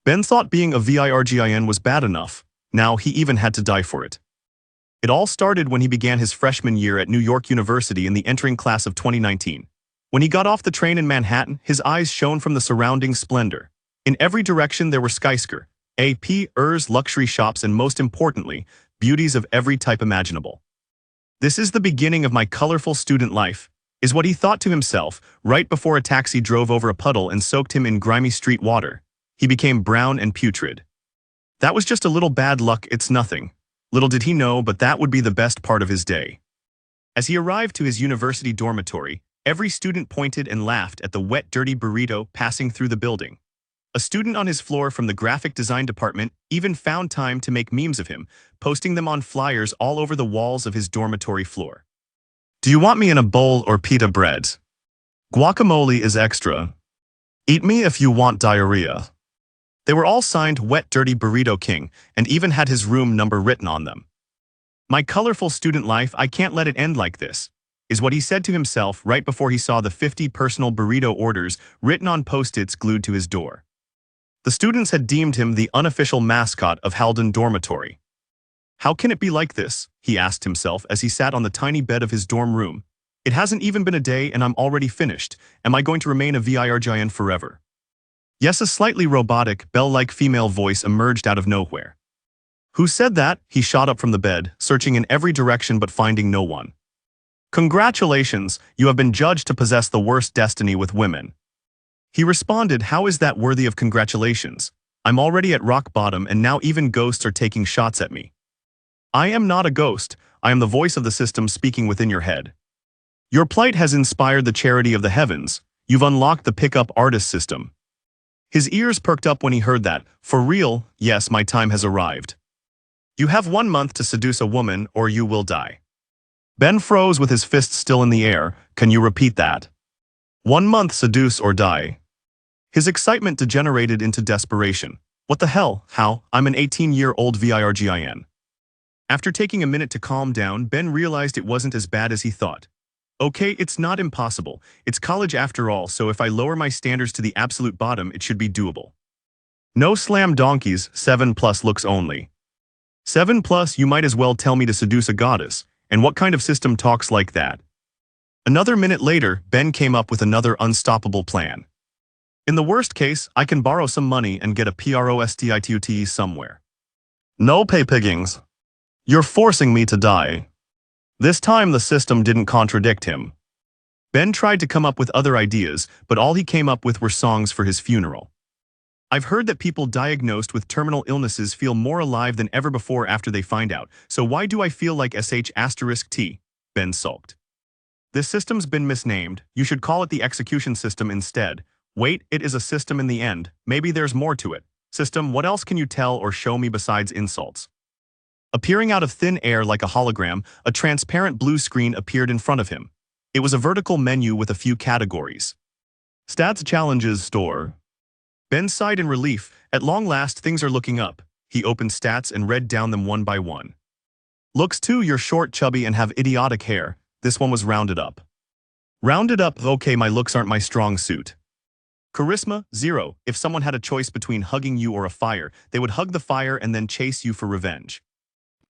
Ben thought being a virgin was bad enough. Now he even had to die for it. It all started when he began his freshman year at New York University in the entering class of 2019. When he got off the train in Manhattan, his eyes shone from the surrounding splendor. In every direction there were skyscrapers, APers, luxury shops, and most importantly, beauties of every type imaginable. This is the beginning of my colorful student life, is what he thought to himself, right before a taxi drove over a puddle and soaked him in grimy street water. He became brown and putrid. That was just a little bad luck, it's nothing. Little did he know, but that would be the best part of his day. As he arrived to his university dormitory, every student pointed and laughed at the wet, dirty burrito passing through the building. A student on his floor from the graphic design department even found time to make memes of him, posting them on flyers all over the walls of his dormitory floor. Do you want me in a bowl or pita bread? Guacamole is extra. Eat me if you want diarrhea. They were all signed Wet Dirty Burrito King and even had his room number written on them. My colorful student life, I can't let it end like this, is what he said to himself right before he saw the 50 personal burrito orders written on post-its glued to his door. The students had deemed him the unofficial mascot of Haldon Dormitory. How can it be like this? He asked himself as he sat on the tiny bed of his dorm room. It hasn't even been a day and I'm already finished. Am I going to remain a virgin forever? Yes, a slightly robotic, bell-like female voice emerged out of nowhere. Who said that? He shot up from the bed, searching in every direction but finding no one. Congratulations, you have been judged to possess the worst destiny with women. He responded, how is that worthy of congratulations? I'm already at rock bottom and now even ghosts are taking shots at me. I am not a ghost, I am the voice of the system speaking within your head. Your plight has inspired the charity of the heavens. You've unlocked the pickup artist system. His ears perked up when he heard that. For real, yes, my time has arrived. You have 1 month to seduce a woman or you will die. Ben froze with his fists still in the air. Can you repeat that? 1 month, seduce or die. His excitement degenerated into desperation. What the hell? How? I'm an 18-year-old virgin. After taking a minute to calm down, Ben realized it wasn't as bad as he thought. Okay, it's not impossible. It's college after all, so if I lower my standards to the absolute bottom, it should be doable. No slam donkeys, 7+ looks only. 7+, you might as well tell me to seduce a goddess. And what kind of system talks like that? Another minute later, Ben came up with another unstoppable plan. In the worst case, I can borrow some money and get a prostitute somewhere. No pay piggings. You're forcing me to die. This time the system didn't contradict him. Ben tried to come up with other ideas, but all he came up with were songs for his funeral. I've heard that people diagnosed with terminal illnesses feel more alive than ever before after they find out, so why do I feel like sh*T? Ben sulked. This system's been misnamed, you should call it the execution system instead. Wait, it is a system in the end, maybe there's more to it. System, what else can you tell or show me besides insults? Appearing out of thin air like a hologram, a transparent blue screen appeared in front of him. It was a vertical menu with a few categories. Stats, challenges, store. Ben sighed in relief. At long last, things are looking up. He opened stats and read down them one by one. Looks 2, you're short, chubby, and have idiotic hair. This one was rounded up. Rounded up, okay, my looks aren't my strong suit. Charisma, 0. If someone had a choice between hugging you or a fire, they would hug the fire and then chase you for revenge.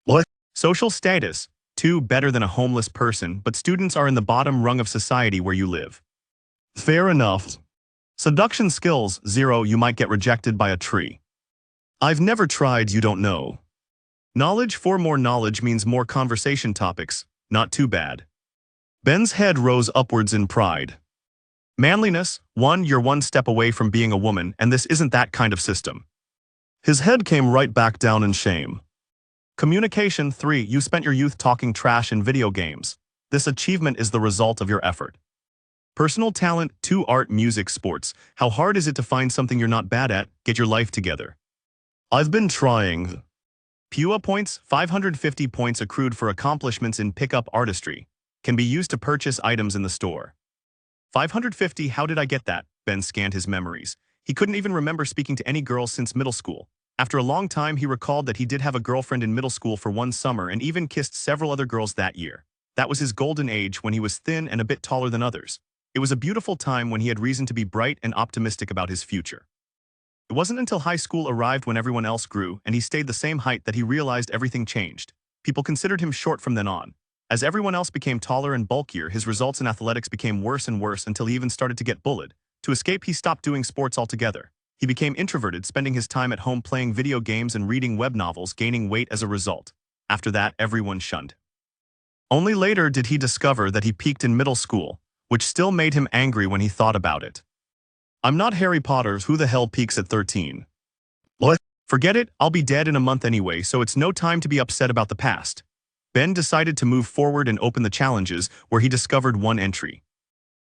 What? Social status, 2. Better than a homeless person, but students are in the bottom rung of society where you live. Fair enough. Seduction skills, 0. You might get rejected by a tree. I've never tried, you don't know. Knowledge, 4. More knowledge means more conversation topics. Not too bad. Ben's head rose upwards in pride. Manliness, 1. You're one step away from being a woman, and this isn't that kind of system. His head came right back down in shame. Communication, 3. You spent your youth talking trash in video games. This achievement is the result of your effort. Personal talent, 2. Art, music, sports. How hard is it to find something you're not bad at? Get your life together. I've been trying. PUA points, 550 points accrued for accomplishments in pickup artistry. Can be used to purchase items in the store. 550, how did I get that? Ben scanned his memories. He couldn't even remember speaking to any girls since middle school. After a long time, he recalled that he did have a girlfriend in middle school for one summer and even kissed several other girls that year. That was his golden age when he was thin and a bit taller than others. It was a beautiful time when he had reason to be bright and optimistic about his future. It wasn't until high school arrived when everyone else grew and he stayed the same height that he realized everything changed. People considered him short from then on. As everyone else became taller and bulkier, his results in athletics became worse and worse until he even started to get bullied. To escape, he stopped doing sports altogether. He became introverted, spending his time at home playing video games and reading web novels, gaining weight as a result. After that, everyone shunned. Only later did he discover that he peaked in middle school, which still made him angry when he thought about it. I'm not Harry Potter, who the hell peaks at 13? What? Forget it, I'll be dead in a month anyway, so it's no time to be upset about the past. Ben decided to move forward and open the challenges, where he discovered one entry.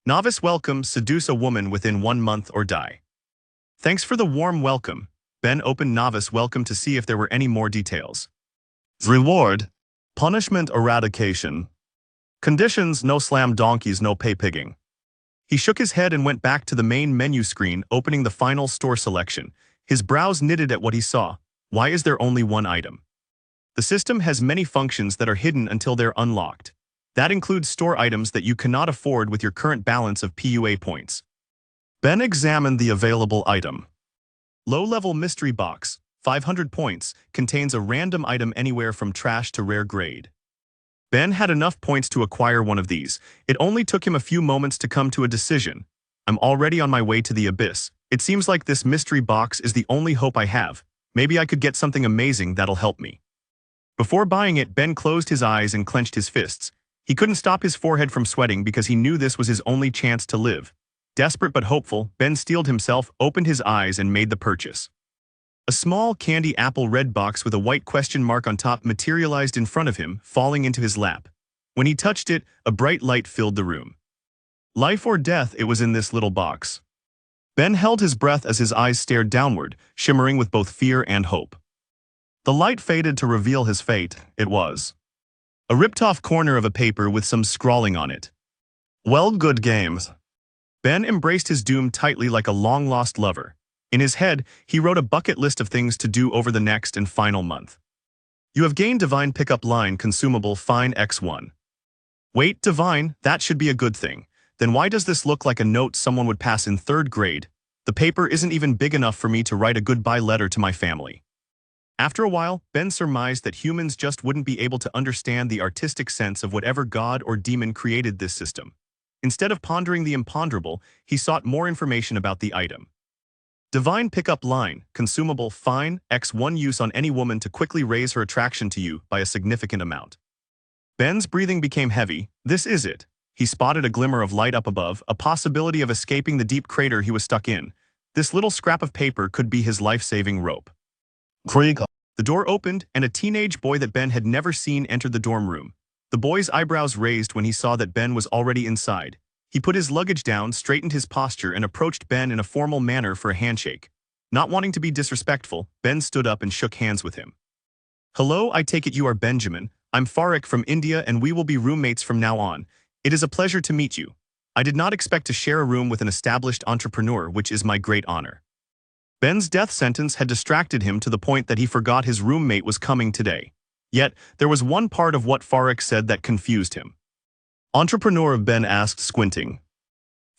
Novice welcome, seduce a woman within 1 month or die. Thanks for the warm welcome. Ben opened novice welcome to see if there were any more details. Reward: punishment eradication. Conditions: no slam donkeys, no pay pigging. He shook his head and went back to the main menu screen, opening the final store selection. His brows knitted at what he saw. Why is there only one item? The system has many functions that are hidden until they're unlocked. That includes store items that you cannot afford with your current balance of PUA points. Ben examined the available item. Low-level mystery box, 500 points, contains a random item anywhere from trash to rare grade. Ben had enough points to acquire one of these. It only took him a few moments to come to a decision. I'm already on my way to the abyss. It seems like this mystery box is the only hope I have. Maybe I could get something amazing that'll help me. Before buying it, Ben closed his eyes and clenched his fists. He couldn't stop his forehead from sweating because he knew this was his only chance to live. Desperate but hopeful, Ben steeled himself, opened his eyes, and made the purchase. A small candy apple red box with a white question mark on top materialized in front of him, falling into his lap. When he touched it, a bright light filled the room. Life or death, it was in this little box. Ben held his breath as his eyes stared downward, shimmering with both fear and hope. The light faded to reveal his fate. It was a ripped-off corner of a paper with some scrawling on it. Well, good games. Ben embraced his doom tightly like a long-lost lover. In his head, he wrote a bucket list of things to do over the next and final month. You have gained Divine Pickup Line consumable fine X1. Wait, Divine, that should be a good thing. Then why does this look like a note someone would pass in 3rd grade? The paper isn't even big enough for me to write a goodbye letter to my family. After a while, Ben surmised that humans just wouldn't be able to understand the artistic sense of whatever god or demon created this system. Instead of pondering the imponderable, he sought more information about the item. Divine Pickup Line, consumable fine, X1 use on any woman to quickly raise her attraction to you by a significant amount. Ben's breathing became heavy. This is it. He spotted a glimmer of light up above, a possibility of escaping the deep crater he was stuck in. This little scrap of paper could be his life-saving rope. Krieg. The door opened, and a teenage boy that Ben had never seen entered the dorm room. The boy's eyebrows raised when he saw that Ben was already inside. He put his luggage down, straightened his posture, and approached Ben in a formal manner for a handshake. Not wanting to be disrespectful, Ben stood up and shook hands with him. Hello, I take it you are Benjamin. I'm Farik from India and we will be roommates from now on. It is a pleasure to meet you. I did not expect to share a room with an established entrepreneur, which is my great honor. Ben's death sentence had distracted him to the point that he forgot his roommate was coming today. Yet, there was one part of what Farik said that confused him. Entrepreneur, Ben asked, squinting.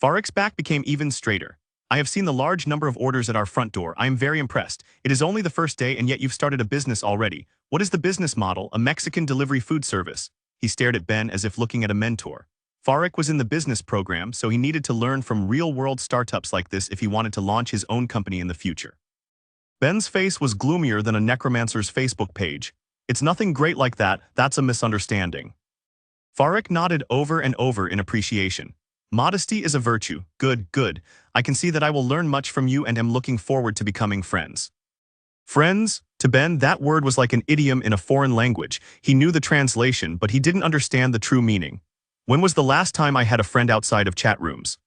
Farik's back became even straighter. I have seen the large number of orders at our front door. I am very impressed. It is only the first day and yet you've started a business already. What is the business model? A Mexican delivery food service. He stared at Ben as if looking at a mentor. Farik was in the business program, so he needed to learn from real-world startups like this if he wanted to launch his own company in the future. Ben's face was gloomier than a necromancer's Facebook page. It's nothing great like that, that's a misunderstanding. Farik nodded over and over in appreciation. Modesty is a virtue. Good, good. I can see that I will learn much from you and am looking forward to becoming friends. Friends? To Ben, that word was like an idiom in a foreign language. He knew the translation, but he didn't understand the true meaning. When was the last time I had a friend outside of chat rooms?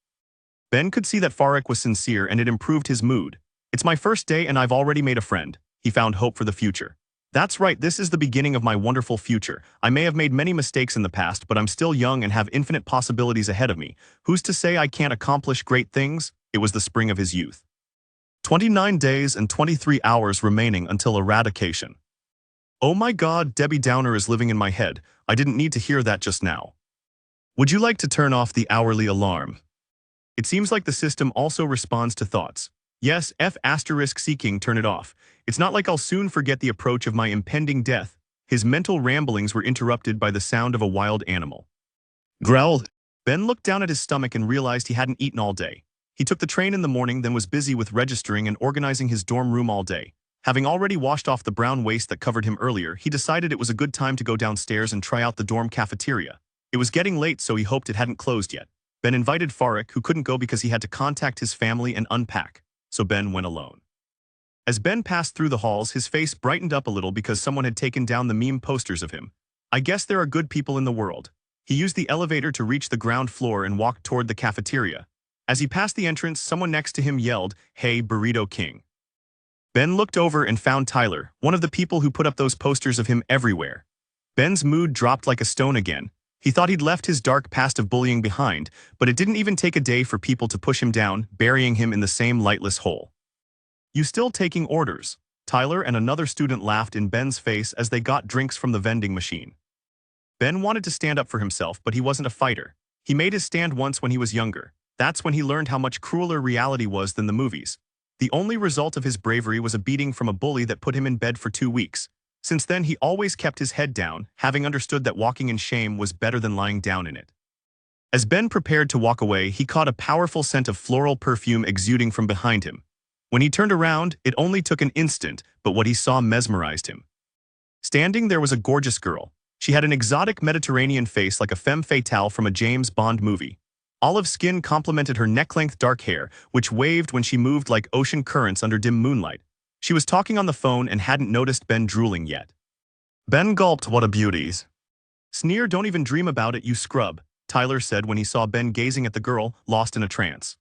Ben could see that Farik was sincere and it improved his mood. It's my first day and I've already made a friend. He found hope for the future. That's right, this is the beginning of my wonderful future. I may have made many mistakes in the past, but I'm still young and have infinite possibilities ahead of me. Who's to say I can't accomplish great things? It was the spring of his youth. 29 days and 23 hours remaining until eradication. Oh my God, Debbie Downer is living in my head. I didn't need to hear that just now. Would you like to turn off the hourly alarm? It seems like the system also responds to thoughts. Yes, F***king turn it off. It's not like I'll soon forget the approach of my impending death. His mental ramblings were interrupted by the sound of a wild animal. Growl. Ben looked down at his stomach and realized he hadn't eaten all day. He took the train in the morning, then was busy with registering and organizing his dorm room all day. Having already washed off the brown waste that covered him earlier, he decided it was a good time to go downstairs and try out the dorm cafeteria. It was getting late, so he hoped it hadn't closed yet. Ben invited Farik, who couldn't go because he had to contact his family and unpack, so Ben went alone. As Ben passed through the halls, his face brightened up a little because someone had taken down the meme posters of him. I guess there are good people in the world. He used the elevator to reach the ground floor and walked toward the cafeteria. As he passed the entrance, someone next to him yelled, "Hey, Burrito King." Ben looked over and found Tyler, one of the people who put up those posters of him everywhere. Ben's mood dropped like a stone again. He thought he'd left his dark past of bullying behind, but it didn't even take a day for people to push him down, burying him in the same lightless hole. "You still taking orders?" Tyler and another student laughed in Ben's face as they got drinks from the vending machine. Ben wanted to stand up for himself, but he wasn't a fighter. He made his stand once when he was younger. That's when he learned how much crueler reality was than the movies. The only result of his bravery was a beating from a bully that put him in bed for 2 weeks. Since then, he always kept his head down, having understood that walking in shame was better than lying down in it. As Ben prepared to walk away, he caught a powerful scent of floral perfume exuding from behind him. When he turned around, it only took an instant, but what he saw mesmerized him. Standing there was a gorgeous girl. She had an exotic Mediterranean face like a femme fatale from a James Bond movie. Olive skin complemented her neck-length dark hair, which waved when she moved like ocean currents under dim moonlight. She was talking on the phone and hadn't noticed Ben drooling yet. Ben gulped, "What a beauties." "Sneer, don't even dream about it, you scrub," Tyler said when he saw Ben gazing at the girl, lost in a trance.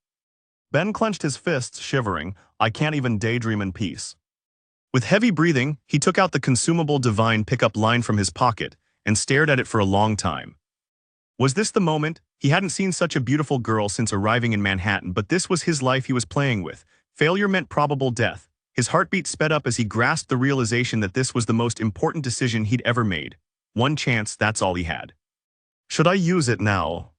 Ben clenched his fists, shivering. "I can't even daydream in peace." With heavy breathing, he took out the consumable divine pickup line from his pocket and stared at it for a long time. Was this the moment? He hadn't seen such a beautiful girl since arriving in Manhattan, but this was his life he was playing with. Failure meant probable death. His heartbeat sped up as he grasped the realization that this was the most important decision he'd ever made. One chance, that's all he had. "Should I use it now?"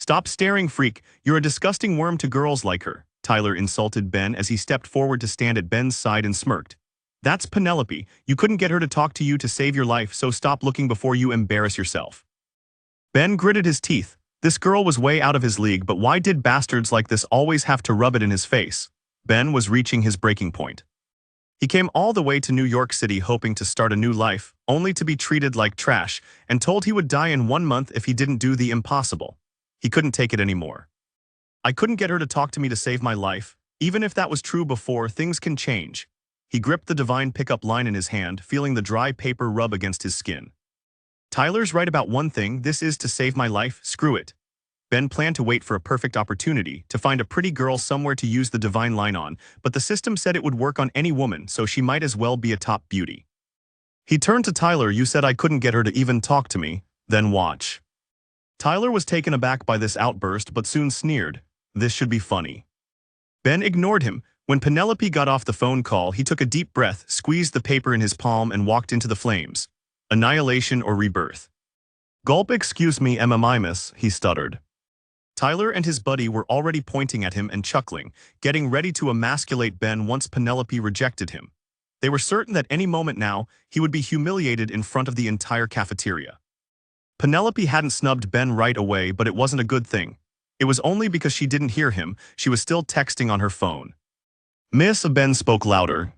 "Stop staring, freak. You're a disgusting worm to girls like her," Tyler insulted Ben as he stepped forward to stand at Ben's side and smirked. "That's Penelope. You couldn't get her to talk to you to save your life, so stop looking before you embarrass yourself." Ben gritted his teeth. This girl was way out of his league, but why did bastards like this always have to rub it in his face? Ben was reaching his breaking point. He came all the way to New York City hoping to start a new life, only to be treated like trash and told he would die in 1 month if he didn't do the impossible. He couldn't take it anymore. "I couldn't get her to talk to me to save my life. Even if that was true before, things can change." He gripped the divine pickup line in his hand, feeling the dry paper rub against his skin. "Tyler's right about one thing, this is to save my life, screw it." Ben planned to wait for a perfect opportunity, to find a pretty girl somewhere to use the divine line on, but the system said it would work on any woman, so she might as well be a top beauty. He turned to Tyler. "You said I couldn't get her to even talk to me, then watch." Tyler was taken aback by this outburst, but soon sneered. This should be funny. Ben ignored him. When Penelope got off the phone call, he took a deep breath, squeezed the paper in his palm, and walked into the flames. Annihilation or rebirth. "Gulp, excuse me, Miss," he stuttered. Tyler and his buddy were already pointing at him and chuckling, getting ready to emasculate Ben once Penelope rejected him. They were certain that any moment now, he would be humiliated in front of the entire cafeteria. Penelope hadn't snubbed Ben right away, but it wasn't a good thing. It was only because she didn't hear him. She was still texting on her phone. "Miss," Ben spoke louder.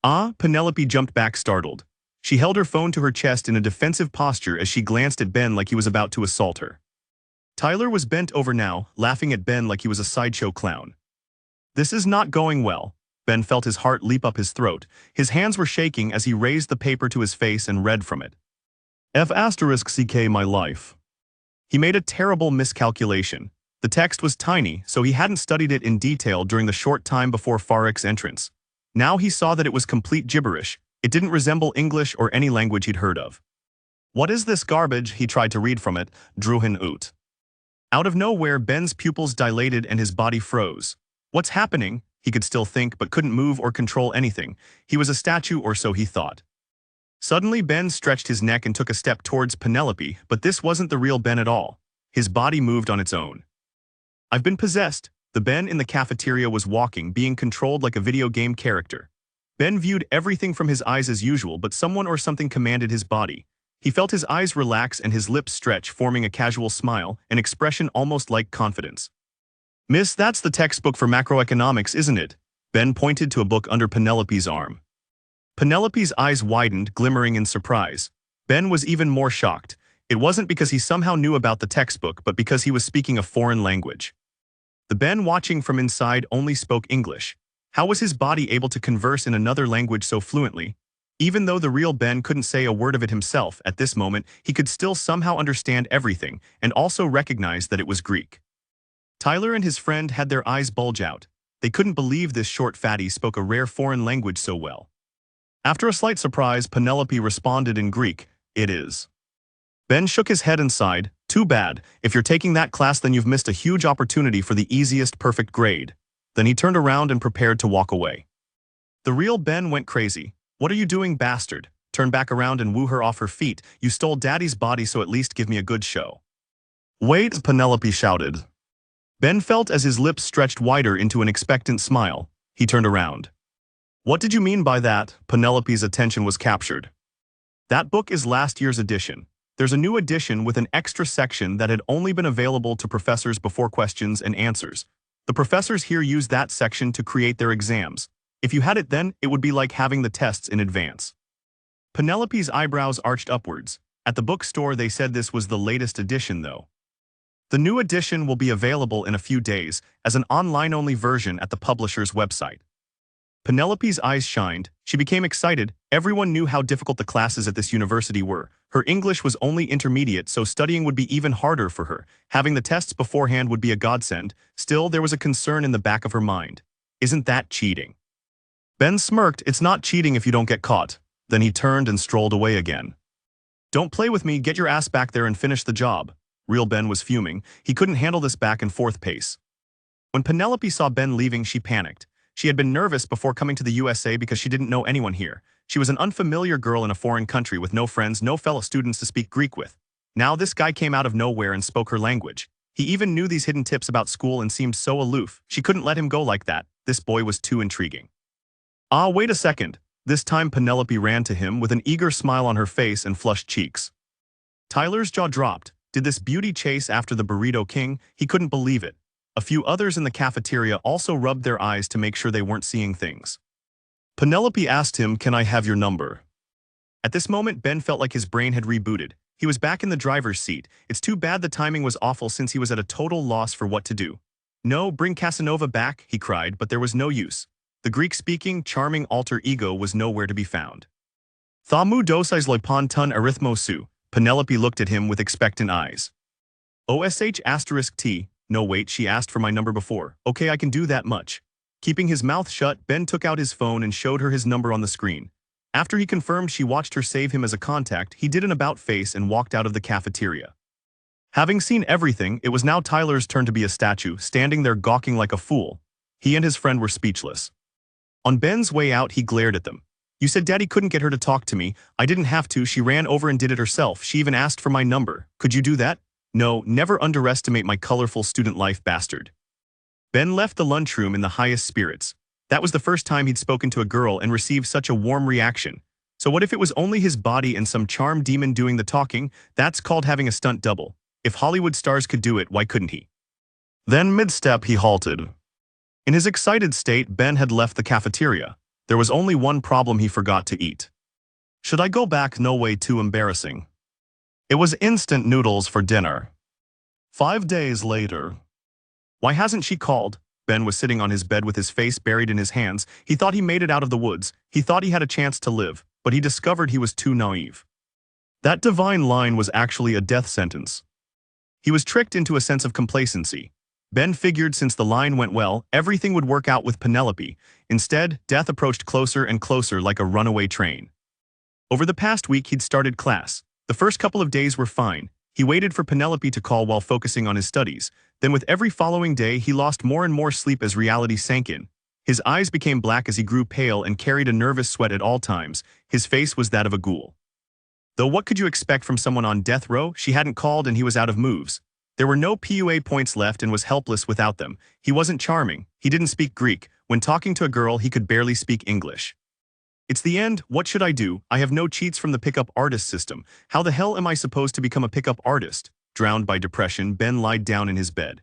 "Ah?" Penelope jumped back startled. She held her phone to her chest in a defensive posture as she glanced at Ben like he was about to assault her. Tyler was bent over now, laughing at Ben like he was a sideshow clown. "This is not going well." Ben felt his heart leap up his throat. His hands were shaking as he raised the paper to his face and read from it. "F***ck my life." He made a terrible miscalculation. The text was tiny, so he hadn't studied it in detail during the short time before Farik's entrance. Now he saw that it was complete gibberish. It didn't resemble English or any language he'd heard of. "What is this garbage?" he tried to read from it, "Druhin ut." Out of nowhere, Ben's pupils dilated and his body froze. What's happening? He could still think but couldn't move or control anything. He was a statue, or so he thought. Suddenly, Ben stretched his neck and took a step towards Penelope, but this wasn't the real Ben at all. His body moved on its own. "I've been possessed." The Ben in the cafeteria was walking, being controlled like a video game character. Ben viewed everything from his eyes as usual, but someone or something commanded his body. He felt his eyes relax and his lips stretch, forming a casual smile, an expression almost like confidence. "Miss, that's the textbook for macroeconomics, isn't it?" Ben pointed to a book under Penelope's arm. Penelope's eyes widened, glimmering in surprise. Ben was even more shocked. It wasn't because he somehow knew about the textbook, but because he was speaking a foreign language. The Ben watching from inside only spoke English. How was his body able to converse in another language so fluently? Even though the real Ben couldn't say a word of it himself, at this moment, he could still somehow understand everything, and also recognize that it was Greek. Tyler and his friend had their eyes bulge out. They couldn't believe this short fatty spoke a rare foreign language so well. After a slight surprise, Penelope responded in Greek, "It is." Ben shook his head and sighed, "Too bad. If you're taking that class, then you've missed a huge opportunity for the easiest perfect grade." Then he turned around and prepared to walk away. The real Ben went crazy. "What are you doing, bastard? Turn back around and woo her off her feet. You stole Daddy's body, so at least give me a good show." "Wait," Penelope shouted. Ben felt as his lips stretched wider into an expectant smile. He turned around. "What did you mean by that?" Penelope's attention was captured. "That book is last year's edition. There's a new edition with an extra section that had only been available to professors before questions and answers. The professors here use that section to create their exams. If you had it then, it would be like having the tests in advance." Penelope's eyebrows arched upwards. At the bookstore they said this was the latest edition though. "The new edition will be available in a few days as an online-only version at the publisher's website." Penelope's eyes shined. She became excited. Everyone knew how difficult the classes at this university were. Her English was only intermediate, so studying would be even harder for her. Having the tests beforehand would be a godsend. Still, there was a concern in the back of her mind. Isn't that cheating? Ben smirked. "It's not cheating if you don't get caught." Then he turned and strolled away again. "Don't play with me, get your ass back there and finish the job." Real Ben was fuming. He couldn't handle this back and forth pace. When Penelope saw Ben leaving, she panicked. She had been nervous before coming to the USA because she didn't know anyone here. She was an unfamiliar girl in a foreign country with no friends, no fellow students to speak Greek with. Now this guy came out of nowhere and spoke her language. He even knew these hidden tips about school and seemed so aloof. She couldn't let him go like that. This boy was too intriguing. "Ah, wait a second." This time Penelope ran to him with an eager smile on her face and flushed cheeks. Tyler's jaw dropped. Did this beauty chase after the Burrito King? He couldn't believe it. A few others in the cafeteria also rubbed their eyes to make sure they weren't seeing things. Penelope asked him, "Can I have your number?" At this moment, Ben felt like his brain had rebooted. He was back in the driver's seat. It's too bad the timing was awful since he was at a total loss for what to do. "No, bring Casanova back," he cried, but there was no use. The Greek-speaking, charming alter ego was nowhere to be found. "Thamu dosais loipon ton arithmosu." Penelope looked at him with expectant eyes. "OSH*T. No wait, she asked for my number before. Okay, I can do that much." Keeping his mouth shut, Ben took out his phone and showed her his number on the screen. After he confirmed she watched her save him as a contact, he did an about-face and walked out of the cafeteria. Having seen everything, it was now Tyler's turn to be a statue, standing there gawking like a fool. He and his friend were speechless. On Ben's way out, he glared at them. "You said Daddy couldn't get her to talk to me. I didn't have to. She ran over and did it herself. She even asked for my number. Could you do that?" "No, never underestimate my colorful student life, bastard." Ben left the lunchroom in the highest spirits. That was the first time he'd spoken to a girl and received such a warm reaction. So what if it was only his body and some charm demon doing the talking? That's called having a stunt double. If Hollywood stars could do it, why couldn't he? Then mid-step he halted. In his excited state, Ben had left the cafeteria. There was only one problem: he forgot to eat. Should I go back? No way, too embarrassing. It was instant noodles for dinner. 5 days later. Why hasn't she called? Ben was sitting on his bed with his face buried in his hands. He thought he made it out of the woods. He thought he had a chance to live, but he discovered he was too naive. That divine line was actually a death sentence. He was tricked into a sense of complacency. Ben figured since the line went well, everything would work out with Penelope. Instead, death approached closer and closer like a runaway train. Over the past week, he'd started class. The first couple of days were fine. He waited for Penelope to call while focusing on his studies. Then with every following day, he lost more and more sleep as reality sank in. His eyes became black as he grew pale and carried a nervous sweat at all times. His face was that of a ghoul. Though what could you expect from someone on death row? She hadn't called and he was out of moves. There were no PUA points left and was helpless without them. He wasn't charming. He didn't speak Greek. When talking to a girl, he could barely speak English. It's the end. What should I do? I have no cheats from the pickup artist system. How the hell am I supposed to become a pickup artist? Drowned by depression, Ben lied down in his bed.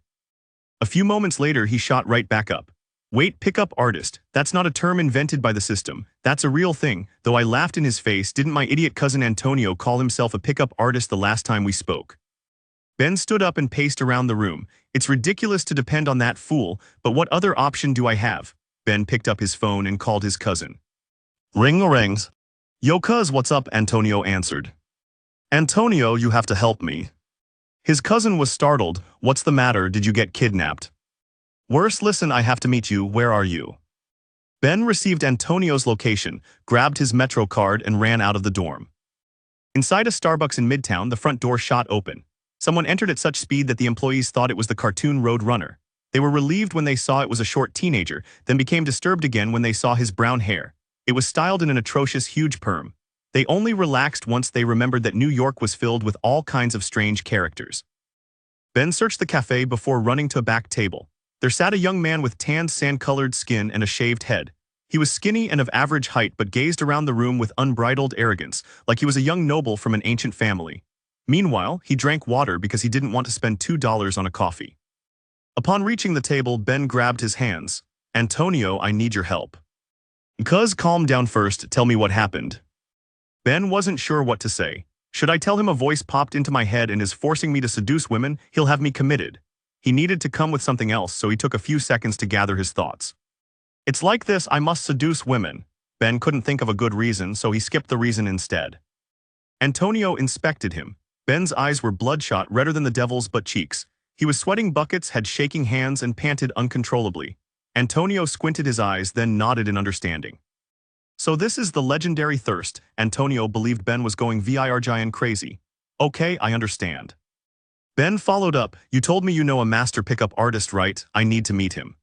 A few moments later, he shot right back up. Wait, pickup artist. That's not a term invented by the system. That's a real thing. Though I laughed in his face, didn't my idiot cousin Antonio call himself a pickup artist the last time we spoke? Ben stood up and paced around the room. It's ridiculous to depend on that fool, but what other option do I have? Ben picked up his phone and called his cousin. Ring rings. Yo cuz, what's up? Antonio answered. Antonio, you have to help me. His cousin was startled. What's the matter? Did you get kidnapped? Worse, listen, I have to meet you. Where are you? Ben received Antonio's location, grabbed his Metro card and ran out of the dorm. Inside a Starbucks in Midtown, the front door shot open. Someone entered at such speed that the employees thought it was the cartoon Road Runner. They were relieved when they saw it was a short teenager, then became disturbed again when they saw his brown hair. It was styled in an atrocious huge perm. They only relaxed once they remembered that New York was filled with all kinds of strange characters. Ben searched the cafe before running to a back table. There sat a young man with tanned sand-colored skin and a shaved head. He was skinny and of average height but gazed around the room with unbridled arrogance, like he was a young noble from an ancient family. Meanwhile, he drank water because he didn't want to spend $2 on a coffee. Upon reaching the table, Ben grabbed his hands. Antonio, I need your help. Cuz, calm down first, tell me what happened. Ben wasn't sure what to say. Should I tell him a voice popped into my head and is forcing me to seduce women? He'll have me committed. He needed to come with something else, so he took a few seconds to gather his thoughts. It's like this, I must seduce women. Ben couldn't think of a good reason, so he skipped the reason instead. Antonio inspected him. Ben's eyes were bloodshot, redder than the devil's butt cheeks. He was sweating buckets, had shaking hands, and panted uncontrollably. Antonio squinted his eyes, then nodded in understanding. So this is the legendary thirst. Antonio believed Ben was going VIRGIN crazy. Okay, I understand. Ben followed up, you told me you know a master pickup artist, right? I need to meet him.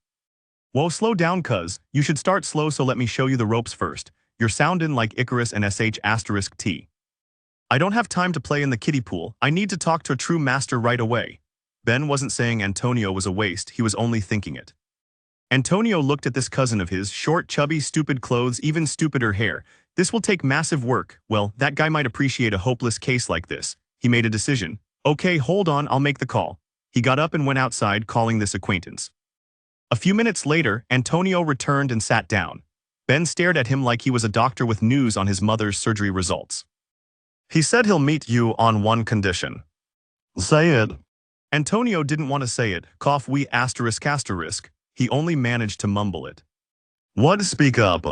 Whoa, slow down cuz. You should start slow, so let me show you the ropes first. You're sounding like Icarus and **T. I don't have time to play in the kiddie pool. I need to talk to a true master right away. Ben wasn't saying Antonio was a waste, he was only thinking it. Antonio looked at this cousin of his, short, chubby, stupid clothes, even stupider hair. This will take massive work. Well, that guy might appreciate a hopeless case like this. He made a decision. Okay, hold on, I'll make the call. He got up and went outside, calling this acquaintance. A few minutes later, Antonio returned and sat down. Ben stared at him like he was a doctor with news on his mother's surgery results. He said he'll meet you on one condition. Say it. Antonio didn't want to say it. Cough, we ***. He only managed to mumble it. What? Speak up.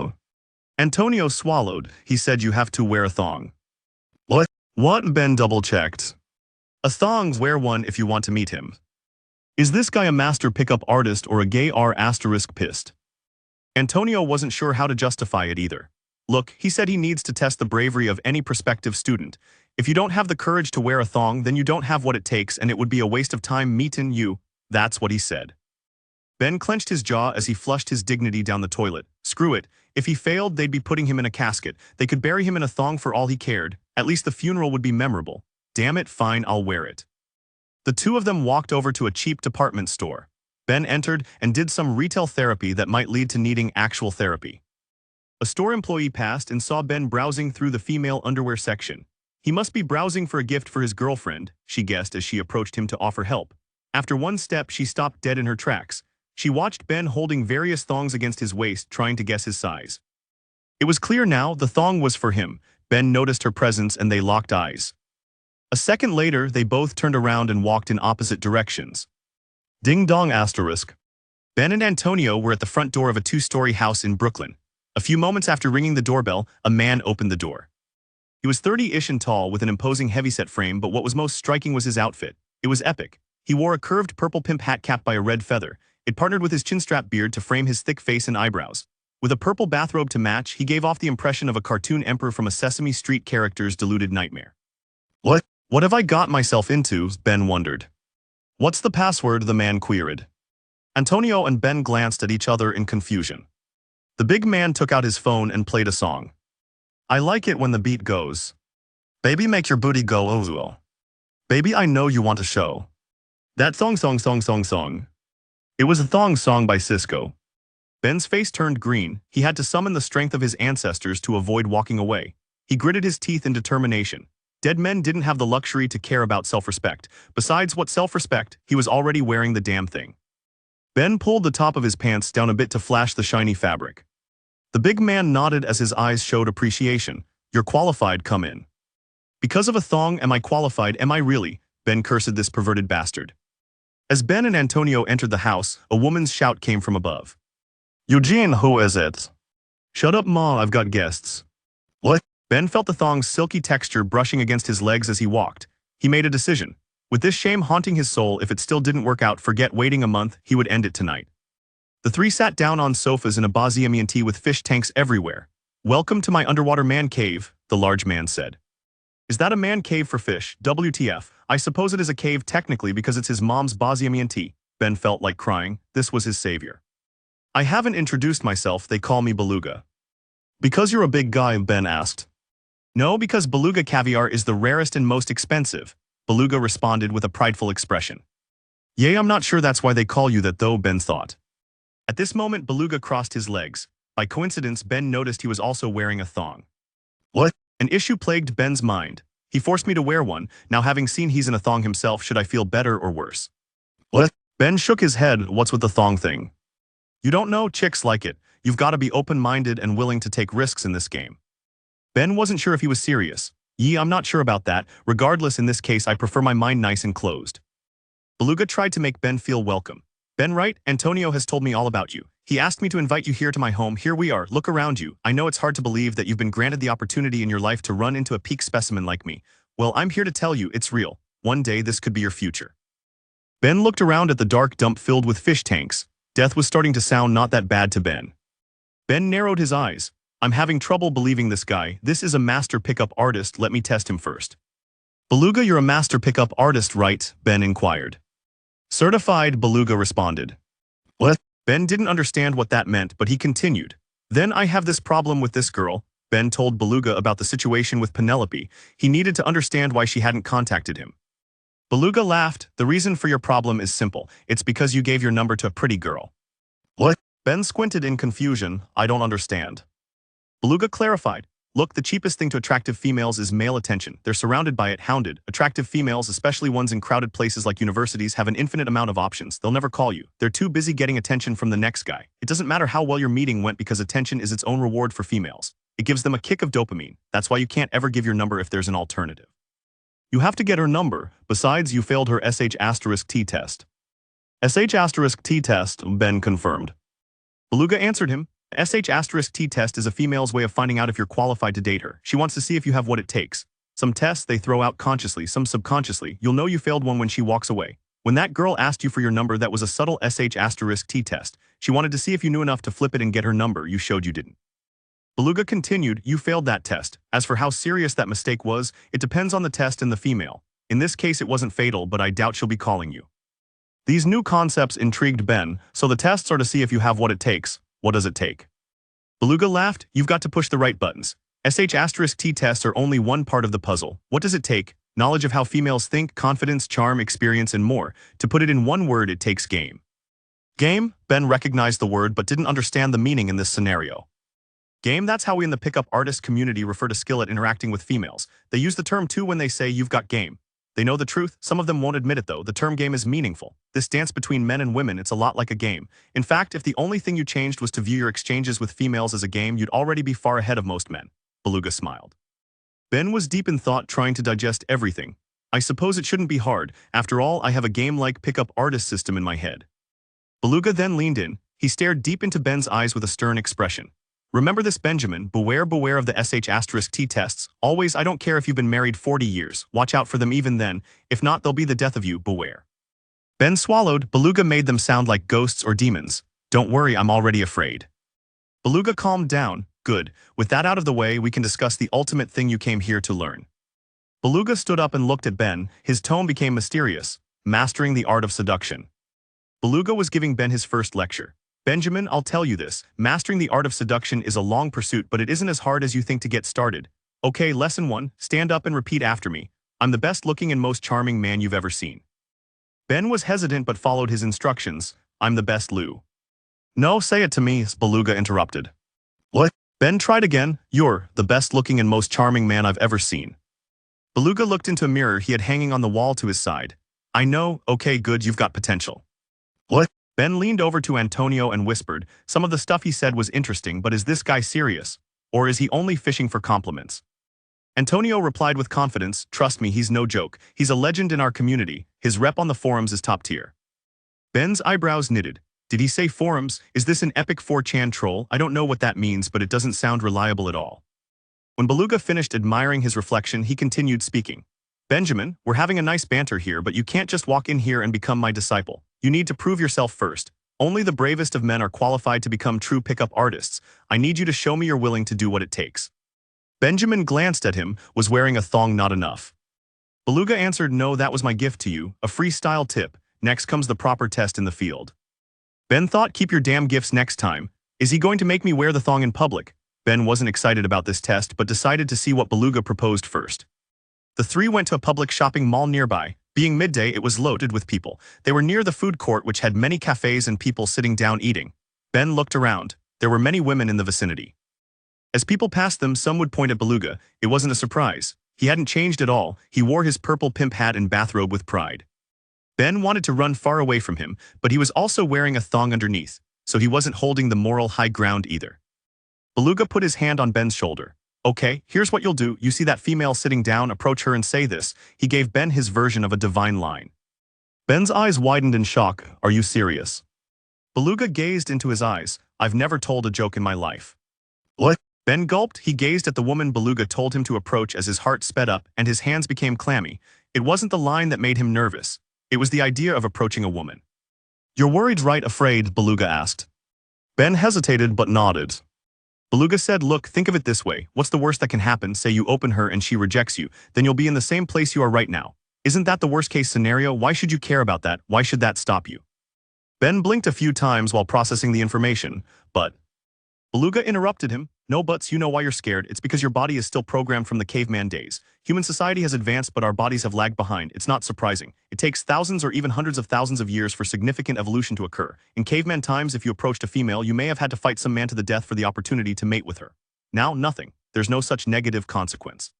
Antonio swallowed. He said you have to wear a thong. What? What? Ben double-checked. A thong, wear one if you want to meet him. Is this guy a master pickup artist or a gay ***pissed? Antonio wasn't sure how to justify it either. Look, he said he needs to test the bravery of any prospective student. If you don't have the courage to wear a thong, then you don't have what it takes and it would be a waste of time meeting you. That's what he said. Ben clenched his jaw as he flushed his dignity down the toilet. Screw it. If he failed, they'd be putting him in a casket. They could bury him in a thong for all he cared. At least the funeral would be memorable. Damn it, fine, I'll wear it. The two of them walked over to a cheap department store. Ben entered and did some retail therapy that might lead to needing actual therapy. A store employee passed and saw Ben browsing through the female underwear section. He must be browsing for a gift for his girlfriend, she guessed as she approached him to offer help. After one step, she stopped dead in her tracks. She watched Ben holding various thongs against his waist, trying to guess his size. It was clear now, the thong was for him. Ben noticed her presence and they locked eyes. A second later, they both turned around and walked in opposite directions. Ding dong ***. Ben and Antonio were at the front door of a two-story house in Brooklyn. A few moments after ringing the doorbell, a man opened the door. He was 30-ish and tall with an imposing heavyset frame, but what was most striking was his outfit. It was epic. He wore a curved purple pimp hat capped by a red feather. It partnered with his chin-strap beard to frame his thick face and eyebrows. With a purple bathrobe to match, he gave off the impression of a cartoon emperor from a Sesame Street character's deluded nightmare. What have I got myself into? Ben wondered. What's the password? The man queried. Antonio and Ben glanced at each other in confusion. The big man took out his phone and played a song. I like it when the beat goes. Baby, make your booty go, oh. Baby, I know you want to show. That song. It was a thong song by Cisco. Ben's face turned green. He had to summon the strength of his ancestors to avoid walking away. He gritted his teeth in determination. Dead men didn't have the luxury to care about self-respect. Besides what self-respect, he was already wearing the damn thing. Ben pulled the top of his pants down a bit to flash the shiny fabric. The big man nodded as his eyes showed appreciation. You're qualified, come in. Because of a thong, am I qualified, am I really? Ben cursed this perverted bastard. As Ben and Antonio entered the house, a woman's shout came from above. Eugene, who is it? Shut up, Ma, I've got guests. What? Ben felt the thong's silky texture brushing against his legs as he walked. He made a decision. With this shame haunting his soul, if it still didn't work out, forget waiting a month, he would end it tonight. The three sat down on sofas in a baziamianti with fish tanks everywhere. Welcome to my underwater man cave, the large man said. Is that a man cave for fish? WTF. I suppose it is a cave technically because it's his mom's baziamianti. Ben felt like crying. This was his savior. I haven't introduced myself, they call me Beluga. Because you're a big guy, Ben asked. No, because beluga caviar is the rarest and most expensive, Beluga responded with a prideful expression. Yay, I'm not sure that's why they call you that though, Ben thought. At this moment, Beluga crossed his legs. By coincidence, Ben noticed he was also wearing a thong. What? An issue plagued Ben's mind. He forced me to wear one. Now having seen he's in a thong himself, should I feel better or worse? What? Ben shook his head. What's with the thong thing? You don't know, chicks like it. You've got to be open-minded and willing to take risks in this game. Ben wasn't sure if he was serious. I'm not sure about that. Regardless, in this case, I prefer my mind nice and closed. Beluga tried to make Ben feel welcome. Ben, right? Antonio has told me all about you. He asked me to invite you here to my home. Here we are. Look around you. I know it's hard to believe that you've been granted the opportunity in your life to run into a peak specimen like me. Well, I'm here to tell you it's real. One day this could be your future. Ben looked around at the dark dump filled with fish tanks. Death was starting to sound not that bad to Ben. Ben narrowed his eyes. I'm having trouble believing this guy. This is a master pickup artist. Let me test him first. Beluga, you're a master pickup artist, right? Ben inquired. Certified, Beluga responded. What? Ben didn't understand what that meant, but he continued. Then I have this problem with this girl. Ben told Beluga about the situation with Penelope. He needed to understand why she hadn't contacted him. Beluga laughed. The reason for your problem is simple. It's because you gave your number to a pretty girl. What? Ben squinted in confusion. I don't understand. Beluga clarified. Look, the cheapest thing to attractive females is male attention. They're surrounded by it, hounded. Attractive females, especially ones in crowded places like universities, have an infinite amount of options. They'll never call you. They're too busy getting attention from the next guy. It doesn't matter how well your meeting went because attention is its own reward for females. It gives them a kick of dopamine. That's why you can't ever give your number if there's an alternative. You have to get her number. Besides, you failed her sh*T test. sh*T test, Ben confirmed. Beluga answered him. sh*T test is a female's way of finding out if you're qualified to date her. She wants to see if you have what it takes. Some tests they throw out consciously, some subconsciously. You'll know you failed one when she walks away. When that girl asked you for your number, that was a subtle sh*T test. She wanted to see if you knew enough to flip it and get her number. You showed you didn't. Beluga continued, you failed that test. As for how serious that mistake was, it depends on the test and the female. In this case, it wasn't fatal, but I doubt she'll be calling you. These new concepts intrigued Ben, so the tests are to see if you have what it takes. What does it take? Beluga laughed. You've got to push the right buttons. sh*T tests are only one part of the puzzle. What does it take? Knowledge of how females think, confidence, charm, experience, and more. To put it in one word, it takes game. Game? Ben recognized the word but didn't understand the meaning in this scenario. Game, that's how we in the pickup artist community refer to skill at interacting with females. They use the term too when they say you've got game. They know the truth. Some of them won't admit it though. The term game is meaningful. This dance between men and women, it's a lot like a game. In fact, if the only thing you changed was to view your exchanges with females as a game, you'd already be far ahead of most men. Beluga smiled. Ben was deep in thought, trying to digest everything. I suppose it shouldn't be hard. After all, I have a game-like pickup artist system in my head. Beluga then leaned in. He stared deep into Ben's eyes with a stern expression. Remember this, Benjamin. Beware of the sh*T tests. Always, I don't care if you've been married 40 years. Watch out for them even then. If not, they'll be the death of you. Beware. Ben swallowed. Beluga made them sound like ghosts or demons. Don't worry, I'm already afraid. Beluga calmed down. Good. With that out of the way, we can discuss the ultimate thing you came here to learn. Beluga stood up and looked at Ben. His tone became mysterious. Mastering the art of seduction. Beluga was giving Ben his first lecture. Benjamin, I'll tell you this. Mastering the art of seduction is a long pursuit, but it isn't as hard as you think to get started. Okay, lesson 1. Stand up and repeat after me. I'm the best looking and most charming man you've ever seen. Ben was hesitant but followed his instructions. I'm the best Lou. No, say it to me, Beluga interrupted. What? Ben tried again. You're the best looking and most charming man I've ever seen. Beluga looked into a mirror he had hanging on the wall to his side. I know, okay good, you've got potential. What? Ben leaned over to Antonio and whispered, some of the stuff he said was interesting, but is this guy serious? Or is he only fishing for compliments? Antonio replied with confidence, trust me, he's no joke. He's a legend in our community. His rep on the forums is top tier. Ben's eyebrows knitted. Did he say forums? Is this an epic 4chan troll? I don't know what that means, but it doesn't sound reliable at all. When Beluga finished admiring his reflection, he continued speaking. Benjamin, we're having a nice banter here, but you can't just walk in here and become my disciple. You need to prove yourself first. Only the bravest of men are qualified to become true pickup artists. I need you to show me you're willing to do what it takes. Benjamin glanced at him. Was wearing a thong not enough? Beluga answered, no, that was my gift to you, a freestyle tip. Next comes the proper test in the field. Ben thought, keep your damn gifts next time. Is he going to make me wear the thong in public? Ben wasn't excited about this test but decided to see what Beluga proposed first. The three went to a public shopping mall nearby. Being midday, it was loaded with people. They were near the food court, which had many cafes and people sitting down eating. Ben looked around. There were many women in the vicinity. As people passed them, some would point at Beluga. It wasn't a surprise. He hadn't changed at all. He wore his purple pimp hat and bathrobe with pride. Ben wanted to run far away from him, but he was also wearing a thong underneath, so he wasn't holding the moral high ground either. Beluga put his hand on Ben's shoulder. Okay, here's what you'll do. You see that female sitting down, approach her and say this. He gave Ben his version of a divine line. Ben's eyes widened in shock. Are you serious? Beluga gazed into his eyes. I've never told a joke in my life. What? Ben gulped. He gazed at the woman Beluga told him to approach as his heart sped up and his hands became clammy. It wasn't the line that made him nervous. It was the idea of approaching a woman. You're worried, right? Afraid? Beluga asked. Ben hesitated but nodded. Beluga said, look, think of it this way. What's the worst that can happen? Say you open her and she rejects you. Then you'll be in the same place you are right now. Isn't that the worst case scenario? Why should you care about that? Why should that stop you? Ben blinked a few times while processing the information, but Beluga interrupted him. No buts, you know why you're scared. It's because your body is still programmed from the caveman days. Human society has advanced, but our bodies have lagged behind. It's not surprising. It takes thousands or even hundreds of thousands of years for significant evolution to occur. In caveman times, if you approached a female, you may have had to fight some man to the death for the opportunity to mate with her. Now, nothing. There's no such negative consequence.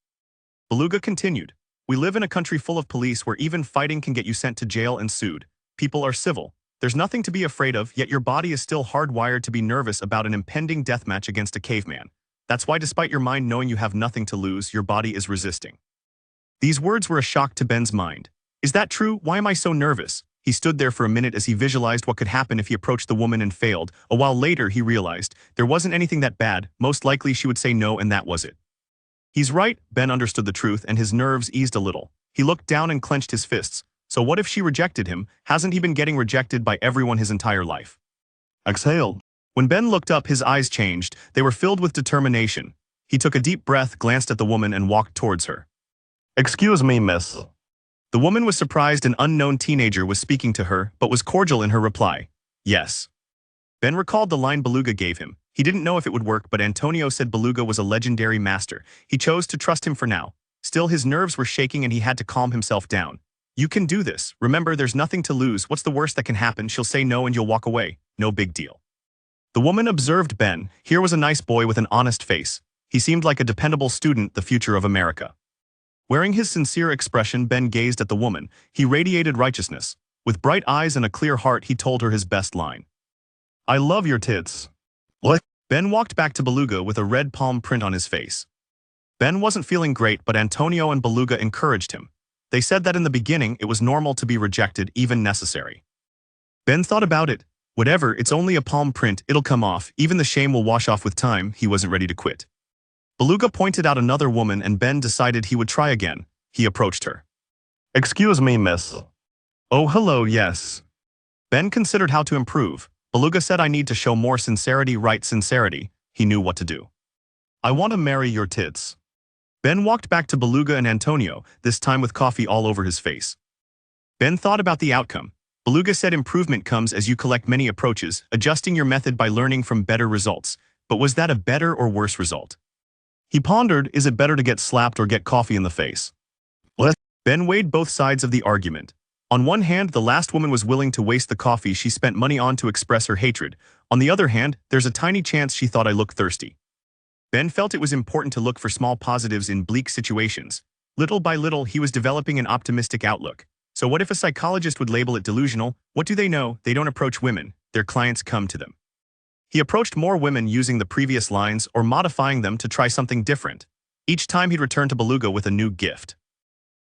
Beluga continued. We live in a country full of police where even fighting can get you sent to jail and sued. People are civil. There's nothing to be afraid of, yet your body is still hardwired to be nervous about an impending deathmatch against a caveman. That's why despite your mind knowing you have nothing to lose, your body is resisting. These words were a shock to Ben's mind. Is that true? Why am I so nervous? He stood there for a minute as he visualized what could happen if he approached the woman and failed. A while later, he realized there wasn't anything that bad. Most likely she would say no and that was it. He's right. Ben understood the truth and his nerves eased a little. He looked down and clenched his fists. So what if she rejected him? Hasn't he been getting rejected by everyone his entire life? Exhaled. When Ben looked up, his eyes changed. They were filled with determination. He took a deep breath, glanced at the woman, and walked towards her. Excuse me, miss. The woman was surprised an unknown teenager was speaking to her, but was cordial in her reply. Yes. Ben recalled the line Beluga gave him. He didn't know if it would work, but Antonio said Beluga was a legendary master. He chose to trust him for now. Still, his nerves were shaking and he had to calm himself down. You can do this. Remember, there's nothing to lose. What's the worst that can happen? She'll say no and you'll walk away. No big deal. The woman observed Ben. Here was a nice boy with an honest face. He seemed like a dependable student, the future of America. Wearing his sincere expression, Ben gazed at the woman. He radiated righteousness. With bright eyes and a clear heart, he told her his best line. I love your tits. What? Ben walked back to Beluga with a red palm print on his face. Ben wasn't feeling great, but Antonio and Beluga encouraged him. They said that in the beginning, it was normal to be rejected, even necessary. Ben thought about it. Whatever, it's only a palm print, it'll come off. Even the shame will wash off with time. He wasn't ready to quit. Beluga pointed out another woman and Ben decided he would try again. He approached her. Excuse me, miss. Oh, hello, yes. Ben considered how to improve. Beluga said I need to show more sincerity, right? Sincerity. He knew what to do. I want to marry your tits. Ben walked back to Beluga and Antonio, this time with coffee all over his face. Ben thought about the outcome. Beluga said improvement comes as you collect many approaches, adjusting your method by learning from better results. But was that a better or worse result? He pondered, is it better to get slapped or get coffee in the face? What? Ben weighed both sides of the argument. On one hand, the last woman was willing to waste the coffee she spent money on to express her hatred. On the other hand, there's a tiny chance she thought I looked thirsty. Ben felt it was important to look for small positives in bleak situations. Little by little, he was developing an optimistic outlook. So what if a psychologist would label it delusional? What do they know? They don't approach women. Their clients come to them. He approached more women using the previous lines or modifying them to try something different. Each time he'd return to Beluga with a new gift.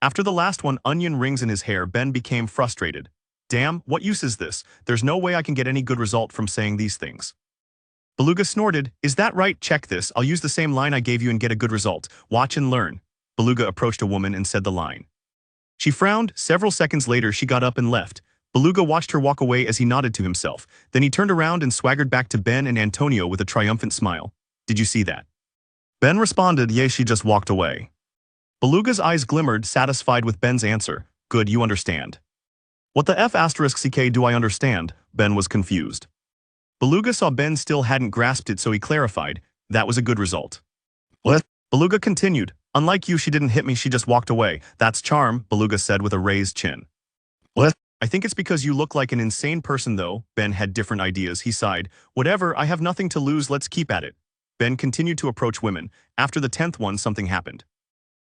After the last one, onion rings in his hair, Ben became frustrated. Damn, what use is this? There's no way I can get any good result from saying these things. Beluga snorted. Is that right? Check this. I'll use the same line I gave you and get a good result. Watch and learn. Beluga approached a woman and said the line. She frowned. Several seconds later, she got up and left. Beluga watched her walk away as he nodded to himself. Then he turned around and swaggered back to Ben and Antonio with a triumphant smile. Did you see that? Ben responded, yeah, she just walked away. Beluga's eyes glimmered, satisfied with Ben's answer. Good, you understand. What the F***ck do I understand? Ben was confused. Beluga saw Ben still hadn't grasped it, so he clarified. That was a good result. What? Beluga continued. Unlike you, she didn't hit me, she just walked away. That's charm, Beluga said with a raised chin. What? I think it's because you look like an insane person though. Ben had different ideas, he sighed. Whatever, I have nothing to lose, let's keep at it. Ben continued to approach women. After the 10th one, something happened.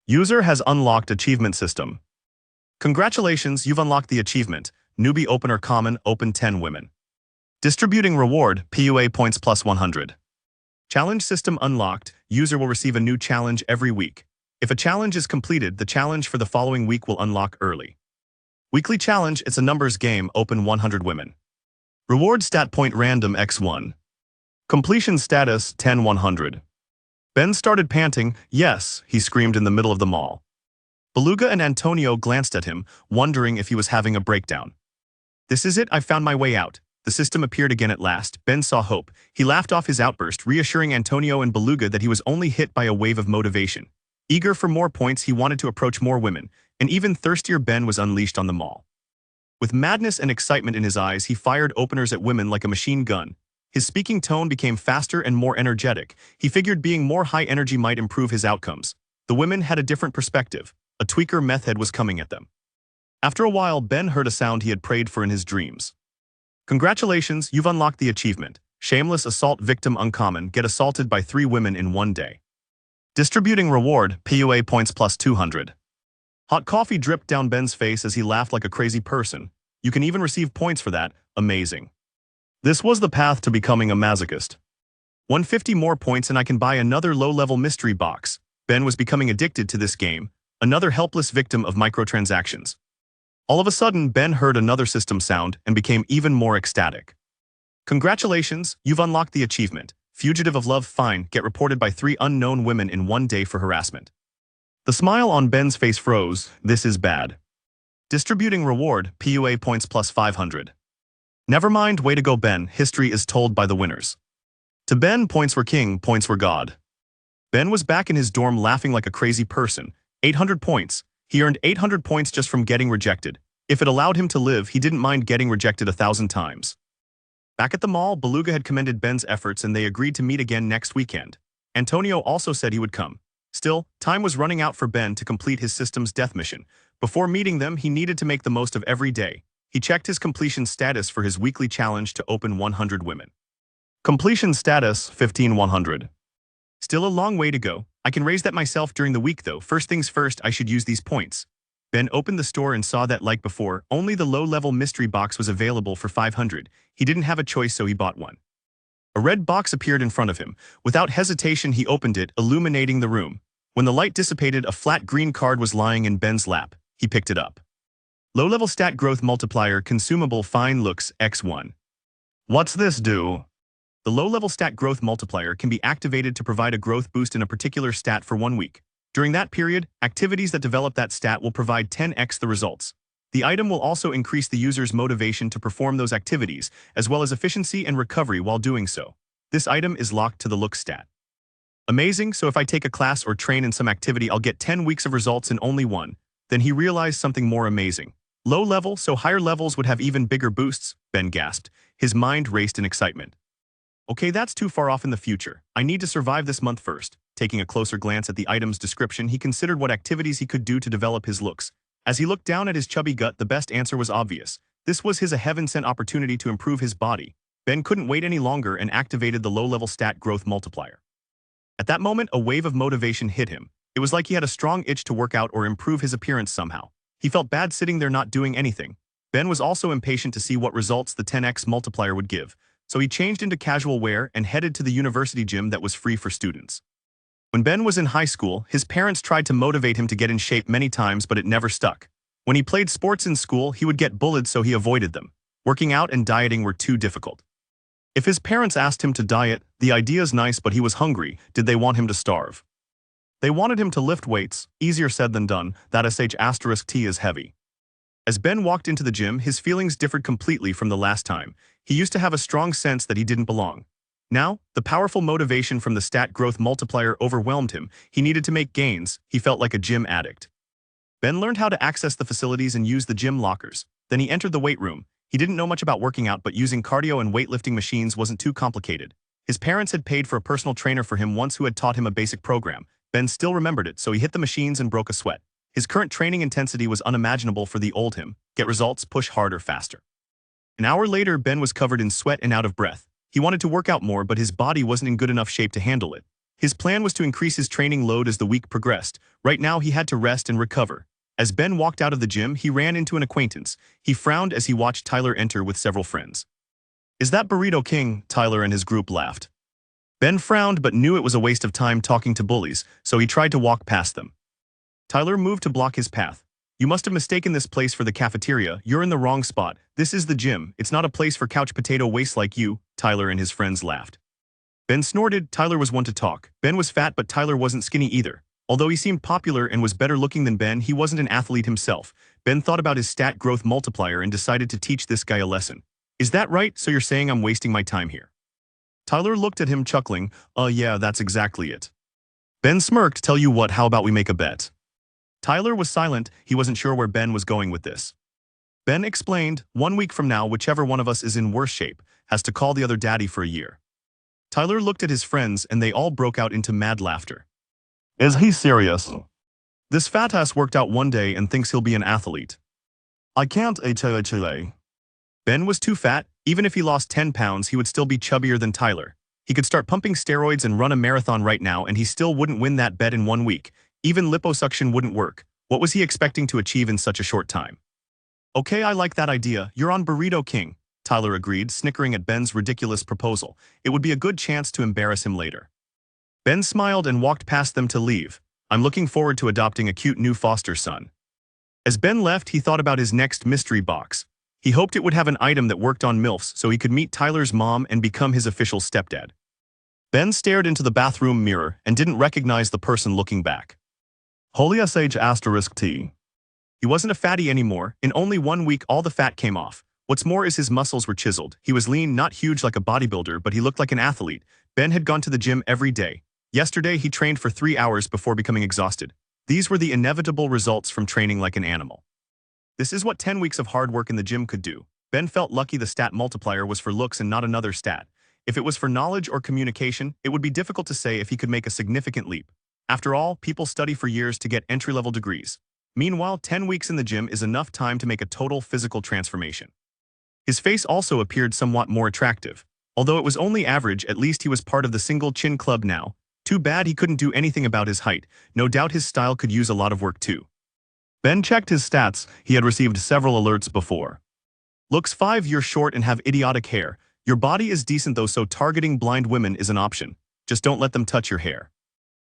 User has unlocked achievement system. Congratulations, you've unlocked the achievement. Newbie opener common, open 10 women. Distributing reward, PUA points plus 100. Challenge system unlocked. User will receive a new challenge every week. If a challenge is completed, the challenge for the following week will unlock early. Weekly challenge, it's a numbers game, open 100 women. Reward stat point random x1. Completion status 10-100. Ben started panting. Yes, he screamed in the middle of the mall. Beluga and Antonio glanced at him, wondering if he was having a breakdown. This is it, I found my way out. The system appeared again at last. Ben saw hope. He laughed off his outburst, reassuring Antonio and Beluga that he was only hit by a wave of motivation. Eager for more points, he wanted to approach more women, and even thirstier Ben was unleashed on the mall. With madness and excitement in his eyes, he fired openers at women like a machine gun. His speaking tone became faster and more energetic. He figured being more high energy might improve his outcomes. The women had a different perspective. A tweaker meth head was coming at them. After a while, Ben heard a sound he had prayed for in his dreams. Congratulations, you've unlocked the achievement. Shameless assault victim uncommon, get assaulted by 3 women in 1 day. Distributing reward, PUA points plus 200. Hot coffee dripped down Ben's face as he laughed like a crazy person. You can even receive points for that. Amazing. This was the path to becoming a masochist. 150 more points and I can buy another low-level mystery box. Ben was becoming addicted to this game, another helpless victim of microtransactions. All of a sudden, Ben heard another system sound and became even more ecstatic. Congratulations, you've unlocked the achievement. Fugitive of love, fine, get reported by 3 unknown women in 1 day for harassment. The smile on Ben's face froze. This is bad. Distributing reward, PUA points plus 500. Never mind, way to go Ben, history is told by the winners. To Ben, points were king, points were God. Ben was back in his dorm laughing like a crazy person. 800 points. He earned 800 points just from getting rejected. If it allowed him to live, he didn't mind getting rejected 1,000 times. Back at the mall, Beluga had commended Ben's efforts and they agreed to meet again next weekend. Antonio also said he would come. Still, time was running out for Ben to complete his system's death mission. Before meeting them, he needed to make the most of every day. He checked his completion status for his weekly challenge to open 100 women. Completion status 15-100. Still a long way to go. I can raise that myself during the week though. First things first, I should use these points. Ben opened the store and saw that, like before, only the low-level mystery box was available for 500. He didn't have a choice, so he bought one. A red box appeared in front of him. Without hesitation, he opened it, illuminating the room. When the light dissipated, a flat green card was lying in Ben's lap. He picked it up. Low-level stat growth multiplier, consumable, fine looks, X1. What's this do? The low-level stat growth multiplier can be activated to provide a growth boost in a particular stat for 1 week. During that period, activities that develop that stat will provide 10x the results. The item will also increase the user's motivation to perform those activities, as well as efficiency and recovery while doing so. This item is locked to the look stat. Amazing, so if I take a class or train in some activity, I'll get 10 weeks of results in only 1. Then he realized something more amazing. Low level, so higher levels would have even bigger boosts, Ben gasped. His mind raced in excitement. Okay, that's too far off in the future. I need to survive this month first. Taking a closer glance at the item's description, he considered what activities he could do to develop his looks. As he looked down at his chubby gut, the best answer was obvious. This was his a heaven-sent opportunity to improve his body. Ben couldn't wait any longer and activated the low-level stat growth multiplier. At that moment, a wave of motivation hit him. It was like he had a strong itch to work out or improve his appearance somehow. He felt bad sitting there not doing anything. Ben was also impatient to see what results the 10x multiplier would give, so he changed into casual wear and headed to the university gym that was free for students. When Ben was in high school, his parents tried to motivate him to get in shape many times, but it never stuck. When he played sports in school, he would get bullied, so he avoided them. Working out and dieting were too difficult. If his parents asked him to diet, the idea's nice, but he was hungry. Did they want him to starve? They wanted him to lift weights. Easier said than done. That *T is heavy. As Ben walked into the gym, his feelings differed completely from the last time. He used to have a strong sense that he didn't belong. Now, the powerful motivation from the stat growth multiplier overwhelmed him. He needed to make gains. He felt like a gym addict. Ben learned how to access the facilities and use the gym lockers. Then he entered the weight room. He didn't know much about working out, but using cardio and weightlifting machines wasn't too complicated. His parents had paid for a personal trainer for him once who had taught him a basic program. Ben still remembered it, so he hit the machines and broke a sweat. His current training intensity was unimaginable for the old him. Get results, push harder, faster. An hour later, Ben was covered in sweat and out of breath. He wanted to work out more, but his body wasn't in good enough shape to handle it. His plan was to increase his training load as the week progressed. Right now, he had to rest and recover. As Ben walked out of the gym, he ran into an acquaintance. He frowned as he watched Tyler enter with several friends. "Is that Burrito King?" Tyler and his group laughed. Ben frowned but knew it was a waste of time talking to bullies, so he tried to walk past them. Tyler moved to block his path. "You must have mistaken this place for the cafeteria. You're in the wrong spot. This is the gym. It's not a place for couch potato wastes like you." Tyler and his friends laughed. Ben snorted. Tyler was one to talk. Ben was fat, but Tyler wasn't skinny either. Although he seemed popular and was better looking than Ben, he wasn't an athlete himself. Ben thought about his stat growth multiplier and decided to teach this guy a lesson. "Is that right? So you're saying I'm wasting my time here?" Tyler looked at him, chuckling. Yeah, that's exactly it." Ben smirked. "Tell you what, how about we make a bet?" Tyler was silent. He wasn't sure where Ben was going with this. Ben explained, "1 week from now, whichever one of us is in worse shape has to call the other daddy for a year." Tyler looked at his friends and they all broke out into mad laughter. "Is he serious? This fat ass worked out one day and thinks he'll be an athlete. I can't actually." Ben was too fat. Even if he lost 10 pounds, he would still be chubbier than Tyler. He could start pumping steroids and run a marathon right now, and he still wouldn't win that bet in 1 week. Even liposuction wouldn't work. What was he expecting to achieve in such a short time? "Okay, I like that idea. You're on Burrito King," Tyler agreed, snickering at Ben's ridiculous proposal. It would be a good chance to embarrass him later. Ben smiled and walked past them to leave. "I'm looking forward to adopting a cute new foster son." As Ben left, he thought about his next mystery box. He hoped it would have an item that worked on MILFs so he could meet Tyler's mom and become his official stepdad. Ben stared into the bathroom mirror and didn't recognize the person looking back. Holy *T. He wasn't a fatty anymore. In only 1 week, all the fat came off. What's more is his muscles were chiseled. He was lean, not huge like a bodybuilder, but he looked like an athlete. Ben had gone to the gym every day. Yesterday, he trained for 3 hours before becoming exhausted. These were the inevitable results from training like an animal. This is what 10 weeks of hard work in the gym could do. Ben felt lucky the stat multiplier was for looks and not another stat. If it was for knowledge or communication, it would be difficult to say if he could make a significant leap. After all, people study for years to get entry-level degrees. Meanwhile, 10 weeks in the gym is enough time to make a total physical transformation. His face also appeared somewhat more attractive. Although it was only average, at least he was part of the single chin club now. Too bad he couldn't do anything about his height. No doubt his style could use a lot of work too. Ben checked his stats. He had received several alerts before. Looks 5, you're short and have idiotic hair. Your body is decent though, so targeting blind women is an option. Just don't let them touch your hair.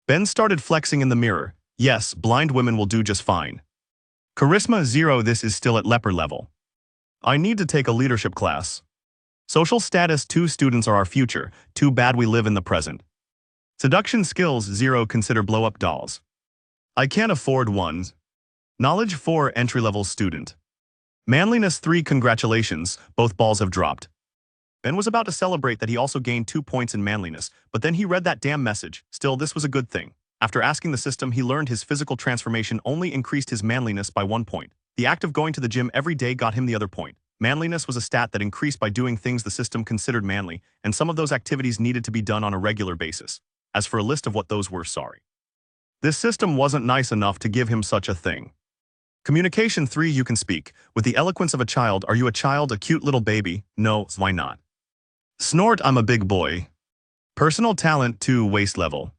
Ben started flexing in the mirror. Yes, blind women will do just fine. Charisma 0, this is still at leper level. I need to take a leadership class. Social status 2, students are our future. Too bad we live in the present. Seduction skills 0, consider blow-up dolls. I can't afford one. Knowledge 4, entry-level student. Manliness 3, congratulations, both balls have dropped. Ben was about to celebrate that he also gained 2 points in manliness, but then he read that damn message. Still, this was a good thing. After asking the system, he learned his physical transformation only increased his manliness by 1 point. The act of going to the gym every day got him the other point. Manliness was a stat that increased by doing things the system considered manly, and some of those activities needed to be done on a regular basis. As for a list of what those were, sorry. This system wasn't nice enough to give him such a thing. Communication 3. You can speak. With the eloquence of a child. Are you a child, a cute little baby? No, why not? Snort, I'm a big boy. Personal talent 2. Waist level.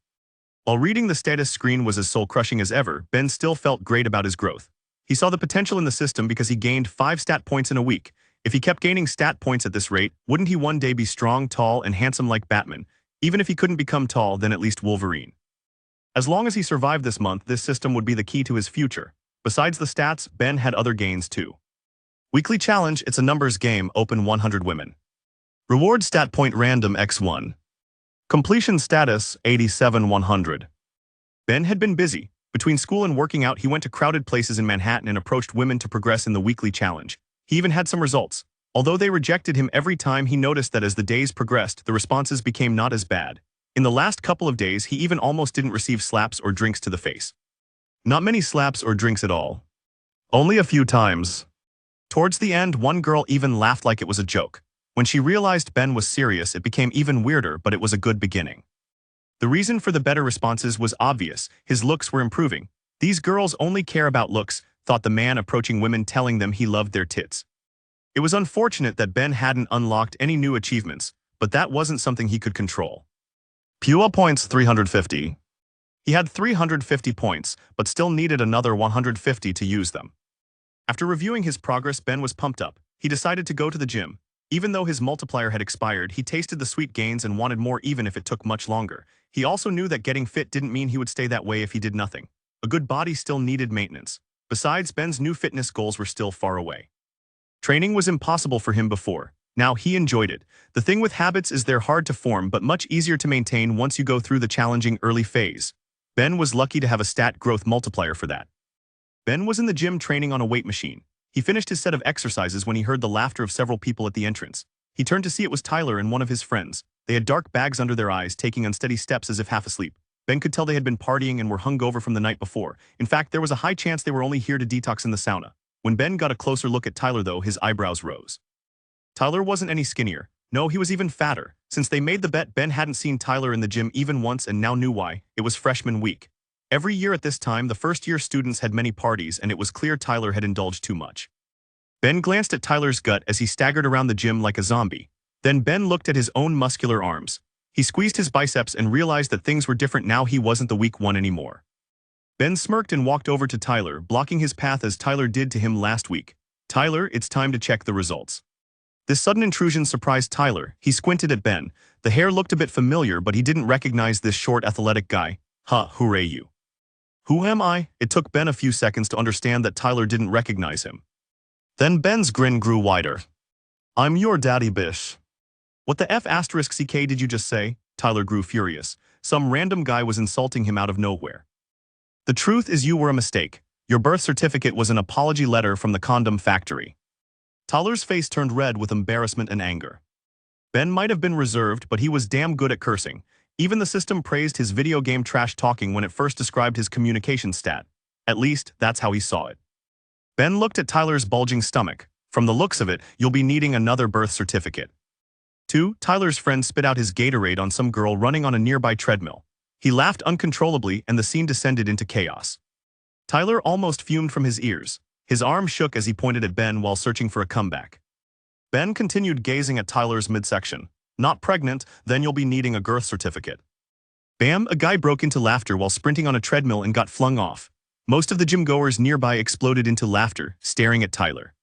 While reading the status screen was as soul-crushing as ever, Ben still felt great about his growth. He saw the potential in the system because he gained 5 stat points in a week. If he kept gaining stat points at this rate, wouldn't he one day be strong, tall, and handsome like Batman? Even if he couldn't become tall, then at least Wolverine. As long as he survived this month, this system would be the key to his future. Besides the stats, Ben had other gains too. Weekly challenge, it's a numbers game, open 100 women. Reward stat point random x1. Completion status, 87-100. Ben had been busy. Between school and working out, he went to crowded places in Manhattan and approached women to progress in the weekly challenge. He even had some results. Although they rejected him every time, he noticed that as the days progressed, the responses became not as bad. In the last couple of days, he even almost didn't receive slaps or drinks to the face. Not many slaps or drinks at all. Only a few times. Towards the end, one girl even laughed like it was a joke. When she realized Ben was serious, it became even weirder, but it was a good beginning. The reason for the better responses was obvious. His looks were improving. These girls only care about looks, thought the man approaching women, telling them he loved their tits. It was unfortunate that Ben hadn't unlocked any new achievements, but that wasn't something he could control. PUA points 350. He had 350 points, but still needed another 150 to use them. After reviewing his progress, Ben was pumped up. He decided to go to the gym. Even though his multiplier had expired, he tasted the sweet gains and wanted more even if it took much longer. He also knew that getting fit didn't mean he would stay that way if he did nothing. A good body still needed maintenance. Besides, Ben's new fitness goals were still far away. Training was impossible for him before. Now he enjoyed it. The thing with habits is they're hard to form but much easier to maintain once you go through the challenging early phase. Ben was lucky to have a stat growth multiplier for that. Ben was in the gym training on a weight machine. He finished his set of exercises when he heard the laughter of several people at the entrance. He turned to see it was Tyler and one of his friends. They had dark bags under their eyes, taking unsteady steps as if half asleep. Ben could tell they had been partying and were hungover from the night before. In fact, there was a high chance they were only here to detox in the sauna. When Ben got a closer look at Tyler though, his eyebrows rose. Tyler wasn't any skinnier. No, he was even fatter. Since they made the bet, Ben hadn't seen Tyler in the gym even once and now knew why. It was freshman week. Every year at this time, the first-year students had many parties and it was clear Tyler had indulged too much. Ben glanced at Tyler's gut as he staggered around the gym like a zombie. Then Ben looked at his own muscular arms. He squeezed his biceps and realized that things were different now. He wasn't the weak one anymore. Ben smirked and walked over to Tyler, blocking his path as Tyler did to him last week. Tyler, it's time to check the results. This sudden intrusion surprised Tyler. He squinted at Ben. The hair looked a bit familiar, but he didn't recognize this short, athletic guy. Hooray you. Who am I? It took Ben a few seconds to understand that Tyler didn't recognize him. Then Ben's grin grew wider. I'm your daddy, bish. What the F***ck did you just say? Tyler grew furious. Some random guy was insulting him out of nowhere. The truth is you were a mistake. Your birth certificate was an apology letter from the condom factory. Tyler's face turned red with embarrassment and anger. Ben might have been reserved, but he was damn good at cursing. Even the system praised his video game trash talking when it first described his communication stat. At least, that's how he saw it. Ben looked at Tyler's bulging stomach. From the looks of it, you'll be needing another birth certificate. 2. Tyler's friend spit out his Gatorade on some girl running on a nearby treadmill. He laughed uncontrollably and the scene descended into chaos. Tyler almost fumed from his ears. His arm shook as he pointed at Ben while searching for a comeback. Ben continued gazing at Tyler's midsection. Not pregnant, then you'll be needing a girth certificate. Bam! A guy broke into laughter while sprinting on a treadmill and got flung off. Most of the gym-goers nearby exploded into laughter, staring at Tyler.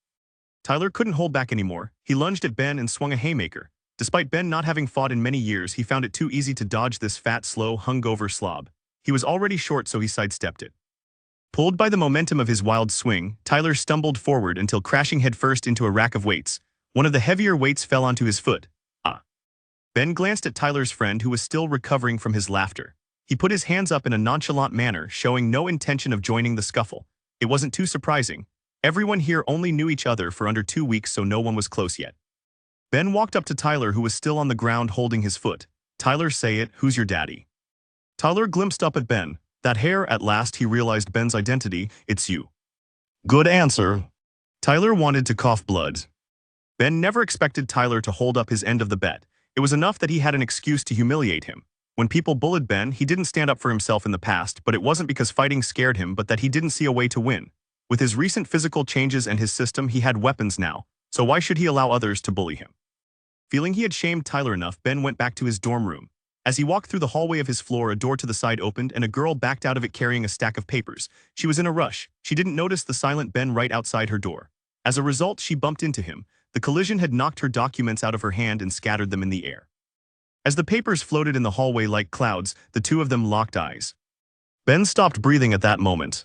Tyler couldn't hold back anymore. He lunged at Ben and swung a haymaker. Despite Ben not having fought in many years, he found it too easy to dodge this fat, slow, hungover slob. He was already short, so he sidestepped it. Pulled by the momentum of his wild swing, Tyler stumbled forward until crashing headfirst into a rack of weights. One of the heavier weights fell onto his foot. Ben glanced at Tyler's friend who was still recovering from his laughter. He put his hands up in a nonchalant manner, showing no intention of joining the scuffle. It wasn't too surprising. Everyone here only knew each other for under 2 weeks, so no one was close yet. Ben walked up to Tyler, who was still on the ground holding his foot. Tyler, say it, who's your daddy? Tyler glimpsed up at Ben. That hair, at last he realized Ben's identity, it's you. Good answer. Tyler wanted to cough blood. Ben never expected Tyler to hold up his end of the bet. It was enough that he had an excuse to humiliate him. When people bullied Ben, he didn't stand up for himself in the past, but it wasn't because fighting scared him, but that he didn't see a way to win. With his recent physical changes and his system, he had weapons now, so why should he allow others to bully him? Feeling he had shamed Tyler enough, Ben went back to his dorm room. As he walked through the hallway of his floor, a door to the side opened and a girl backed out of it carrying a stack of papers. She was in a rush. She didn't notice the silent Ben right outside her door. As a result, she bumped into him. The collision had knocked her documents out of her hand and scattered them in the air. As the papers floated in the hallway like clouds, the two of them locked eyes. Ben stopped breathing at that moment.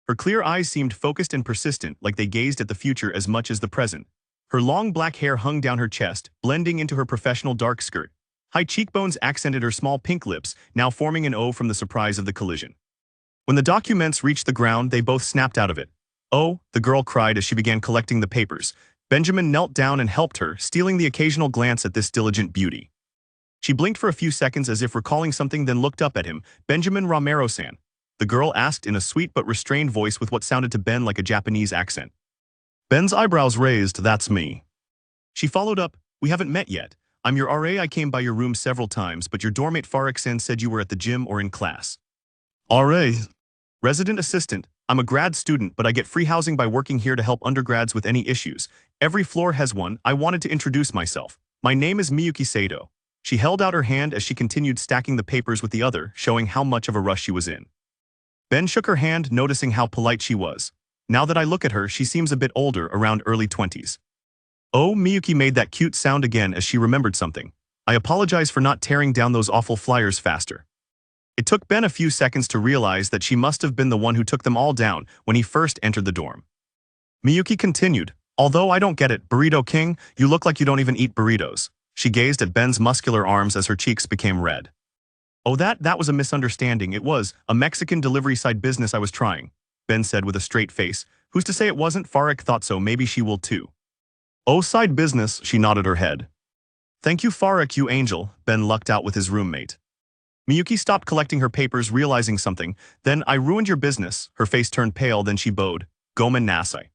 Her clear eyes seemed focused and persistent, like they gazed at the future as much as the present. Her long black hair hung down her chest, blending into her professional dark skirt. High cheekbones accented her small pink lips, now forming an O from the surprise of the collision. When the documents reached the ground, they both snapped out of it. "Oh," the girl cried as she began collecting the papers. Benjamin knelt down and helped her, stealing the occasional glance at this diligent beauty. She blinked for a few seconds as if recalling something, then looked up at him. "Benjamin Romero-san?" the girl asked in a sweet but restrained voice with what sounded to Ben like a Japanese accent. Ben's eyebrows raised. "That's me." She followed up, "We haven't met yet. I'm your RA. I came by your room several times, but your doormate Farrak-san said you were at the gym or in class." "RA? Resident assistant. I'm a grad student, but I get free housing by working here to help undergrads with any issues. Every floor has one. I wanted to introduce myself. My name is Miyuki Sato." She held out her hand as she continued stacking the papers with the other, showing how much of a rush she was in. Ben shook her hand, noticing how polite she was. "Now that I look at her, she seems a bit older, around early 20s. "Oh," Miyuki made that cute sound again as she remembered something. "I apologize for not tearing down those awful flyers faster." It took Ben a few seconds to realize that she must have been the one who took them all down when he first entered the dorm. Miyuki continued, "Although I don't get it, Burrito King, you look like you don't even eat burritos." She gazed at Ben's muscular arms as her cheeks became red. "Oh, that was a misunderstanding. It was a Mexican delivery side business I was trying," Ben said with a straight face. "Who's to say it wasn't? Farrak thought so. Maybe she will too." "Oh, side business," she nodded her head. "Thank you, Farrak, you angel," Ben lucked out with his roommate. Miyuki stopped collecting her papers, realizing something. "Then I ruined your business." Her face turned pale, then she bowed. "Gomen nasai."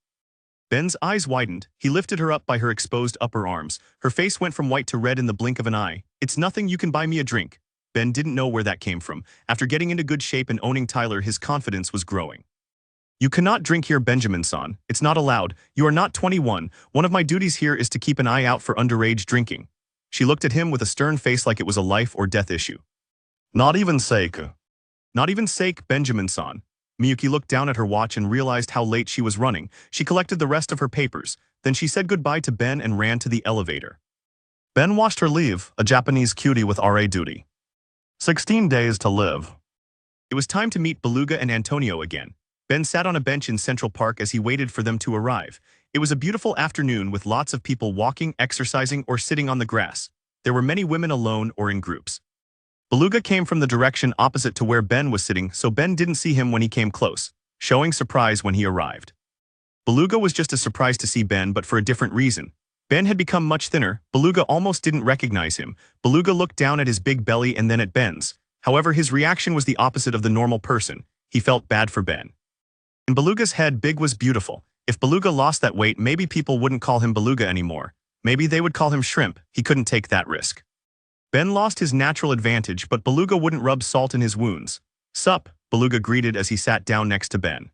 Ben's eyes widened. He lifted her up by her exposed upper arms. Her face went from white to red in the blink of an eye. "It's nothing, you can buy me a drink." Ben didn't know where that came from. After getting into good shape and owning Tyler, his confidence was growing. "You cannot drink here, Benjamin-san. It's not allowed. You are not 21. One of my duties here is to keep an eye out for underage drinking." She looked at him with a stern face like it was a life or death issue. "Not even sake." "Not even sake, Benjamin-san." Miyuki looked down at her watch and realized how late she was running. She collected the rest of her papers. Then she said goodbye to Ben and ran to the elevator. Ben watched her leave, a Japanese cutie with RA duty. 16 days to live. It was time to meet Beluga and Antonio again. Ben sat on a bench in Central Park as he waited for them to arrive. It was a beautiful afternoon with lots of people walking, exercising, or sitting on the grass. There were many women alone or in groups. Beluga came from the direction opposite to where Ben was sitting, so Ben didn't see him when he came close, showing surprise when he arrived. Beluga was just as surprised to see Ben, but for a different reason. Ben had become much thinner. Beluga almost didn't recognize him. Beluga looked down at his big belly and then at Ben's. However, his reaction was the opposite of the normal person. He felt bad for Ben. In Beluga's head, big was beautiful. If Beluga lost that weight, maybe people wouldn't call him Beluga anymore. Maybe they would call him Shrimp. He couldn't take that risk. Ben lost his natural advantage, but Beluga wouldn't rub salt in his wounds. "Sup," Beluga greeted as he sat down next to Ben.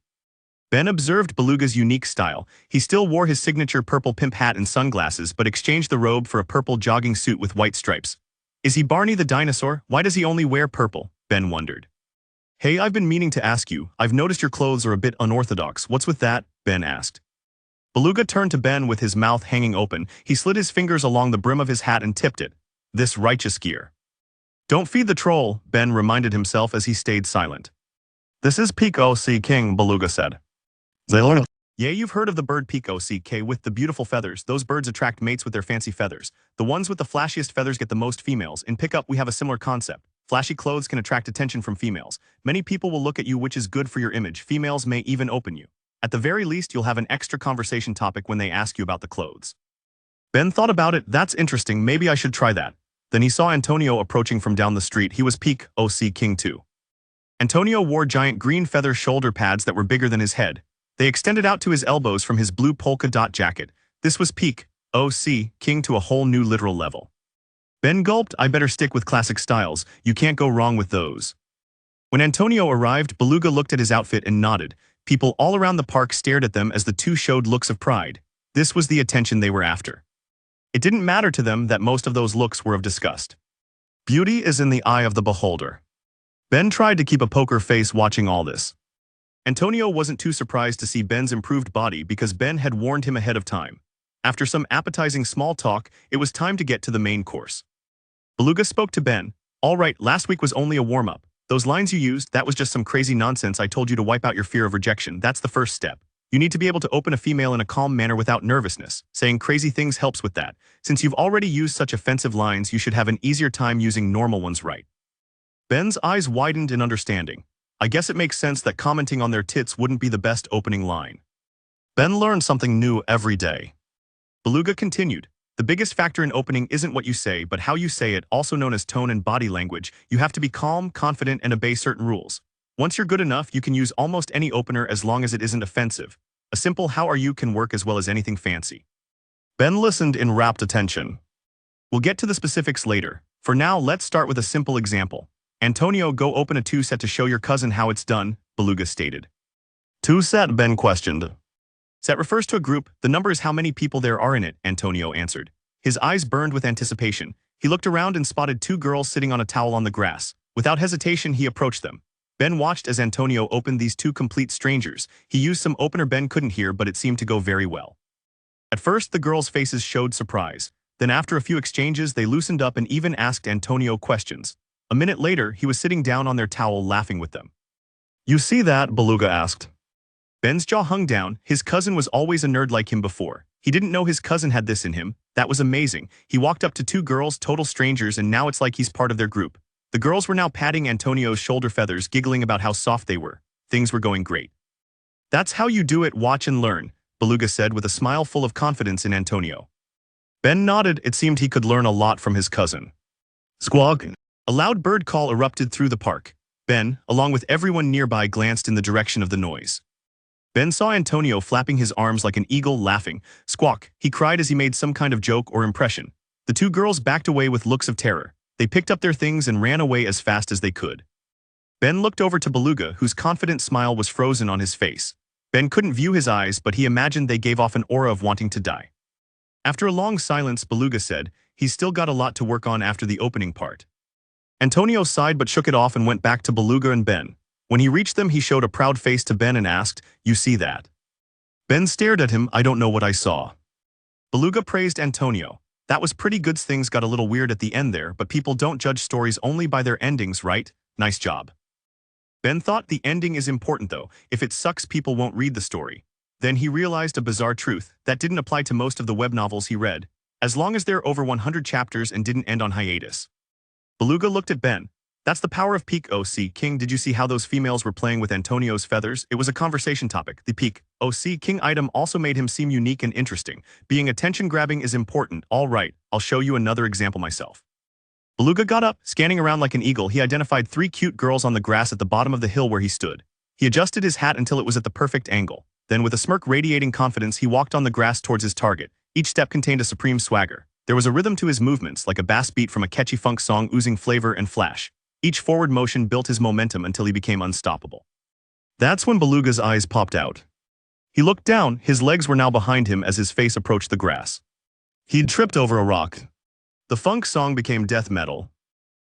Ben observed Beluga's unique style. He still wore his signature purple pimp hat and sunglasses, but exchanged the robe for a purple jogging suit with white stripes. "Is he Barney the dinosaur? Why does he only wear purple?" Ben wondered. "Hey, I've been meaning to ask you. I've noticed your clothes are a bit unorthodox. What's with that?" Ben asked. Beluga turned to Ben with his mouth hanging open. He slid his fingers along the brim of his hat and tipped it. "This righteous gear." "Don't feed the troll," Ben reminded himself as he stayed silent. "This is Peak O.C. King," Beluga said. "They learn." "Yeah, you've heard of the bird Peak O.C.K. with the beautiful feathers. Those birds attract mates with their fancy feathers. The ones with the flashiest feathers get the most females. In pickup, we have a similar concept. Flashy clothes can attract attention from females. Many people will look at you, which is good for your image. Females may even open you. At the very least, you'll have an extra conversation topic when they ask you about the clothes." Ben thought about it. "That's interesting. Maybe I should try that." Then he saw Antonio approaching from down the street. He was Peak O.C. King too. Antonio wore giant green feather shoulder pads that were bigger than his head. They extended out to his elbows from his blue polka dot jacket. This was Peak O.C. King to a whole new literal level. Ben gulped. "I better stick with classic styles. You can't go wrong with those." When Antonio arrived, Beluga looked at his outfit and nodded. People all around the park stared at them as the two showed looks of pride. This was the attention they were after. It didn't matter to them that most of those looks were of disgust. Beauty is in the eye of the beholder. Ben tried to keep a poker face watching all this. Antonio wasn't too surprised to see Ben's improved body because Ben had warned him ahead of time. After some appetizing small talk, it was time to get to the main course. Beluga spoke to Ben. "All right, last week was only a warm-up. Those lines you used, that was just some crazy nonsense I told you to wipe out your fear of rejection. That's the first step. You need to be able to open a female in a calm manner without nervousness. Saying crazy things helps with that. Since you've already used such offensive lines, you should have an easier time using normal ones, right?" Ben's eyes widened in understanding. I guess it makes sense that commenting on their tits wouldn't be the best opening line. Ben learned something new every day. Beluga continued. The biggest factor in opening isn't what you say, but how you say it, also known as tone and body language. You have to be calm, confident, and obey certain rules. Once you're good enough, you can use almost any opener as long as it isn't offensive. A simple "how are you" can work as well as anything fancy. Ben listened in rapt attention. We'll get to the specifics later. For now, let's start with a simple example. Antonio, go open a two-set to show your cousin how it's done, Beluga stated. Two-set, Ben questioned. Set refers to a group. The number is how many people there are in it, Antonio answered. His eyes burned with anticipation. He looked around and spotted two girls sitting on a towel on the grass. Without hesitation, he approached them. Ben watched as Antonio opened these two complete strangers. He used some opener Ben couldn't hear, but it seemed to go very well. At first, the girls' faces showed surprise. Then after a few exchanges, they loosened up and even asked Antonio questions. A minute later, he was sitting down on their towel laughing with them. You see that? Beluga asked. Ben's jaw hung down. His cousin was always a nerd like him before. He didn't know his cousin had this in him. That was amazing. He walked up to two girls, total strangers, and now it's like he's part of their group. The girls were now patting Antonio's shoulder feathers, giggling about how soft they were. Things were going great. That's how you do it, watch and learn, Beluga said with a smile full of confidence in Antonio. Ben nodded. It seemed he could learn a lot from his cousin. Squawk. A loud bird call erupted through the park. Ben, along with everyone nearby, glanced in the direction of the noise. Ben saw Antonio flapping his arms like an eagle, laughing. Squawk, he cried as he made some kind of joke or impression. The two girls backed away with looks of terror. They picked up their things and ran away as fast as they could. Ben looked over to Beluga, whose confident smile was frozen on his face. Ben couldn't view his eyes, but he imagined they gave off an aura of wanting to die. After a long silence, Beluga said, he's still got a lot to work on after the opening part. Antonio sighed but shook it off and went back to Beluga and Ben. When he reached them, he showed a proud face to Ben and asked, you see that? Ben stared at him. I don't know what I saw. Beluga praised Antonio. That was pretty good. Things got a little weird at the end there, but people don't judge stories only by their endings, right? Nice job. Ben thought the ending is important though. If it sucks, people won't read the story. Then he realized a bizarre truth that didn't apply to most of the web novels he read, as long as they're over 100 chapters and didn't end on hiatus. Beluga looked at Ben. That's the power of peak OC King. Did you see how those females were playing with Antonio's feathers? It was a conversation topic. The peak OC King item also made him seem unique and interesting. Being attention-grabbing is important. All right, I'll show you another example myself. Beluga got up, scanning around like an eagle. He identified 3 cute girls on the grass at the bottom of the hill where he stood. He adjusted his hat until it was at the perfect angle. Then with a smirk radiating confidence, he walked on the grass towards his target. Each step contained a supreme swagger. There was a rhythm to his movements, like a bass beat from a catchy funk song oozing flavor and flash. Each forward motion built his momentum until he became unstoppable. That's when Beluga's eyes popped out. He looked down. His legs were now behind him as his face approached the grass. He'd tripped over a rock. The funk song became death metal.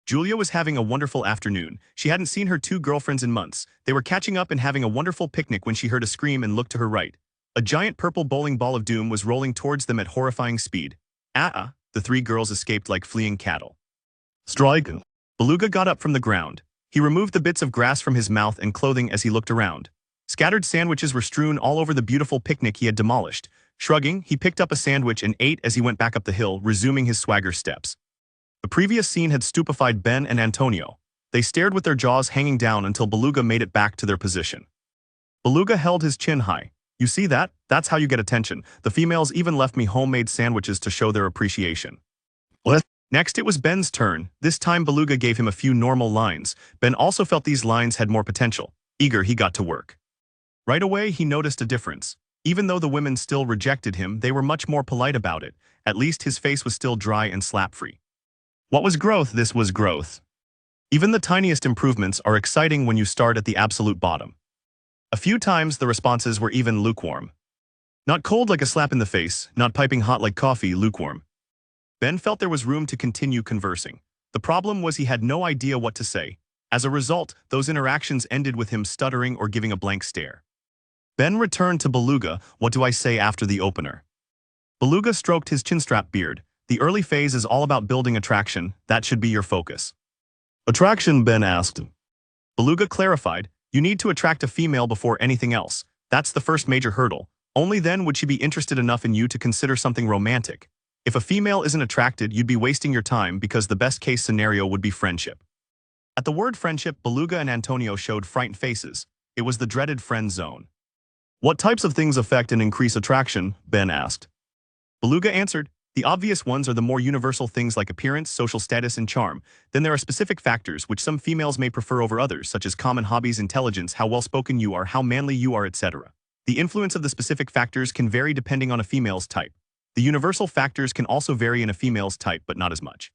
Julia was having a wonderful afternoon. She hadn't seen her 2 girlfriends in months. They were catching up and having a wonderful picnic when she heard a scream and looked to her right. A giant purple bowling ball of doom was rolling towards them at horrifying speed. The 3 girls escaped like fleeing cattle. Strike. Beluga got up from the ground. He removed the bits of grass from his mouth and clothing as he looked around. Scattered sandwiches were strewn all over the beautiful picnic he had demolished. Shrugging, he picked up a sandwich and ate as he went back up the hill, resuming his swagger steps. The previous scene had stupefied Ben and Antonio. They stared with their jaws hanging down until Beluga made it back to their position. Beluga held his chin high. You see that? That's how you get attention. The females even left me homemade sandwiches to show their appreciation. What? Next, it was Ben's turn. This time, Beluga gave him a few normal lines. Ben also felt these lines had more potential. Eager, he got to work. Right away, he noticed a difference. Even though the women still rejected him, they were much more polite about it. At least his face was still dry and slap-free. What was growth? This was growth. Even the tiniest improvements are exciting when you start at the absolute bottom. A few times the responses were even lukewarm. Not cold like a slap in the face, not piping hot like coffee, lukewarm. Ben felt there was room to continue conversing. The problem was he had no idea what to say. As a result, those interactions ended with him stuttering or giving a blank stare. Ben returned to Beluga. What do I say after the opener? Beluga stroked his chinstrap beard. The early phase is all about building attraction. That should be your focus. Attraction, Ben asked. Beluga clarified, you need to attract a female before anything else. That's the first major hurdle. Only then would she be interested enough in you to consider something romantic. If a female isn't attracted, you'd be wasting your time because the best case scenario would be friendship. At the word friendship, Beluga and Antonio showed frightened faces. It was the dreaded friend zone. What types of things affect and increase attraction? Ben asked. Beluga answered, the obvious ones are the more universal things like appearance, social status, and charm. Then there are specific factors which some females may prefer over others, such as common hobbies, intelligence, how well-spoken you are, how manly you are, etc. The influence of the specific factors can vary depending on a female's type. The universal factors can also vary in a female's type, but not as much.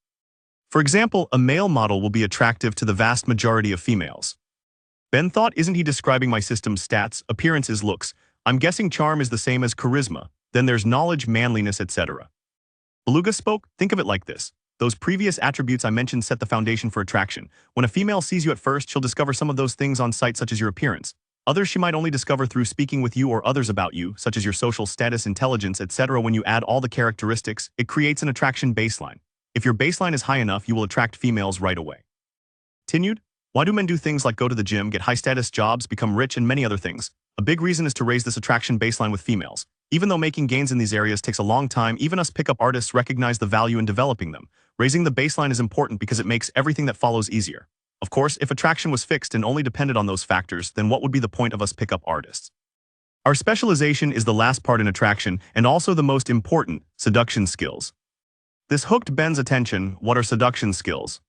For example, a male model will be attractive to the vast majority of females. Ben thought, isn't he describing my system's stats, appearances, looks? I'm guessing charm is the same as charisma. Then there's knowledge, manliness, etc. Beluga spoke, think of it like this. Those previous attributes I mentioned set the foundation for attraction. When a female sees you at first, she'll discover some of those things on sight, such as your appearance. Others she might only discover through speaking with you or others about you, such as your social status, intelligence, etc. When you add all the characteristics, it creates an attraction baseline. If your baseline is high enough, you will attract females right away. Continued, why do men do things like go to the gym, get high-status jobs, become rich, and many other things? A big reason is to raise this attraction baseline with females. Even though making gains in these areas takes a long time, even us pickup artists recognize the value in developing them. Raising the baseline is important because it makes everything that follows easier. Of course, if attraction was fixed and only depended on those factors, then what would be the point of us pickup artists? Our specialization is the last part in attraction and also the most important, seduction skills. This hooked Ben's attention. What are seduction skills?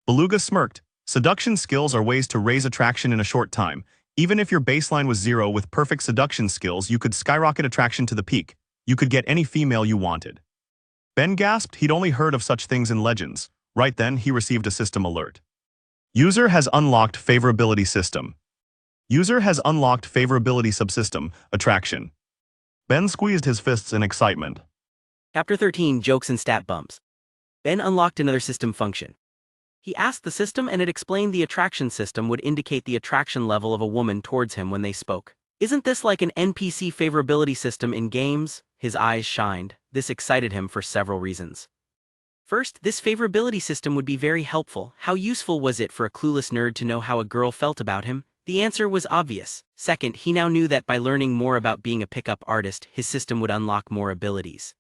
Beluga smirked. Seduction skills are ways to raise attraction in a short time. Even if your baseline was 0 with perfect seduction skills, you could skyrocket attraction to the peak. You could get any female you wanted. Ben gasped. He'd only heard of such things in legends. Right then, he received a system alert. User has unlocked favorability system. User has unlocked favorability subsystem, attraction. Ben squeezed his fists in excitement. Chapter 13, Jokes and Stat Bumps. Ben unlocked another system function. He asked the system and it explained the attraction system would indicate the attraction level of a woman towards him when they spoke. Isn't this like an NPC favorability system in games? His eyes shined. This excited him for several reasons. First, this favorability system would be very helpful. How useful was it for a clueless nerd to know how a girl felt about him? The answer was obvious. Second, he now knew that by learning more about being a pickup artist, his system would unlock more abilities.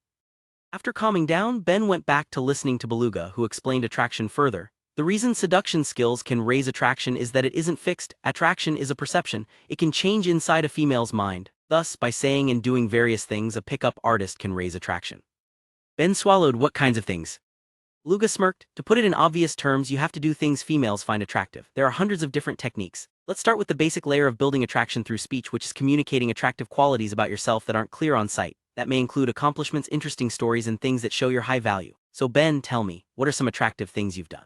After calming down, Ben went back to listening to Beluga, who explained attraction further. The reason seduction skills can raise attraction is that it isn't fixed. Attraction is a perception. It can change inside a female's mind. Thus, by saying and doing various things, a pickup artist can raise attraction. Ben swallowed. What kinds of things? Beluga smirked. To put it in obvious terms, you have to do things females find attractive. There are hundreds of different techniques. Let's start with the basic layer of building attraction through speech, which is communicating attractive qualities about yourself that aren't clear on sight. That may include accomplishments, interesting stories, and things that show your high value. So Ben, tell me, what are some attractive things you've done?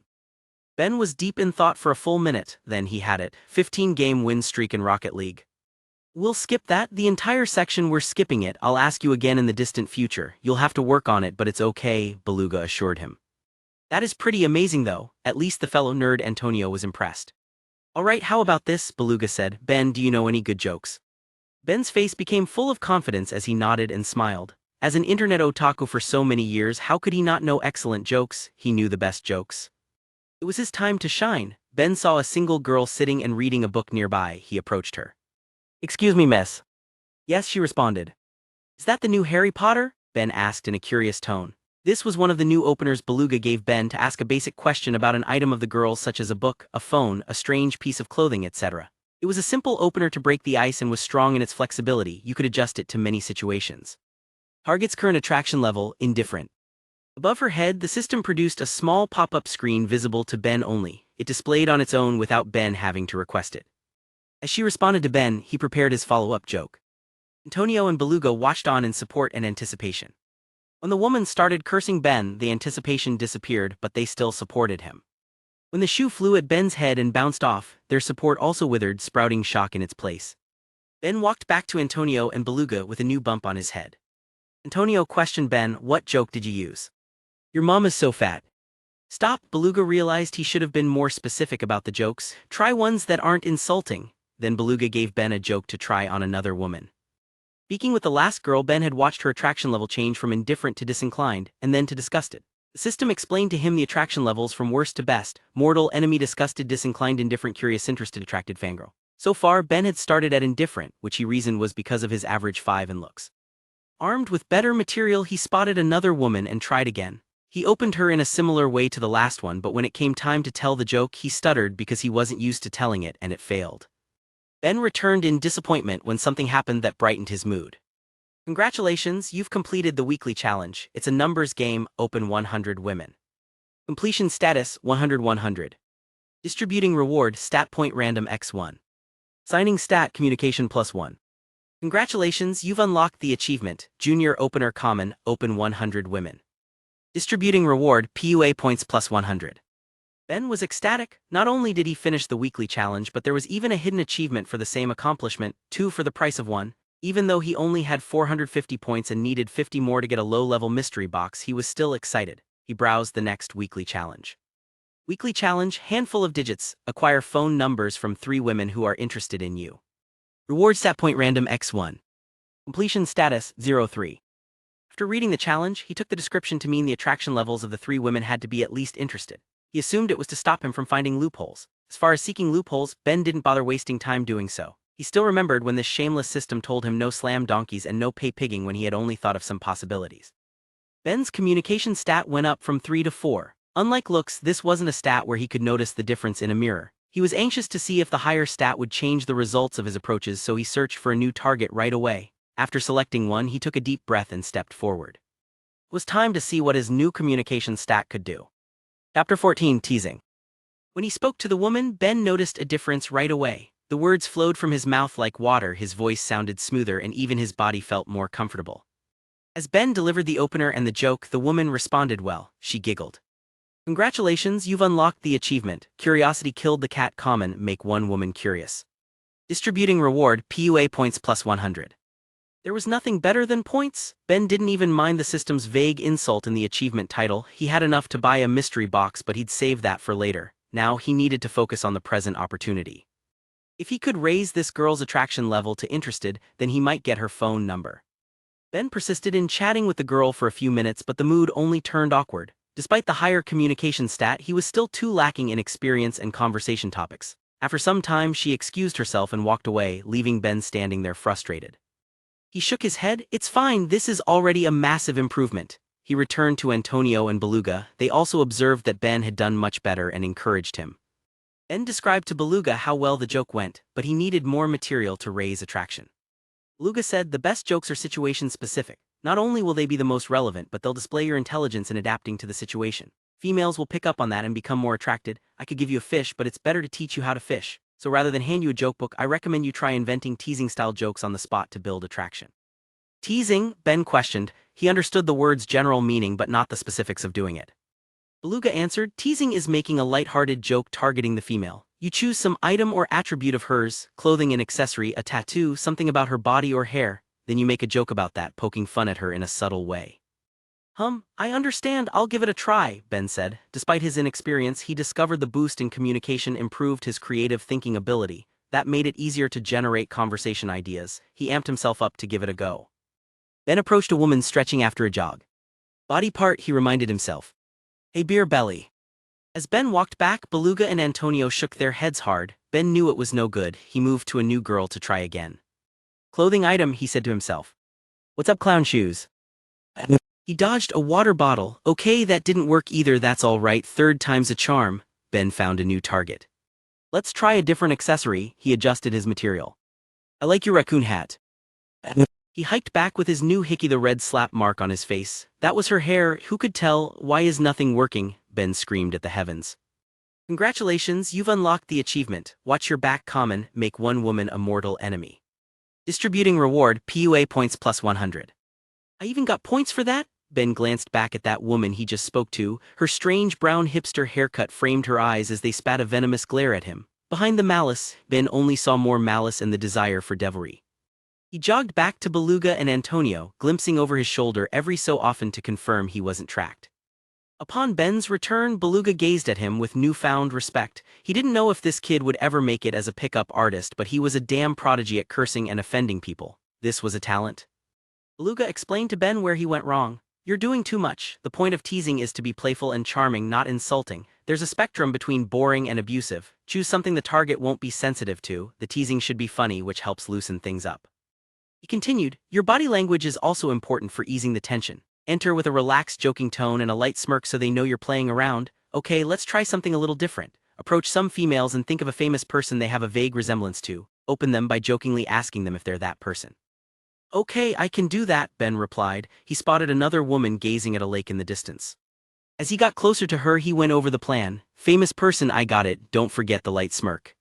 Ben was deep in thought for a full minute, then he had it. 15-game win streak in Rocket League. We'll skip that, the entire section we're skipping it. I'll ask you again in the distant future. You'll have to work on it, but it's okay, Beluga assured him. That is pretty amazing though. At least the fellow nerd Antonio was impressed. Alright, how about this, Beluga said. Ben, do you know any good jokes? Ben's face became full of confidence as he nodded and smiled. As an internet otaku for so many years, how could he not know excellent jokes? He knew the best jokes. It was his time to shine. Ben saw a single girl sitting and reading a book nearby. He approached her. Excuse me, miss. Yes, she responded. Is that the new Harry Potter? Ben asked in a curious tone. This was one of the new openers Beluga gave Ben to ask a basic question about an item of the girl's, such as a book, a phone, a strange piece of clothing, etc. It was a simple opener to break the ice and was strong in its flexibility. You could adjust it to many situations. Target's current attraction level, indifferent. Above her head, the system produced a small pop-up screen visible to Ben only. It displayed on its own without Ben having to request it. As she responded to Ben, he prepared his follow-up joke. Antonio and Beluga watched on in support and anticipation. When the woman started cursing Ben, the anticipation disappeared, but they still supported him. When the shoe flew at Ben's head and bounced off, their support also withered, sprouting shock in its place. Ben walked back to Antonio and Beluga with a new bump on his head. Antonio questioned Ben, "What joke did you use? Your mom is so fat." "Stop," Beluga realized he should have been more specific about the jokes. "Try ones that aren't insulting." Then Beluga gave Ben a joke to try on another woman. Speaking with the last girl, Ben had watched her attraction level change from indifferent to disinclined, and then to disgusted. The system explained to him the attraction levels from worst to best: mortal, enemy, disgusted, disinclined, indifferent, curious, interested, attracted, fangirl. So far, Ben had started at indifferent, which he reasoned was because of his average 5 in looks. Armed with better material, he spotted another woman and tried again. He opened her in a similar way to the last one, but when it came time to tell the joke, he stuttered because he wasn't used to telling it, and it failed. Ben returned in disappointment when something happened that brightened his mood. "Congratulations, you've completed the weekly challenge. It's a numbers game, open 100 women. Completion status, 100-100. Distributing reward, stat point random x1. Signing stat, communication +1. Congratulations, you've unlocked the achievement, junior opener common, open 100 women. Distributing reward, PUA points +100. Ben was ecstatic. Not only did he finish the weekly challenge, but there was even a hidden achievement for the same accomplishment, 2 for the price of 1. Even though he only had 450 points and needed 50 more to get a low-level mystery box, he was still excited. He browsed the next weekly challenge. Weekly challenge, handful of digits, acquire phone numbers from 3 women who are interested in you. Reward stat point random x1. Completion status, 03. After reading the challenge, he took the description to mean the attraction levels of the 3 women had to be at least interested. He assumed it was to stop him from finding loopholes. As far as seeking loopholes, Ben didn't bother wasting time doing so. He still remembered when this shameless system told him no slam donkeys and no pay pigging when he had only thought of some possibilities. Ben's communication stat went up from 3 to 4. Unlike looks, this wasn't a stat where he could notice the difference in a mirror. He was anxious to see if the higher stat would change the results of his approaches, so he searched for a new target right away. After selecting one, he took a deep breath and stepped forward. It was time to see what his new communication stat could do. Chapter 14, Teasing. When he spoke to the woman, Ben noticed a difference right away. The words flowed from his mouth like water, his voice sounded smoother, and even his body felt more comfortable. As Ben delivered the opener and the joke, the woman responded well. She giggled. "Congratulations, you've unlocked the achievement. Curiosity killed the cat common, make 1 woman curious. Distributing reward, PUA points +100. There was nothing better than points. Ben didn't even mind the system's vague insult in the achievement title. He had enough to buy a mystery box, but he'd save that for later. Now he needed to focus on the present opportunity. If he could raise this girl's attraction level to interested, then he might get her phone number. Ben persisted in chatting with the girl for a few minutes, but the mood only turned awkward. Despite the higher communication stat, he was still too lacking in experience and conversation topics. After some time, she excused herself and walked away, leaving Ben standing there frustrated. He shook his head. "It's fine, this is already a massive improvement." He returned to Antonio and Beluga. They also observed that Ben had done much better and encouraged him. Ben described to Beluga how well the joke went, but he needed more material to raise attraction. Beluga said, "The best jokes are situation-specific. Not only will they be the most relevant, but they'll display your intelligence in adapting to the situation. Females will pick up on that and become more attracted. I could give you a fish, but it's better to teach you how to fish. So rather than hand you a joke book, I recommend you try inventing teasing-style jokes on the spot to build attraction." Teasing? Ben questioned. He understood the word's general meaning but not the specifics of doing it. Beluga answered, "Teasing is making a light-hearted joke targeting the female. You choose some item or attribute of hers, clothing and accessory, a tattoo, something about her body or hair. Then you make a joke about that, poking fun at her in a subtle way." I understand, I'll give it a try," Ben said. Despite his inexperience, he discovered the boost in communication improved his creative thinking ability. That made it easier to generate conversation ideas. He amped himself up to give it a go. Ben approached a woman stretching after a jog. "Body part," he reminded himself. "A beer belly." As Ben walked back, Beluga and Antonio shook their heads hard. Ben knew it was no good. He moved to a new girl to try again. "Clothing item," he said to himself. "What's up, clown shoes?" He dodged a water bottle. "Okay, that didn't work either, that's all right, 3rd time's a charm." Ben found a new target. "Let's try a different accessory." He adjusted his material. "I like your raccoon hat." He hiked back with his new hickey, the red slap mark on his face. That was her hair. Who could tell? "Why is nothing working?" Ben screamed at the heavens. "Congratulations, you've unlocked the achievement. Watch your back common, make 1 woman a mortal enemy. Distributing reward, PUA points +100. I even got points for that?" Ben glanced back at that woman he just spoke to. Her strange brown hipster haircut framed her eyes as they spat a venomous glare at him. Behind the malice, Ben only saw more malice and the desire for devilry. He jogged back to Beluga and Antonio, glimpsing over his shoulder every so often to confirm he wasn't tracked. Upon Ben's return, Beluga gazed at him with newfound respect. He didn't know if this kid would ever make it as a pickup artist, but he was a damn prodigy at cursing and offending people. This was a talent. Beluga explained to Ben where he went wrong. You're doing too much. The point of teasing is to be playful and charming, not insulting. There's a spectrum between boring and abusive. Choose something the target won't be sensitive to. The teasing should be funny, which helps loosen things up. He continued, your body language is also important for easing the tension. Enter with a relaxed, joking tone and a light smirk so they know you're playing around. Okay, let's try something a little different. Approach some females and think of a famous person they have a vague resemblance to. Open them by jokingly asking them if they're that person. Okay, I can do that, Ben replied. He spotted another woman gazing at a lake in the distance. As he got closer to her, he went over the plan. Famous person, I got it, don't forget the light smirk.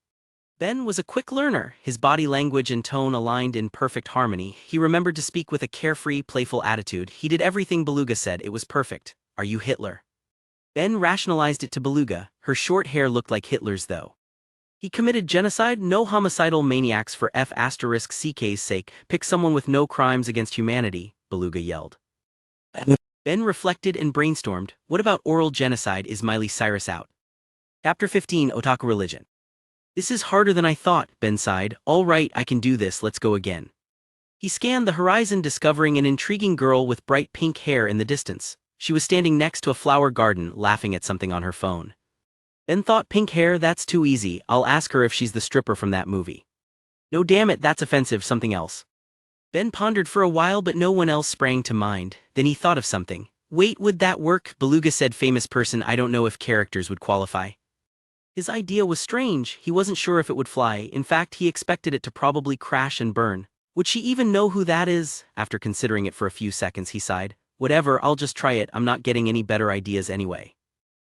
Ben was a quick learner, his body language and tone aligned in perfect harmony. He remembered to speak with a carefree, playful attitude. He did everything Beluga said, it was perfect. Are you Hitler? Ben rationalized it to Beluga. Her short hair looked like Hitler's though. He committed genocide, no homicidal maniacs for F***CK's sake, pick someone with no crimes against humanity, Beluga yelled. Ben reflected and brainstormed, what about oral genocide, is Miley Cyrus out? Chapter 15, Otaku Religion. This is harder than I thought, Ben sighed. All right, I can do this, let's go again. He scanned the horizon, discovering an intriguing girl with bright pink hair in the distance. She was standing next to a flower garden, laughing at something on her phone. Ben thought, pink hair, that's too easy, I'll ask her if she's the stripper from that movie. No damn it, that's offensive, something else. Ben pondered for a while but no one else sprang to mind, then he thought of something. Wait, would that work? Beluga said, famous person, I don't know if characters would qualify. His idea was strange, he wasn't sure if it would fly, in fact he expected it to probably crash and burn. Would she even know who that is? After considering it for a few seconds he sighed. Whatever, I'll just try it, I'm not getting any better ideas anyway.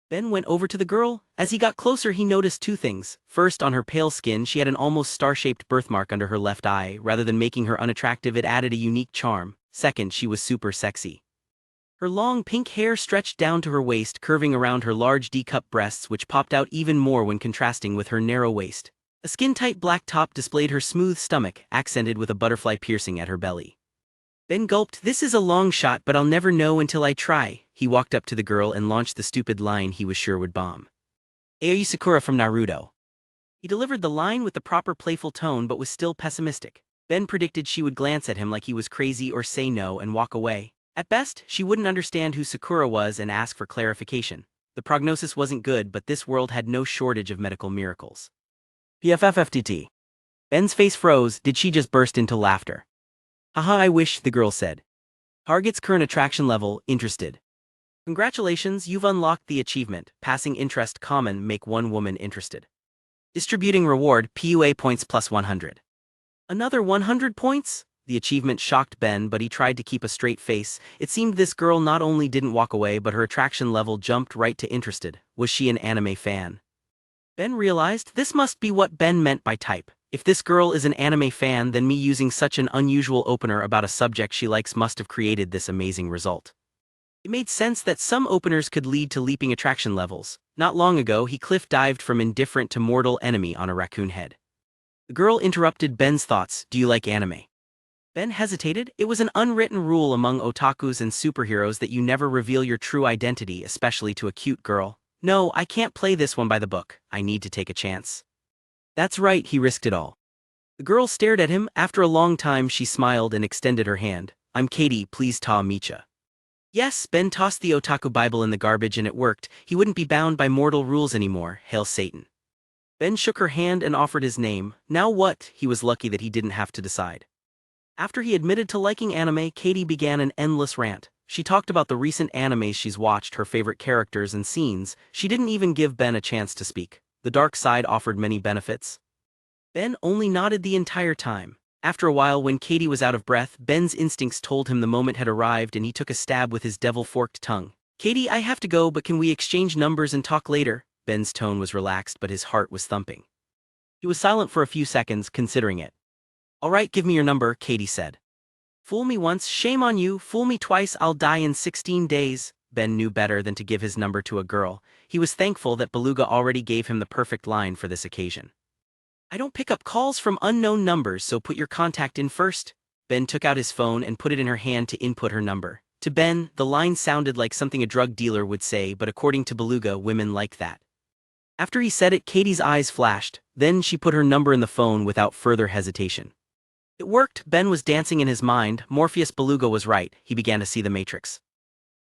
Ben went over to the girl. As he got closer he noticed two things. First, on her pale skin she had an almost star-shaped birthmark under her left eye. Rather than making her unattractive, it added a unique charm. Second, she was super sexy. Her long pink hair stretched down to her waist, curving around her large D-cup breasts which popped out even more when contrasting with her narrow waist. A skin-tight black top displayed her smooth stomach, accented with a butterfly piercing at her belly. Ben gulped, this is a long shot but I'll never know until I try. He walked up to the girl and launched the stupid line he was sure would bomb. Hey, are you Sakura from Naruto? He delivered the line with the proper playful tone but was still pessimistic. Ben predicted she would glance at him like he was crazy or say no and walk away. At best, she wouldn't understand who Sakura was and ask for clarification. The prognosis wasn't good, but this world had no shortage of medical miracles. PFFFTT. Ben's face froze. Did she just burst into laughter? Haha, I wish, the girl said. Target's current attraction level, interested. Congratulations, you've unlocked the achievement, passing interest common, make one woman interested. Distributing reward, PUA points plus 100. Another 100 points? The achievement shocked Ben, but he tried to keep a straight face. It seemed this girl not only didn't walk away but her attraction level jumped right to interested. Was she an anime fan? Ben realized this must be what Ben meant by type. If this girl is an anime fan, then me using such an unusual opener about a subject she likes must have created this amazing result. It made sense that some openers could lead to leaping attraction levels. Not long ago he cliff dived from indifferent to mortal enemy on a raccoon head. The girl interrupted Ben's thoughts. Do you like anime? Ben hesitated. It was an unwritten rule among otakus and superheroes that you never reveal your true identity, especially to a cute girl. No, I can't play this one by the book. I need to take a chance. That's right, he risked it all. The girl stared at him. After a long time she smiled and extended her hand. I'm Katie, please ta Micha. Yes, Ben tossed the otaku Bible in the garbage and it worked. He wouldn't be bound by mortal rules anymore. Hail Satan. Ben shook her hand and offered his name. Now what? He was lucky that he didn't have to decide. After he admitted to liking anime, Katie began an endless rant. She talked about the recent animes she's watched, her favorite characters and scenes. She didn't even give Ben a chance to speak. The dark side offered many benefits. Ben only nodded the entire time. After a while, when Katie was out of breath, Ben's instincts told him the moment had arrived and he took a stab with his devil-forked tongue. Katie, I have to go, but can we exchange numbers and talk later? Ben's tone was relaxed but his heart was thumping. He was silent for a few seconds, considering it. All right, give me your number, Katie said. Fool me once, shame on you. Fool me twice, I'll die in 16 days. Ben knew better than to give his number to a girl. He was thankful that Beluga already gave him the perfect line for this occasion. I don't pick up calls from unknown numbers, so put your contact in first. Ben took out his phone and put it in her hand to input her number. To Ben, the line sounded like something a drug dealer would say, but according to Beluga, women like that. After he said it, Katie's eyes flashed. Then she put her number in the phone without further hesitation. It worked. Ben was dancing in his mind. Morpheus Beluga was right. He began to see the matrix.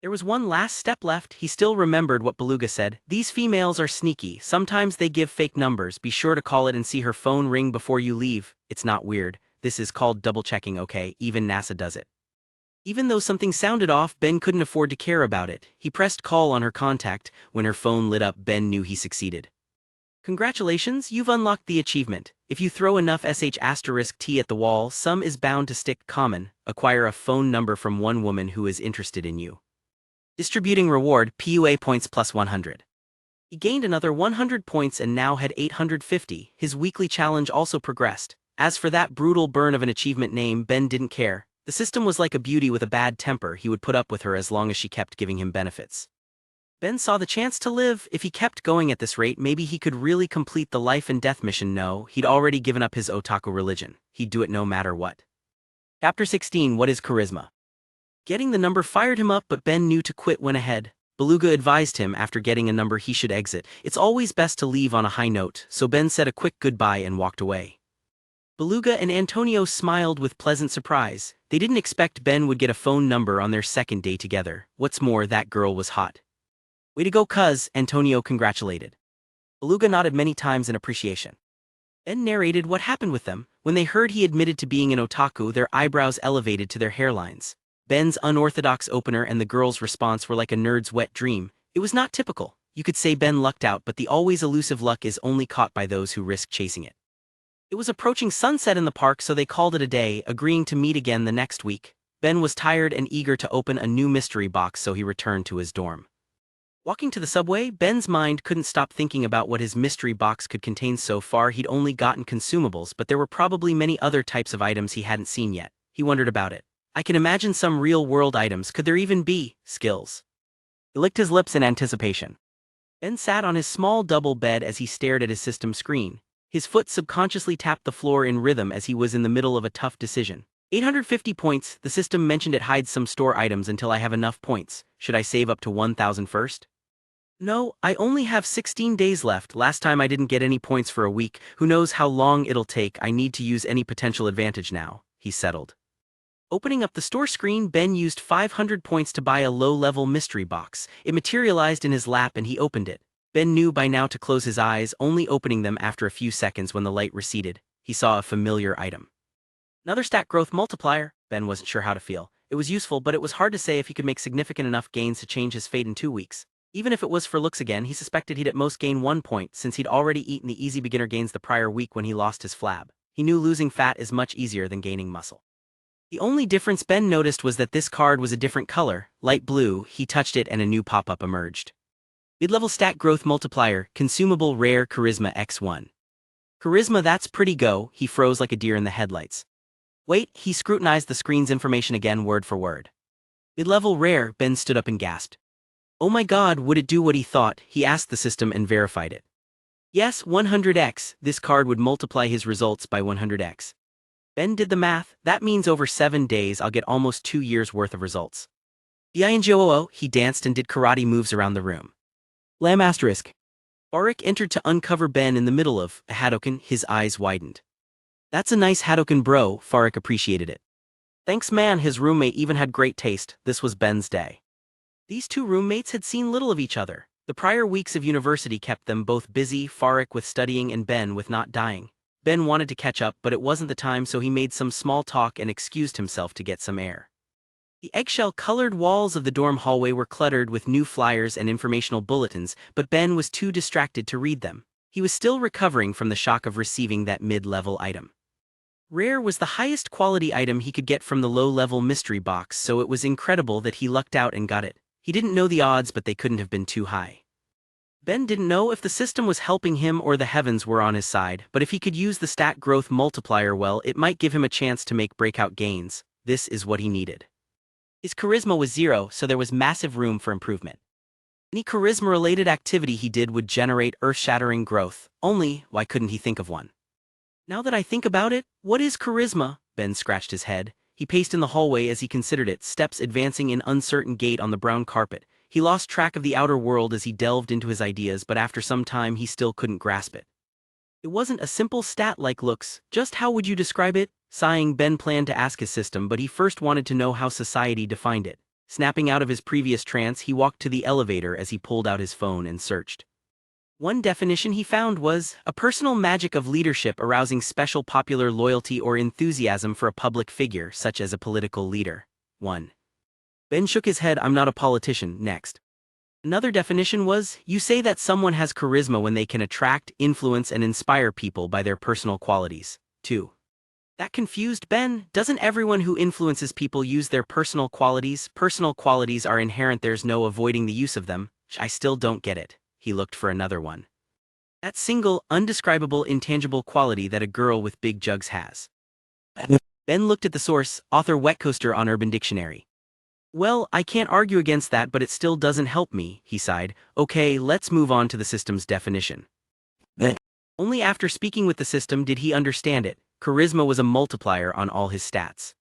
There was one last step left. He still remembered what Beluga said. These females are sneaky. Sometimes they give fake numbers. Be sure to call it and see her phone ring before you leave. It's not weird. This is called double-checking, okay? Even NASA does it. Even though something sounded off, Ben couldn't afford to care about it. He pressed call on her contact. When her phone lit up, Ben knew he succeeded. Congratulations, you've unlocked the achievement. If you throw enough *T at the wall, some is bound to stick. Common. Acquire a phone number from one woman who is interested in you. Distributing reward, PUA points plus 100. He gained another 100 points and now had 850. His weekly challenge also progressed. As for that brutal burn of an achievement name, Ben didn't care. The system was like a beauty with a bad temper. He would put up with her as long as she kept giving him benefits. Ben saw the chance to live. If he kept going at this rate, maybe he could really complete the life and death mission. No, he'd already given up his otaku religion. He'd do it no matter what. Chapter 16. What is charisma? Getting the number fired him up, but Ben knew to quit when ahead. Beluga advised him after getting a number he should exit. It's always best to leave on a high note, so Ben said a quick goodbye and walked away. Beluga and Antonio smiled with pleasant surprise. They didn't expect Ben would get a phone number on their second day together. What's more, that girl was hot. Way to go, cuz, Antonio congratulated. Beluga nodded many times in appreciation. Ben narrated what happened with them. When they heard he admitted to being an otaku, their eyebrows elevated to their hairlines. Ben's unorthodox opener and the girl's response were like a nerd's wet dream. It was not typical. You could say Ben lucked out, but the always elusive luck is only caught by those who risk chasing it. It was approaching sunset in the park, so they called it a day, agreeing to meet again the next week. Ben was tired and eager to open a new mystery box, so he returned to his dorm. Walking to the subway, Ben's mind couldn't stop thinking about what his mystery box could contain. So far, he'd only gotten consumables, but there were probably many other types of items he hadn't seen yet. He wondered about it. I can imagine some real-world items. Could there even be skills? He licked his lips in anticipation. Ben sat on his small double bed as he stared at his system screen. His foot subconsciously tapped the floor in rhythm as he was in the middle of a tough decision. 850 points, the system mentioned it hides some store items until I have enough points. Should I save up to 1,000 first? No, I only have 16 days left. Last time I didn't get any points for a week. Who knows how long it'll take. I need to use any potential advantage now, he settled. Opening up the store screen, Ben used 500 points to buy a low-level mystery box. It materialized in his lap and he opened it. Ben knew by now to close his eyes, only opening them after a few seconds. When the light receded, he saw a familiar item. Another stat growth multiplier. Ben wasn't sure how to feel. It was useful, but it was hard to say if he could make significant enough gains to change his fate in 2 weeks. Even if it was for looks again, he suspected he'd at most gain 1 point, since he'd already eaten the easy beginner gains the prior week when he lost his flab. He knew losing fat is much easier than gaining muscle. The only difference Ben noticed was that this card was a different color, light blue. He touched it and a new pop-up emerged. Mid-level stat growth multiplier, consumable rare charisma x1. Charisma, that's pretty go. He froze like a deer in the headlights. Wait, he scrutinized the screen's information again word for word. Mid-level rare, Ben stood up and gasped. Oh my god, would it do what he thought? He asked the system and verified it. Yes, 100x, this card would multiply his results by 100x. Ben did the math. That means over 7 days I'll get almost 2 years worth of results. B-I-N-G-O-O, he danced and did karate moves around the room. Lam asterisk. Barik entered to uncover Ben in the middle of a Hadoken. His eyes widened. That's a nice Hadoken, bro. Farik appreciated it. Thanks, man. His roommate even had great taste. This was Ben's day. These two roommates had seen little of each other. The prior weeks of university kept them both busy, Farik with studying and Ben with not dying. Ben wanted to catch up, but it wasn't the time, so he made some small talk and excused himself to get some air. The eggshell-colored walls of the dorm hallway were cluttered with new flyers and informational bulletins, but Ben was too distracted to read them. He was still recovering from the shock of receiving that mid-level item. Rare was the highest quality item he could get from the low-level mystery box, so it was incredible that he lucked out and got it. He didn't know the odds, but they couldn't have been too high. Ben didn't know if the system was helping him or the heavens were on his side, but if he could use the stat growth multiplier well, it might give him a chance to make breakout gains. This is what he needed. His charisma was 0, so there was massive room for improvement. Any charisma-related activity he did would generate earth-shattering growth. Only, why couldn't he think of one? Now that I think about it, what is charisma? Ben scratched his head. He paced in the hallway as he considered it, steps advancing in uncertain gait on the brown carpet. He lost track of the outer world as he delved into his ideas, but after some time he still couldn't grasp it. It wasn't a simple stat like looks, just how would you describe it? Sighing, Ben planned to ask his system, but he first wanted to know how society defined it. Snapping out of his previous trance, he walked to the elevator as he pulled out his phone and searched. One definition he found was a personal magic of leadership arousing special popular loyalty or enthusiasm for a public figure, such as a political leader. 1. Ben shook his head. I'm not a politician. Next. Another definition was, you say that someone has charisma when they can attract, influence, and inspire people by their personal qualities. 2. That confused Ben. Doesn't everyone who influences people use their personal qualities? Personal qualities are inherent, there's no avoiding the use of them. I still don't get it. He looked for another one. That single, undescribable, intangible quality that a girl with big jugs has. Ben looked at the source, author Wetcoaster on Urban Dictionary. Well, I can't argue against that, but it still doesn't help me, he sighed. Okay, let's move on to the system's definition. Only after speaking with the system did he understand it. Charisma was a multiplier on all his stats.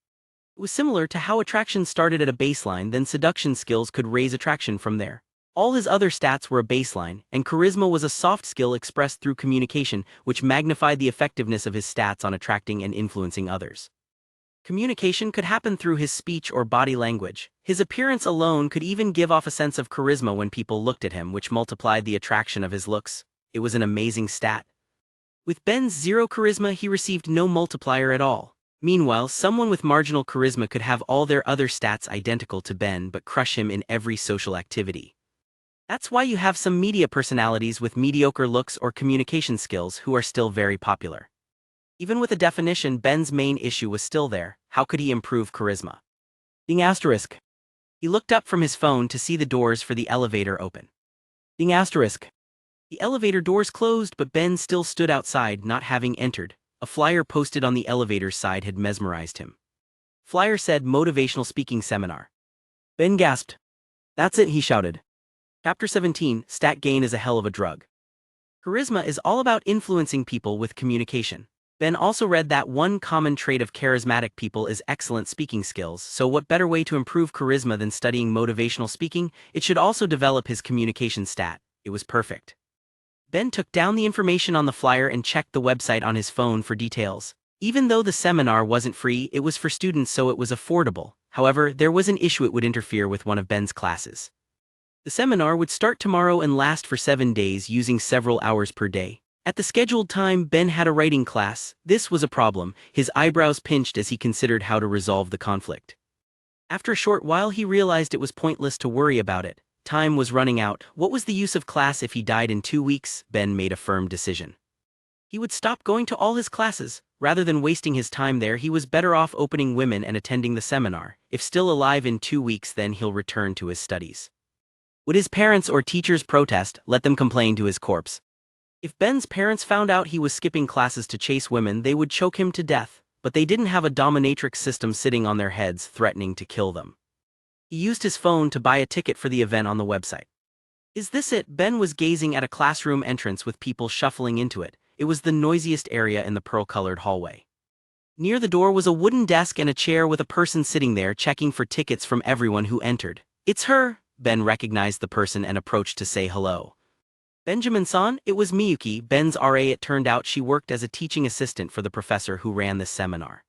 It was similar to how attraction started at a baseline, then seduction skills could raise attraction from there. All his other stats were a baseline, and charisma was a soft skill expressed through communication, which magnified the effectiveness of his stats on attracting and influencing others. Communication could happen through his speech or body language. His appearance alone could even give off a sense of charisma when people looked at him, which multiplied the attraction of his looks. It was an amazing stat. With Ben's 0 charisma, he received no multiplier at all. Meanwhile, someone with marginal charisma could have all their other stats identical to Ben but crush him in every social activity. That's why you have some media personalities with mediocre looks or communication skills who are still very popular. Even with a definition, Ben's main issue was still there. How could he improve charisma? Ding asterisk. He looked up from his phone to see the doors for the elevator open. Ding asterisk. The elevator doors closed, but Ben still stood outside, not having entered. A flyer posted on the elevator's side had mesmerized him. Flyer said motivational speaking seminar. Ben gasped. That's it, he shouted. Chapter 17, Stat Gain is a hell of a drug. Charisma is all about influencing people with communication. Ben also read that one common trait of charismatic people is excellent speaking skills, so what better way to improve charisma than studying motivational speaking? It should also develop his communication stat. It was perfect. Ben took down the information on the flyer and checked the website on his phone for details. Even though the seminar wasn't free, it was for students, so it was affordable. However, there was an issue: it would interfere with one of Ben's classes. The seminar would start tomorrow and last for 7 days, using several hours per day. At the scheduled time, Ben had a writing class. This was a problem. His eyebrows pinched as he considered how to resolve the conflict. After a short while, he realized it was pointless to worry about it. Time was running out. What was the use of class if he died in 2 weeks? Ben made a firm decision. He would stop going to all his classes. Rather than wasting his time there, he was better off opening women and attending the seminar. If still alive in 2 weeks, then he'll return to his studies. Would his parents or teachers protest? Let them complain to his corpse. If Ben's parents found out he was skipping classes to chase women, they would choke him to death, but they didn't have a dominatrix system sitting on their heads threatening to kill them. He used his phone to buy a ticket for the event on the website. Is this it? Ben was gazing at a classroom entrance with people shuffling into it. It was the noisiest area in the pearl-colored hallway. Near the door was a wooden desk and a chair with a person sitting there checking for tickets from everyone who entered. It's her. Ben recognized the person and approached to say hello. Benjamin-san, it was Miyuki, Ben's RA. It turned out she worked as a teaching assistant for the professor who ran this seminar.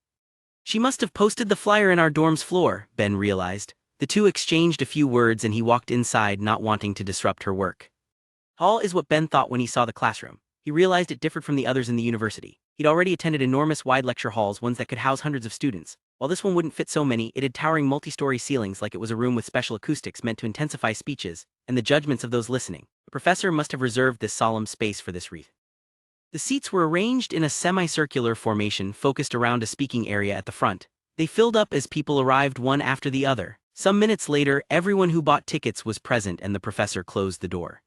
She must have posted the flyer in our dorm's floor, Ben realized. The two exchanged a few words and he walked inside, not wanting to disrupt her work. Hall is what Ben thought when he saw the classroom. He realized it differed from the others in the university. He'd already attended enormous wide lecture halls, ones that could house hundreds of students. While this one wouldn't fit so many, it had towering multi-story ceilings like it was a room with special acoustics meant to intensify speeches and the judgments of those listening. The professor must have reserved this solemn space for this wreath. The seats were arranged in a semicircular formation focused around a speaking area at the front. They filled up as people arrived one after the other. Some minutes later, everyone who bought tickets was present and the professor closed the door.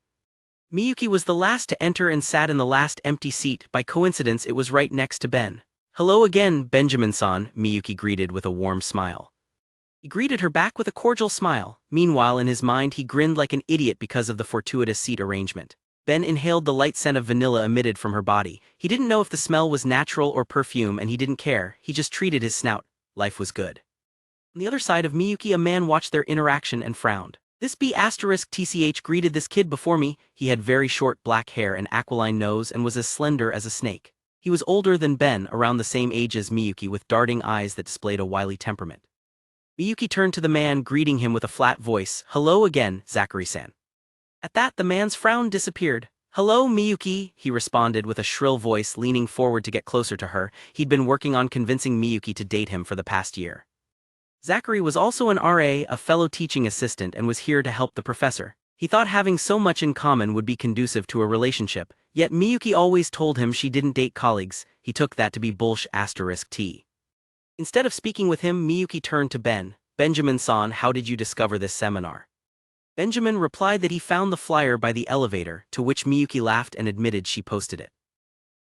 Miyuki was the last to enter and sat in the last empty seat. By coincidence, it was right next to Ben. Hello again, Benjamin-san, Miyuki greeted with a warm smile. He greeted her back with a cordial smile. Meanwhile, in his mind, he grinned like an idiot because of the fortuitous seat arrangement. Ben inhaled the light scent of vanilla emitted from her body. He didn't know if the smell was natural or perfume, and he didn't care. He just treated his snout. Life was good. On the other side of Miyuki, a man watched their interaction and frowned. This B*TCH greeted this kid before me. He had very short black hair and aquiline nose and was as slender as a snake. He was older than Ben, around the same age as Miyuki, with darting eyes that displayed a wily temperament. Miyuki turned to the man, greeting him with a flat voice. "Hello again, Zachary-san." At that, the man's frown disappeared. "Hello, Miyuki," he responded with a shrill voice, leaning forward to get closer to her. He'd been working on convincing Miyuki to date him for the past year. Zachary was also an RA, a fellow teaching assistant, and was here to help the professor. He thought having so much in common would be conducive to a relationship, yet Miyuki always told him she didn't date colleagues. He took that to be bullsh*T. Instead of speaking with him, Miyuki turned to Ben. "Benjamin-san, how did you discover this seminar?" Benjamin replied that he found the flyer by the elevator, to which Miyuki laughed and admitted she posted it.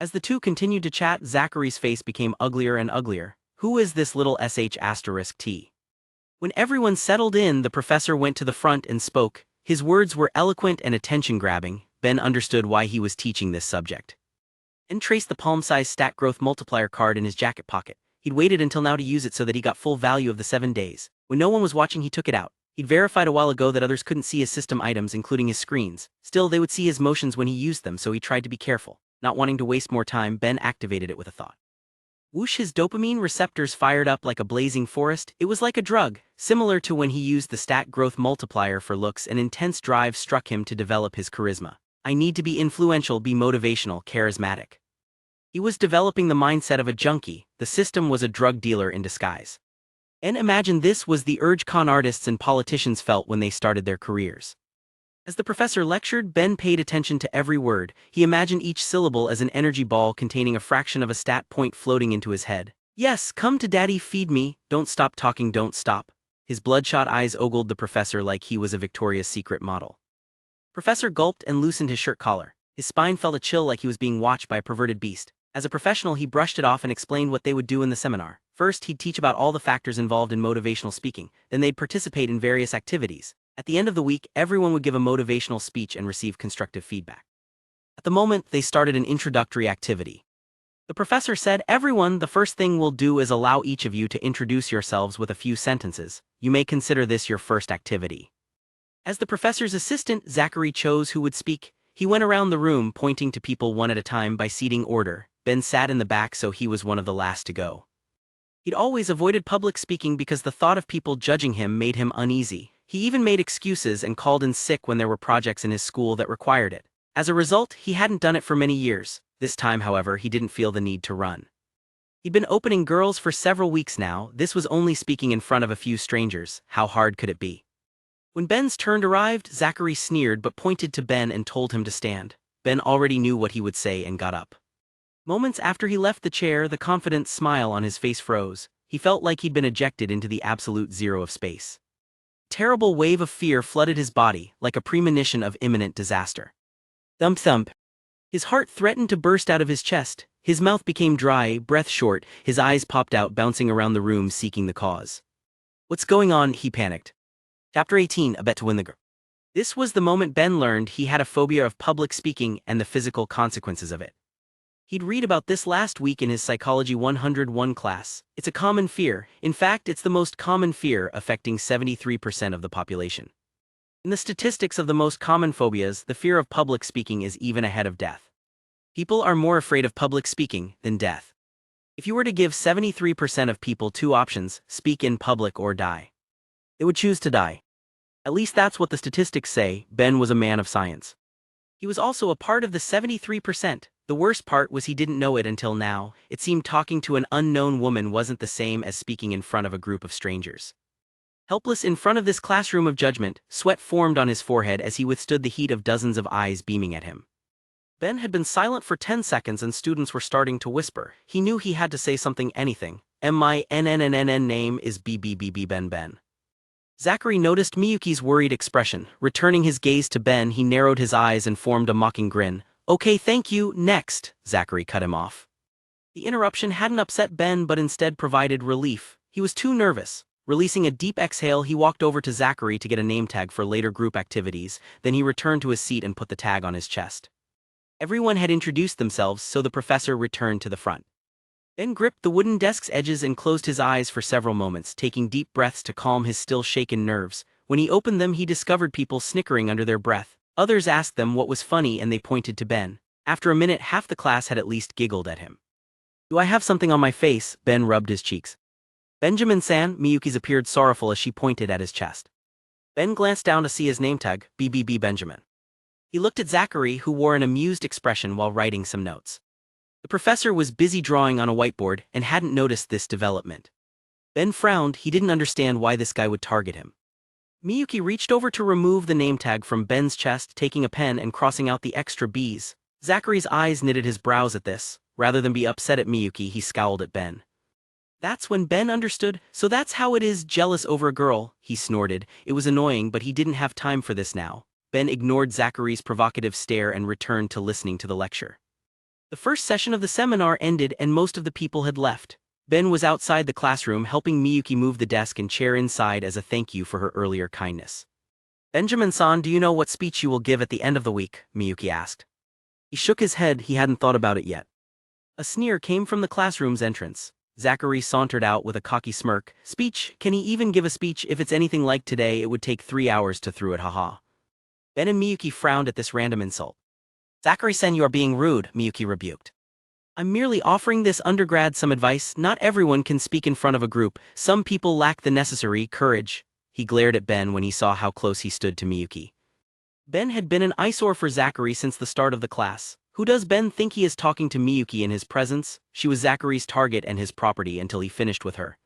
As the two continued to chat, Zachary's face became uglier and uglier. "Who is this little sh*T? When everyone settled in, the professor went to the front and spoke. His words were eloquent and attention-grabbing. Ben understood why he was teaching this subject. Ben traced the palm-sized stat growth multiplier card in his jacket pocket. He'd waited until now to use it so that he got full value of the 7 days. When no one was watching, he took it out. He'd verified a while ago that others couldn't see his system items, including his screens. Still, they would see his motions when he used them, so he tried to be careful. Not wanting to waste more time, Ben activated it with a thought. Whoosh, his dopamine receptors fired up like a blazing forest. It was like a drug. Similar to when he used the stat growth multiplier for looks, an intense drive struck him to develop his charisma. I need to be influential, be motivational, charismatic. He was developing the mindset of a junkie. The system was a drug dealer in disguise. And imagine this was the urge con artists and politicians felt when they started their careers. As the professor lectured, Ben paid attention to every word. He imagined each syllable as an energy ball containing a fraction of a stat point floating into his head. "Yes, come to daddy, feed me, don't stop talking, don't stop." His bloodshot eyes ogled the professor like he was a Victoria's Secret model. Professor gulped and loosened his shirt collar. His spine felt a chill like he was being watched by a perverted beast. As a professional, he brushed it off and explained what they would do in the seminar. First, he'd teach about all the factors involved in motivational speaking. Then they'd participate in various activities. At the end of the week, everyone would give a motivational speech and receive constructive feedback. At the moment, they started an introductory activity. The professor said, "Everyone, the first thing we'll do is allow each of you to introduce yourselves with a few sentences. You may consider this your first activity." As the professor's assistant, Zachary chose who would speak. He went around the room, pointing to people one at a time by seating order. Ben sat in the back, so he was one of the last to go. He'd always avoided public speaking because the thought of people judging him made him uneasy. He even made excuses and called in sick when there were projects in his school that required it. As a result, he hadn't done it for many years. This time, however, he didn't feel the need to run. He'd been opening girls for several weeks now. This was only speaking in front of a few strangers. How hard could it be? When Ben's turn arrived, Zachary sneered but pointed to Ben and told him to stand. Ben already knew what he would say and got up. Moments after he left the chair, the confident smile on his face froze. He felt like he'd been ejected into the absolute zero of space. A terrible wave of fear flooded his body, like a premonition of imminent disaster. Thump thump. His heart threatened to burst out of his chest. His mouth became dry, breath short, his eyes popped out, bouncing around the room seeking the cause. "What's going on?" he panicked. Chapter 18, A Bet to Win the Girl. This was the moment Ben learned he had a phobia of public speaking and the physical consequences of it. He'd read about this last week in his Psychology 101 class. It's a common fear. In fact, it's the most common fear, affecting 73% of the population. In the statistics of the most common phobias, the fear of public speaking is even ahead of death. People are more afraid of public speaking than death. If you were to give 73% of people two options, speak in public or die, they would choose to die. At least that's what the statistics say. Ben was a man of science. He was also a part of the 73%. The worst part was he didn't know it until now. It seemed talking to an unknown woman wasn't the same as speaking in front of a group of strangers. Helpless in front of this classroom of judgment, sweat formed on his forehead as he withstood the heat of dozens of eyes beaming at him. Ben had been silent for 10 seconds and students were starting to whisper. He knew he had to say something, anything. My name is Ben. Zachary noticed Miyuki's worried expression. Returning his gaze to Ben, he narrowed his eyes and formed a mocking grin. "Okay, thank you, next," Zachary cut him off. The interruption hadn't upset Ben but instead provided relief. He was too nervous. Releasing a deep exhale, he walked over to Zachary to get a name tag for later group activities, then he returned to his seat and put the tag on his chest. Everyone had introduced themselves, so the professor returned to the front. Ben gripped the wooden desk's edges and closed his eyes for several moments, taking deep breaths to calm his still shaken nerves. When he opened them, he discovered people snickering under their breath. Others asked them what was funny and they pointed to Ben. After a minute, half the class had at least giggled at him. "Do I have something on my face?" Ben rubbed his cheeks. "Benjamin-san," Miyuki's appeared sorrowful as she pointed at his chest. Ben glanced down to see his name tag, BBB Benjamin. He looked at Zachary, who wore an amused expression while writing some notes. The professor was busy drawing on a whiteboard and hadn't noticed this development. Ben frowned. He didn't understand why this guy would target him. Miyuki reached over to remove the name tag from Ben's chest, taking a pen and crossing out the extra B's. Zachary's eyes knitted his brows at this. Rather than be upset at Miyuki, he scowled at Ben. That's when Ben understood. "So that's how it is, jealous over a girl," he snorted. It was annoying, but he didn't have time for this now. Ben ignored Zachary's provocative stare and returned to listening to the lecture. The first session of the seminar ended and most of the people had left. Ben was outside the classroom helping Miyuki move the desk and chair inside as a thank you for her earlier kindness. "Benjamin-san, do you know what speech you will give at the end of the week?" Miyuki asked. He shook his head. He hadn't thought about it yet. A sneer came from the classroom's entrance. Zachary sauntered out with a cocky smirk. "Speech? Can he even give a speech? If it's anything like today, it would take 3 hours to through it, haha." Ben and Miyuki frowned at this random insult. "Zachary-san, you are being rude," Miyuki rebuked. "I'm merely offering this undergrad some advice. Not everyone can speak in front of a group. Some people lack the necessary courage." He glared at Ben when he saw how close he stood to Miyuki. Ben had been an eyesore for Zachary since the start of the class. Who does Ben think he is talking to Miyuki in his presence? She was Zachary's target and his property until he finished with her.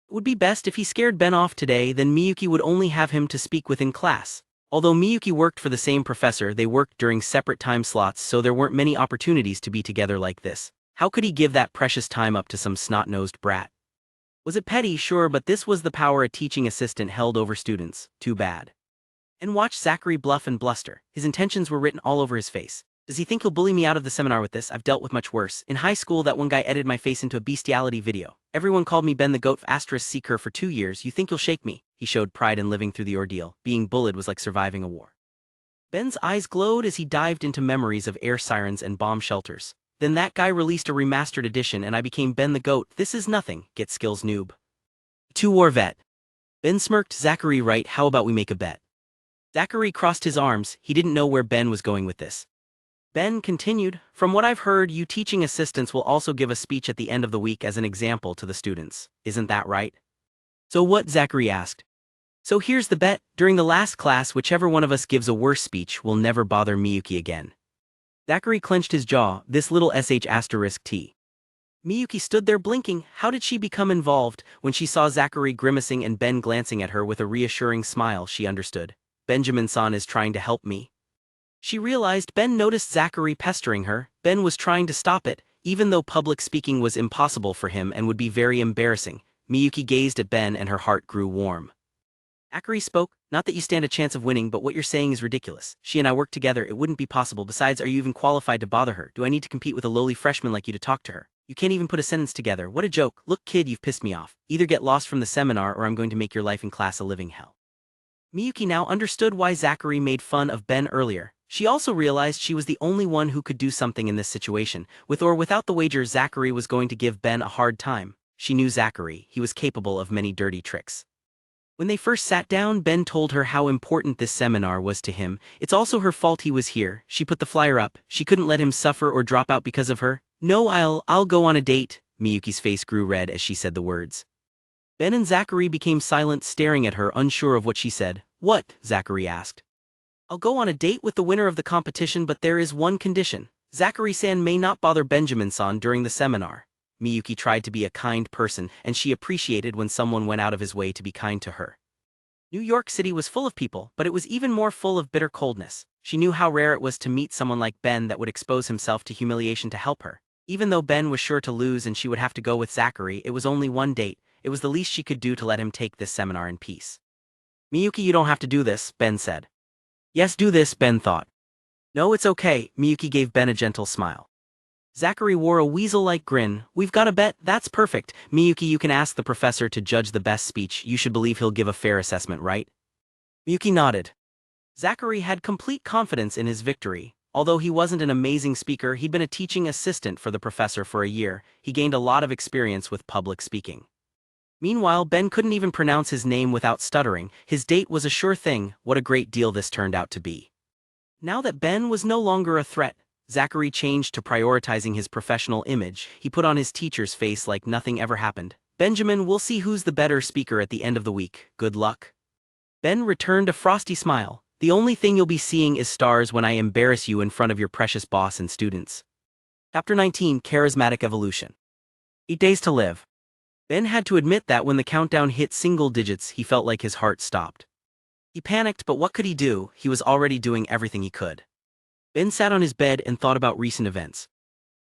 It would be best if he scared Ben off today, then Miyuki would only have him to speak with in class. Although Miyuki worked for the same professor, they worked during separate time slots, so there weren't many opportunities to be together like this. How could he give that precious time up to some snot-nosed brat? Was it petty? Sure, but this was the power a teaching assistant held over students. Too bad. And watch Zachary bluff and bluster. His intentions were written all over his face. Does he think he'll bully me out of the seminar with this? I've dealt with much worse. In high school, that one guy edited my face into a bestiality video. Everyone called me Ben the Goat *seeker for 2 years. You think you'll shake me? He showed pride in living through the ordeal. Being bullied was like surviving a war. Ben's eyes glowed as he dived into memories of air sirens and bomb shelters. Then that guy released a remastered edition and I became Ben the Goat. This is nothing. Get skills, noob. 2-war vet. Ben smirked. "Zachary, right, how about we make a bet?" Zachary crossed his arms. He didn't know where Ben was going with this. Ben continued, "From what I've heard, you teaching assistants will also give a speech at the end of the week as an example to the students. Isn't that right?" "So what?" Zachary asked. "So here's the bet. During the last class, whichever one of us gives a worse speech will never bother Miyuki again." Zachary clenched his jaw. This little *T. Miyuki stood there blinking. How did she become involved? When she saw Zachary grimacing and Ben glancing at her with a reassuring smile, she understood. "Benjamin-san is trying to help me." She realized Ben noticed Zachary pestering her. Ben was trying to stop it, even though public speaking was impossible for him and would be very embarrassing. Miyuki gazed at Ben and her heart grew warm. Zachary spoke, "Not that you stand a chance of winning, but what you're saying is ridiculous. She and I work together, it wouldn't be possible. Besides, are you even qualified to bother her? Do I need to compete with a lowly freshman like you to talk to her? You can't even put a sentence together. What a joke. Look, kid, you've pissed me off. Either get lost from the seminar or I'm going to make your life in class a living hell." Miyuki now understood why Zachary made fun of Ben earlier. She also realized she was the only one who could do something in this situation. With or without the wager, Zachary was going to give Ben a hard time. She knew Zachary. He was capable of many dirty tricks. When they first sat down, Ben told her how important this seminar was to him. It's also her fault he was here. She put the flyer up. She couldn't let him suffer or drop out because of her. "No, I'll go on a date." Miyuki's face grew red as she said the words. Ben and Zachary became silent, staring at her, unsure of what she said. "What?" Zachary asked. "I'll go on a date with the winner of the competition, but there is one condition. Zachary-san may not bother Benjamin-san during the seminar." Miyuki tried to be a kind person, and she appreciated when someone went out of his way to be kind to her. New York City was full of people, but it was even more full of bitter coldness. She knew how rare it was to meet someone like Ben that would expose himself to humiliation to help her. Even though Ben was sure to lose and she would have to go with Zachary, it was only one date. It was the least she could do to let him take this seminar in peace. "Miyuki, you don't have to do this," Ben said. "Yes, do this," Ben thought. "No, it's okay." Miyuki gave Ben a gentle smile. Zachary wore a weasel-like grin. "We've got a bet. That's perfect. Miyuki, you can ask the professor to judge the best speech. You should believe he'll give a fair assessment, right?" Miyuki nodded. Zachary had complete confidence in his victory. Although he wasn't an amazing speaker, he'd been a teaching assistant for the professor for a year. He gained a lot of experience with public speaking. Meanwhile, Ben couldn't even pronounce his name without stuttering. His date was a sure thing. What a great deal this turned out to be. Now that Ben was no longer a threat, Zachary changed to prioritizing his professional image. He put on his teacher's face like nothing ever happened. Benjamin, we'll see who's the better speaker at the end of the week. Good luck. Ben returned a frosty smile. The only thing you'll be seeing is stars when I embarrass you in front of your precious boss and students. Chapter 19, Charismatic Evolution. 8 days to live. Ben had to admit that when the countdown hit single digits, he felt like his heart stopped. He panicked, but what could he do? He was already doing everything he could. Ben sat on his bed and thought about recent events.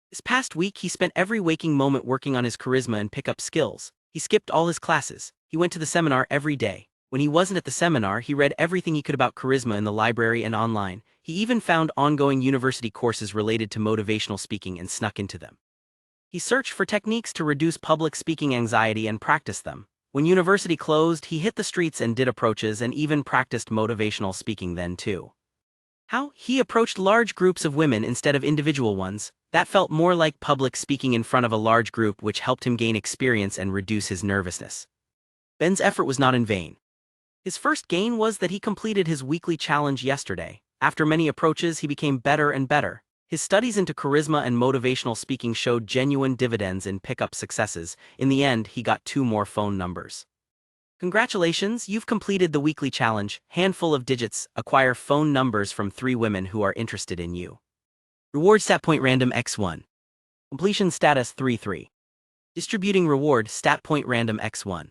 This past week, he spent every waking moment working on his charisma and pickup skills. He skipped all his classes. He went to the seminar every day. When he wasn't at the seminar, he read everything he could about charisma in the library and online. He even found ongoing university courses related to motivational speaking and snuck into them. He searched for techniques to reduce public speaking anxiety and practiced them. When university closed, he hit the streets and did approaches and even practiced motivational speaking then too. How? He approached large groups of women instead of individual ones. That felt more like public speaking in front of a large group, which helped him gain experience and reduce his nervousness. Ben's effort was not in vain. His first gain was that he completed his weekly challenge yesterday. After many approaches, he became better and better. His studies into charisma and motivational speaking showed genuine dividends in pickup successes. In the end, he got 2 more phone numbers. Congratulations, you've completed the weekly challenge. Handful of digits, acquire phone numbers from 3 women who are interested in you. Reward stat point random x1. Completion status 3-3. Distributing reward stat point random x1.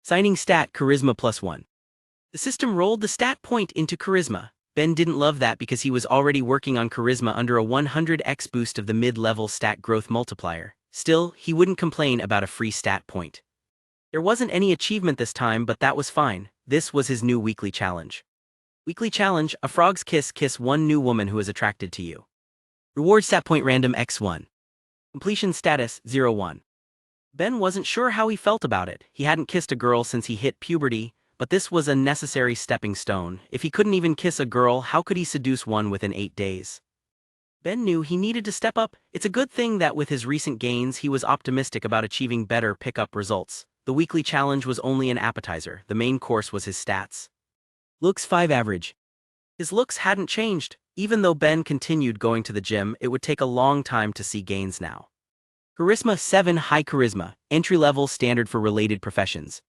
Signing stat charisma +1. The system rolled the stat point into charisma. Ben didn't love that because he was already working on charisma under a 100x boost of the mid-level stat growth multiplier. Still, he wouldn't complain about a free stat point. There wasn't any achievement this time, but that was fine. This was his new weekly challenge. Weekly challenge, a frog's kiss, kiss 1 new woman who is attracted to you. Reward stat point random x1. Completion status 0-1. Ben wasn't sure how he felt about it. He hadn't kissed a girl since he hit puberty, but this was a necessary stepping stone. If he couldn't even kiss a girl, how could he seduce one within 8 days? Ben knew he needed to step up. It's a good thing that with his recent gains, he was optimistic about achieving better pickup results. The weekly challenge was only an appetizer. The main course was his stats. Looks 5 average. His looks hadn't changed. Even though Ben continued going to the gym, it would take a long time to see gains now. Charisma 7 high charisma, entry-level standard for related professions.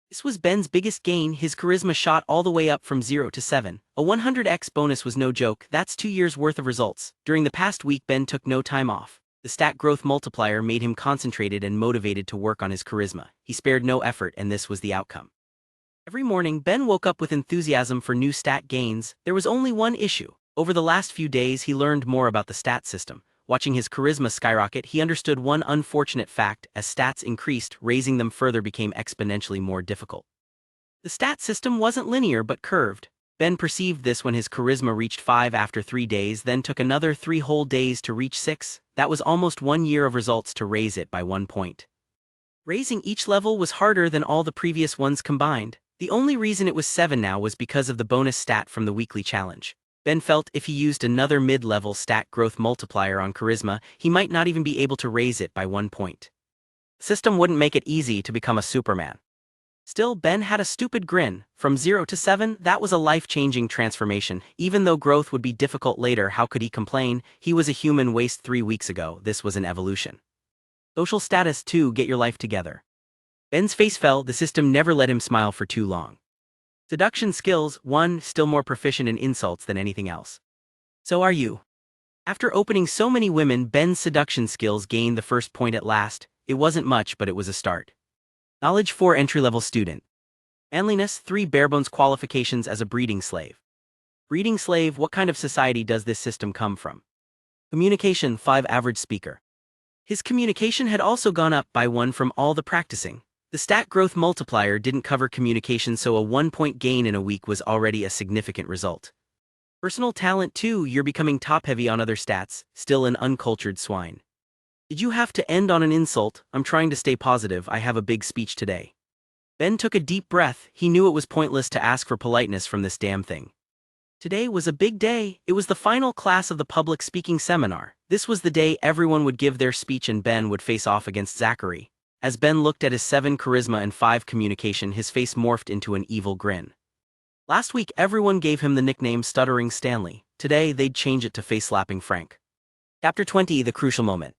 This was Ben's biggest gain. His charisma shot all the way up from 0 to 7. A 100x bonus was no joke. That's 2 years worth of results. During the past week, Ben took no time off. The stat growth multiplier made him concentrated and motivated to work on his charisma. He spared no effort, and this was the outcome. Every morning, Ben woke up with enthusiasm for new stat gains. There was only one issue. Over the last few days, he learned more about the stat system. Watching his charisma skyrocket, he understood one unfortunate fact: as stats increased, raising them further became exponentially more difficult. The stat system wasn't linear but curved. Ben perceived this when his charisma reached 5 after 3 days, then took another 3 whole days to reach 6. That was almost 1 year of results to raise it by 1 point. Raising each level was harder than all the previous ones combined. The only reason it was 7 now was because of the bonus stat from the weekly challenge. Ben felt if he used another mid-level stat growth multiplier on charisma, he might not even be able to raise it by 1 point. The system wouldn't make it easy to become a Superman. Still, Ben had a stupid grin. From 0 to 7, that was a life-changing transformation. Even though growth would be difficult later, how could he complain? He was a human waste 3 weeks ago. This was an evolution. Social status 2, get your life together. Ben's face fell. The system never let him smile for too long. Seduction skills 1, still more proficient in insults than anything else. So are you. After opening so many women, Ben's seduction skills gained the first point at last. It wasn't much, but it was a start. Knowledge 4, entry-level student. Manliness 3, barebones qualifications as a breeding slave. Breeding slave, what kind of society does this system come from? Communication 5, average speaker. His communication had also gone up by 1 from all the practicing. The stat growth multiplier didn't cover communication, so a 1-point gain in a week was already a significant result. Personal talent 2, you're becoming top-heavy on other stats, still an uncultured swine. Did you have to end on an insult? I'm trying to stay positive, I have a big speech today. Ben took a deep breath. He knew it was pointless to ask for politeness from this damn thing. Today was a big day. It was the final class of the public speaking seminar. This was the day everyone would give their speech and Ben would face off against Zachary. As Ben looked at his 7 charisma and 5 communication, his face morphed into an evil grin. Last week everyone gave him the nickname Stuttering Stanley. Today they'd change it to Face-Slapping Frank. Chapter 20, The Crucial Moment.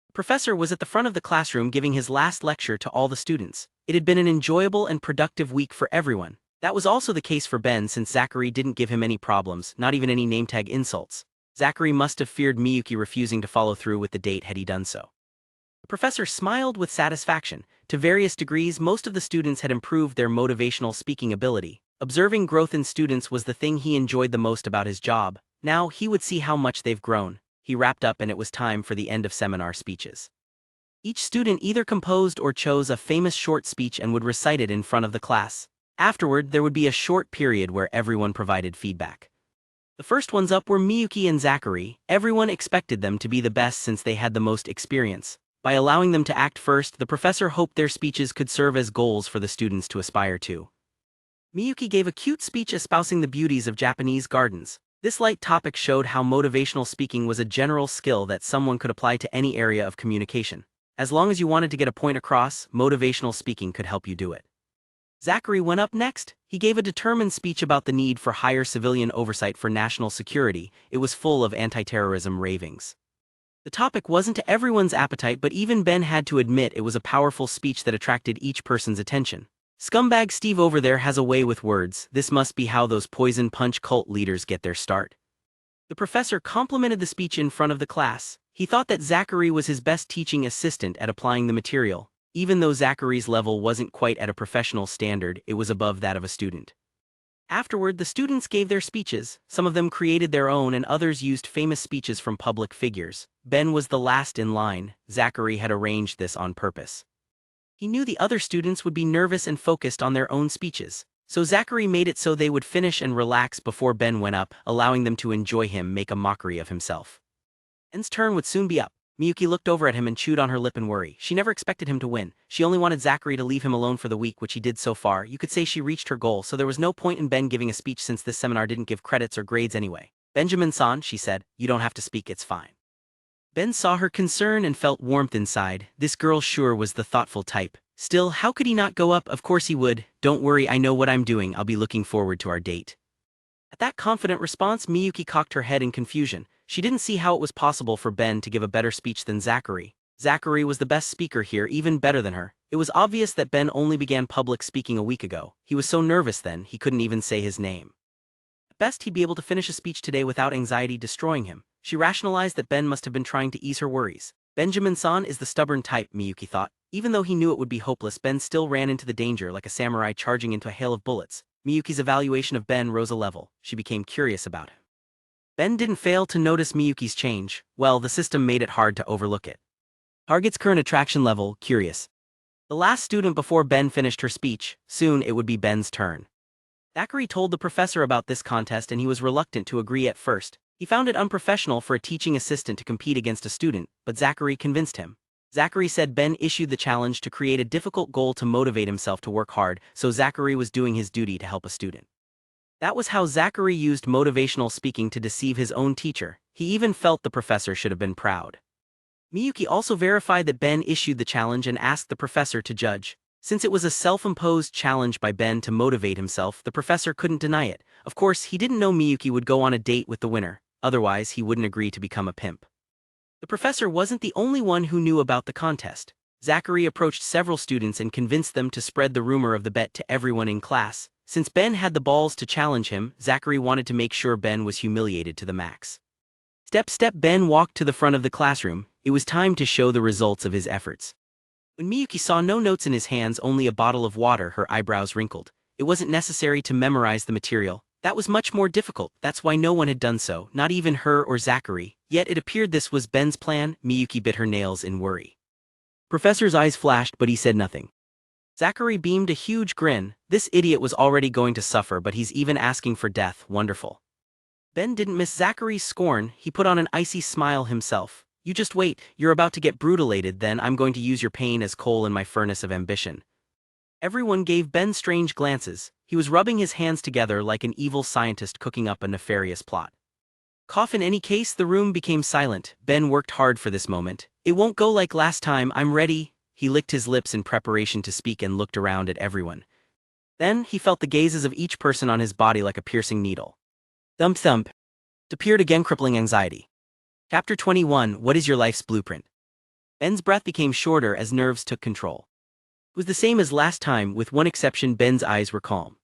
The professor was at the front of the classroom giving his last lecture to all the students. It had been an enjoyable and productive week for everyone. That was also the case for Ben since Zachary didn't give him any problems, not even any name-tag insults. Zachary must have feared Miyuki refusing to follow through with the date had he done so. The professor smiled with satisfaction. To various degrees, most of the students had improved their motivational speaking ability. Observing growth in students was the thing he enjoyed the most about his job. Now he would see how much they've grown. He wrapped up and it was time for the end of seminar speeches. Each student either composed or chose a famous short speech and would recite it in front of the class. Afterward, there would be a short period where everyone provided feedback. The first ones up were Miyuki and Zachary. Everyone expected them to be the best since they had the most experience. By allowing them to act first, the professor hoped their speeches could serve as goals for the students to aspire to. Miyuki gave a cute speech espousing the beauties of Japanese gardens. This light topic showed how motivational speaking was a general skill that someone could apply to any area of communication. As long as you wanted to get a point across, motivational speaking could help you do it. Zachary went up next. He gave a determined speech about the need for higher civilian oversight for national security. It was full of anti-terrorism ravings. The topic wasn't to everyone's appetite, but even Ben had to admit it was a powerful speech that attracted each person's attention. Scumbag Steve over there has a way with words. This must be how those poison punch cult leaders get their start. The professor complimented the speech in front of the class. He thought that Zachary was his best teaching assistant at applying the material. Even though Zachary's level wasn't quite at a professional standard, it was above that of a student. Afterward, the students gave their speeches. Some of them created their own and others used famous speeches from public figures. Ben was the last in line. Zachary had arranged this on purpose. He knew the other students would be nervous and focused on their own speeches, so Zachary made it so they would finish and relax before Ben went up, allowing them to enjoy him make a mockery of himself. Ben's turn would soon be up. Miyuki looked over at him and chewed on her lip in worry. She never expected him to win. She only wanted Zachary to leave him alone for the week, which he did so far. You could say she reached her goal, so there was no point in Ben giving a speech since this seminar didn't give credits or grades anyway. Benjamin-san, she said, you don't have to speak, it's fine. Ben saw her concern and felt warmth inside. This girl sure was the thoughtful type. Still, how could he not go up? Of course he would. Don't worry, I know what I'm doing. I'll be looking forward to our date. At that confident response, Miyuki cocked her head in confusion. She didn't see how it was possible for Ben to give a better speech than Zachary. Zachary was the best speaker here, even better than her. It was obvious that Ben only began public speaking a week ago. He was so nervous then, he couldn't even say his name. At best, he'd be able to finish a speech today without anxiety destroying him. She rationalized that Ben must have been trying to ease her worries. Benjamin-san is the stubborn type, Miyuki thought. Even though he knew it would be hopeless, Ben still ran into the danger like a samurai charging into a hail of bullets. Miyuki's evaluation of Ben rose a level. She became curious about him. Ben didn't fail to notice Miyuki's change. Well, the system made it hard to overlook it. Target's current attraction level, curious. The last student before Ben finished her speech. Soon it would be Ben's turn. Zachary told the professor about this contest and he was reluctant to agree at first. He found it unprofessional for a teaching assistant to compete against a student, but Zachary convinced him. Zachary said Ben issued the challenge to create a difficult goal to motivate himself to work hard, so Zachary was doing his duty to help a student. That was how Zachary used motivational speaking to deceive his own teacher. He even felt the professor should have been proud. Miyuki also verified that Ben issued the challenge and asked the professor to judge. Since it was a self-imposed challenge by Ben to motivate himself, the professor couldn't deny it. Of course, he didn't know Miyuki would go on a date with the winner. Otherwise, he wouldn't agree to become a pimp. The professor wasn't the only one who knew about the contest. Zachary approached several students and convinced them to spread the rumor of the bet to everyone in class. Since Ben had the balls to challenge him, Zachary wanted to make sure Ben was humiliated to the max. Step, Ben walked to the front of the classroom. It was time to show the results of his efforts. When Miyuki saw no notes in his hands, only a bottle of water, her eyebrows wrinkled. It wasn't necessary to memorize the material. That was much more difficult. That's why no one had done so, not even her or Zachary. Yet it appeared this was Ben's plan. Miyuki bit her nails in worry. Professor's eyes flashed, but he said nothing. Zachary beamed a huge grin. This idiot was already going to suffer, but he's even asking for death. Wonderful. Ben didn't miss Zachary's scorn. He put on an icy smile himself. You just wait. You're about to get brutalated, then I'm going to use your pain as coal in my furnace of ambition. Everyone gave Ben strange glances. He was rubbing his hands together like an evil scientist cooking up a nefarious plot. Cough. In any case, the room became silent. Ben worked hard for this moment. It won't go like last time, I'm ready. He licked his lips in preparation to speak and looked around at everyone. Then, he felt the gazes of each person on his body like a piercing needle. Thump thump. It appeared again, crippling anxiety. Chapter 21. What is your life's blueprint? Ben's breath became shorter as nerves took control. It was the same as last time, with one exception. Ben's eyes were calm.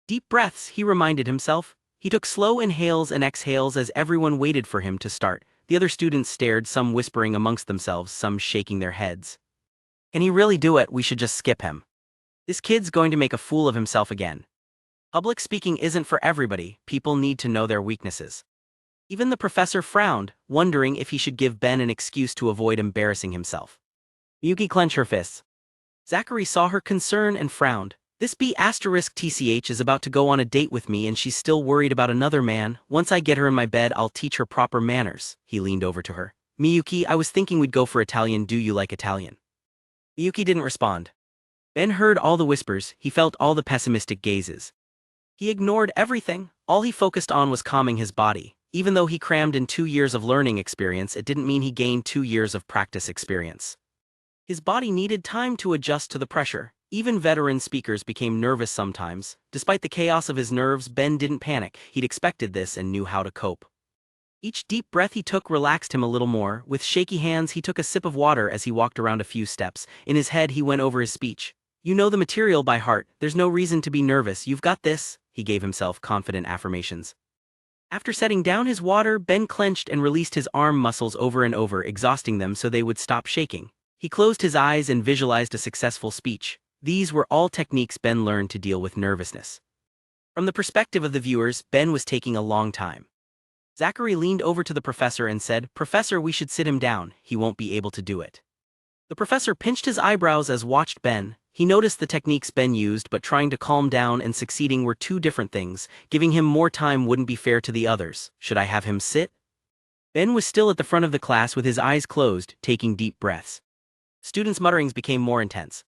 Deep breaths, he reminded himself. He took slow inhales and exhales as everyone waited for him to start. The other students stared, some whispering amongst themselves, some shaking their heads. Can he really do it? We should just skip him. This kid's going to make a fool of himself again. Public speaking isn't for everybody, people need to know their weaknesses. Even the professor frowned, wondering if he should give Ben an excuse to avoid embarrassing himself. Miyuki clenched her fists. Zachary saw her concern and frowned. This B***TCH is about to go on a date with me and she's still worried about another man. Once I get her in my bed, I'll teach her proper manners. He leaned over to her. Miyuki, I was thinking we'd go for Italian. Do you like Italian? Miyuki didn't respond. Ben heard all the whispers, he felt all the pessimistic gazes. He ignored everything, all he focused on was calming his body. Even though he crammed in 2 years of learning experience, it didn't mean he gained 2 years of practice experience. His body needed time to adjust to the pressure. Even veteran speakers became nervous sometimes. Despite the chaos of his nerves, Ben didn't panic. He'd expected this and knew how to cope. Each deep breath he took relaxed him a little more. With shaky hands, he took a sip of water as he walked around a few steps. In his head, he went over his speech. You know the material by heart. There's no reason to be nervous. You've got this. He gave himself confident affirmations. After setting down his water, Ben clenched and released his arm muscles over and over, exhausting them so they would stop shaking. He closed his eyes and visualized a successful speech. These were all techniques Ben learned to deal with nervousness. From the perspective of the viewers, Ben was taking a long time. Zachary leaned over to the professor and said, Professor, we should sit him down. He won't be able to do it. The professor pinched his eyebrows as watched Ben. He noticed the techniques Ben used, but trying to calm down and succeeding were two different things. Giving him more time wouldn't be fair to the others. Should I have him sit? Ben was still at the front of the class with his eyes closed, taking deep breaths. Students' mutterings became more intense.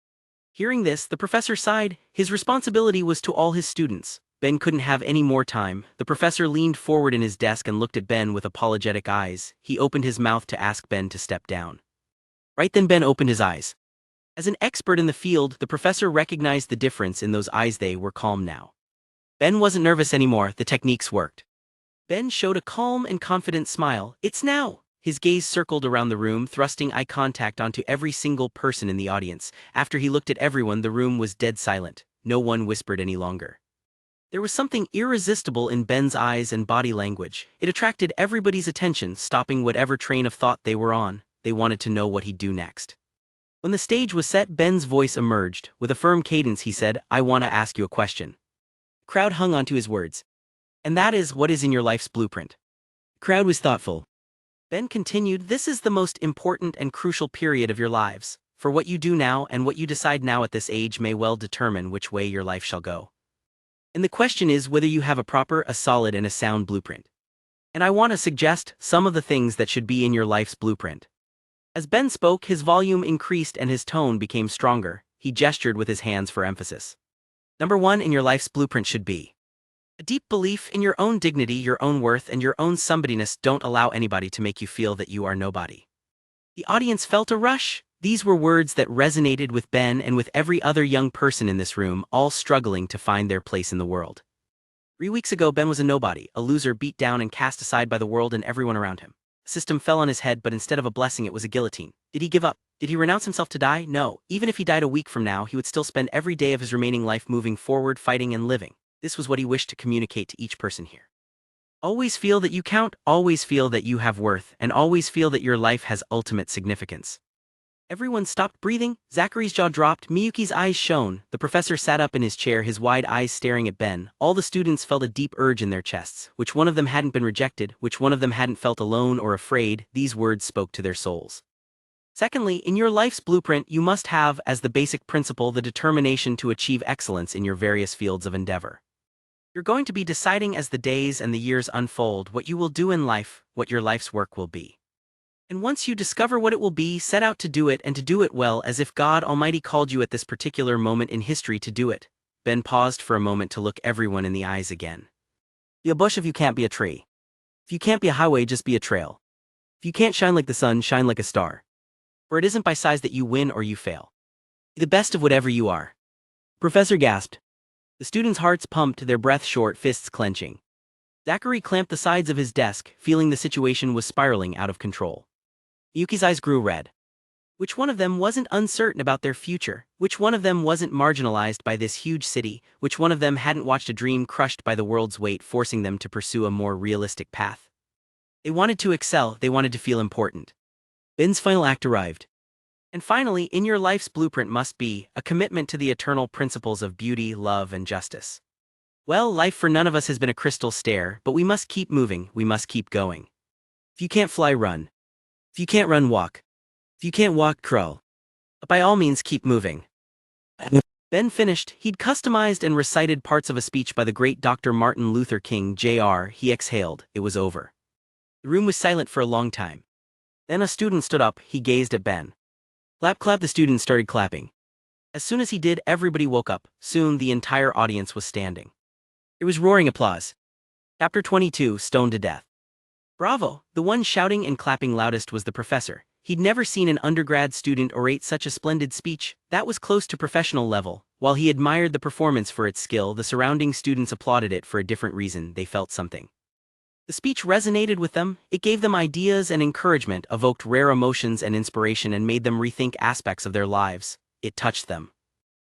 Hearing this, the professor sighed. His responsibility was to all his students. Ben couldn't have any more time. The professor leaned forward in his desk and looked at Ben with apologetic eyes. He opened his mouth to ask Ben to step down. Right then Ben opened his eyes. As an expert in the field, the professor recognized the difference in those eyes. They were calm now. Ben wasn't nervous anymore, the techniques worked. Ben showed a calm and confident smile. It's now! His gaze circled around the room, thrusting eye contact onto every single person in the audience. After he looked at everyone, the room was dead silent. No one whispered any longer. There was something irresistible in Ben's eyes and body language. It attracted everybody's attention, stopping whatever train of thought they were on. They wanted to know what he'd do next. When the stage was set, Ben's voice emerged. With a firm cadence, he said, I want to ask you a question. The crowd hung onto his words. And that is, what is in your life's blueprint? The crowd was thoughtful. Ben continued, this is the most important and crucial period of your lives. For what you do now and what you decide now at this age may well determine which way your life shall go. And the question is whether you have a proper, a solid, and a sound blueprint. And I want to suggest some of the things that should be in your life's blueprint. As Ben spoke, his volume increased and his tone became stronger. He gestured with his hands for emphasis. Number 1 in your life's blueprint should be a deep belief in your own dignity, your own worth, and your own somebodyness. Don't allow anybody to make you feel that you are nobody. The audience felt a rush. These were words that resonated with Ben and with every other young person in this room, all struggling to find their place in the world. 3 weeks ago, Ben was a nobody, a loser, beat down and cast aside by the world and everyone around him. The system fell on his head, but instead of a blessing, it was a guillotine. Did he give up? Did he renounce himself to die? No. Even if he died a week from now, he would still spend every day of his remaining life moving forward, fighting and living. This was what he wished to communicate to each person here. Always feel that you count, always feel that you have worth, and always feel that your life has ultimate significance. Everyone stopped breathing. Zachary's jaw dropped. Miyuki's eyes shone. The professor sat up in his chair, his wide eyes staring at Ben. All the students felt a deep urge in their chests. Which one of them hadn't been rejected? Which one of them hadn't felt alone or afraid? These words spoke to their souls. Secondly, in your life's blueprint, you must have, as the basic principle, the determination to achieve excellence in your various fields of endeavor. You're going to be deciding as the days and the years unfold what you will do in life, what your life's work will be. And once you discover what it will be, set out to do it and to do it well, as if God Almighty called you at this particular moment in history to do it. Ben paused for a moment to look everyone in the eyes again. Be a bush if you can't be a tree. If you can't be a highway, just be a trail. If you can't shine like the sun, shine like a star. For it isn't by size that you win or you fail. Be the best of whatever you are. Professor gasped. The students' hearts pumped, their breath short, fists clenching. Zachary clamped the sides of his desk, feeling the situation was spiraling out of control. Miyuki's eyes grew red. Which one of them wasn't uncertain about their future? Which one of them wasn't marginalized by this huge city? Which one of them hadn't watched a dream crushed by the world's weight, forcing them to pursue a more realistic path? They wanted to excel, they wanted to feel important. Ben's final act arrived. And finally, in your life's blueprint must be a commitment to the eternal principles of beauty, love, and justice. Well, life for none of us has been a crystal stair, but we must keep moving, we must keep going. If you can't fly, run. If you can't run, walk. If you can't walk, crawl. But by all means, keep moving. Ben finished. He'd customized and recited parts of a speech by the great Dr. Martin Luther King, Jr. He exhaled. It was over. The room was silent for a long time. Then a student stood up. He gazed at Ben. Clap, clap. The student started clapping. As soon as he did, everybody woke up. Soon the entire audience was standing. There was roaring applause. Chapter 22, Stoned to Death. Bravo! The one shouting and clapping loudest was the professor. He'd never seen an undergrad student orate such a splendid speech. That was close to professional level. While he admired the performance for its skill, the surrounding students applauded it for a different reason. They felt something. The speech resonated with them. It gave them ideas and encouragement, evoked rare emotions and inspiration, and made them rethink aspects of their lives. It touched them.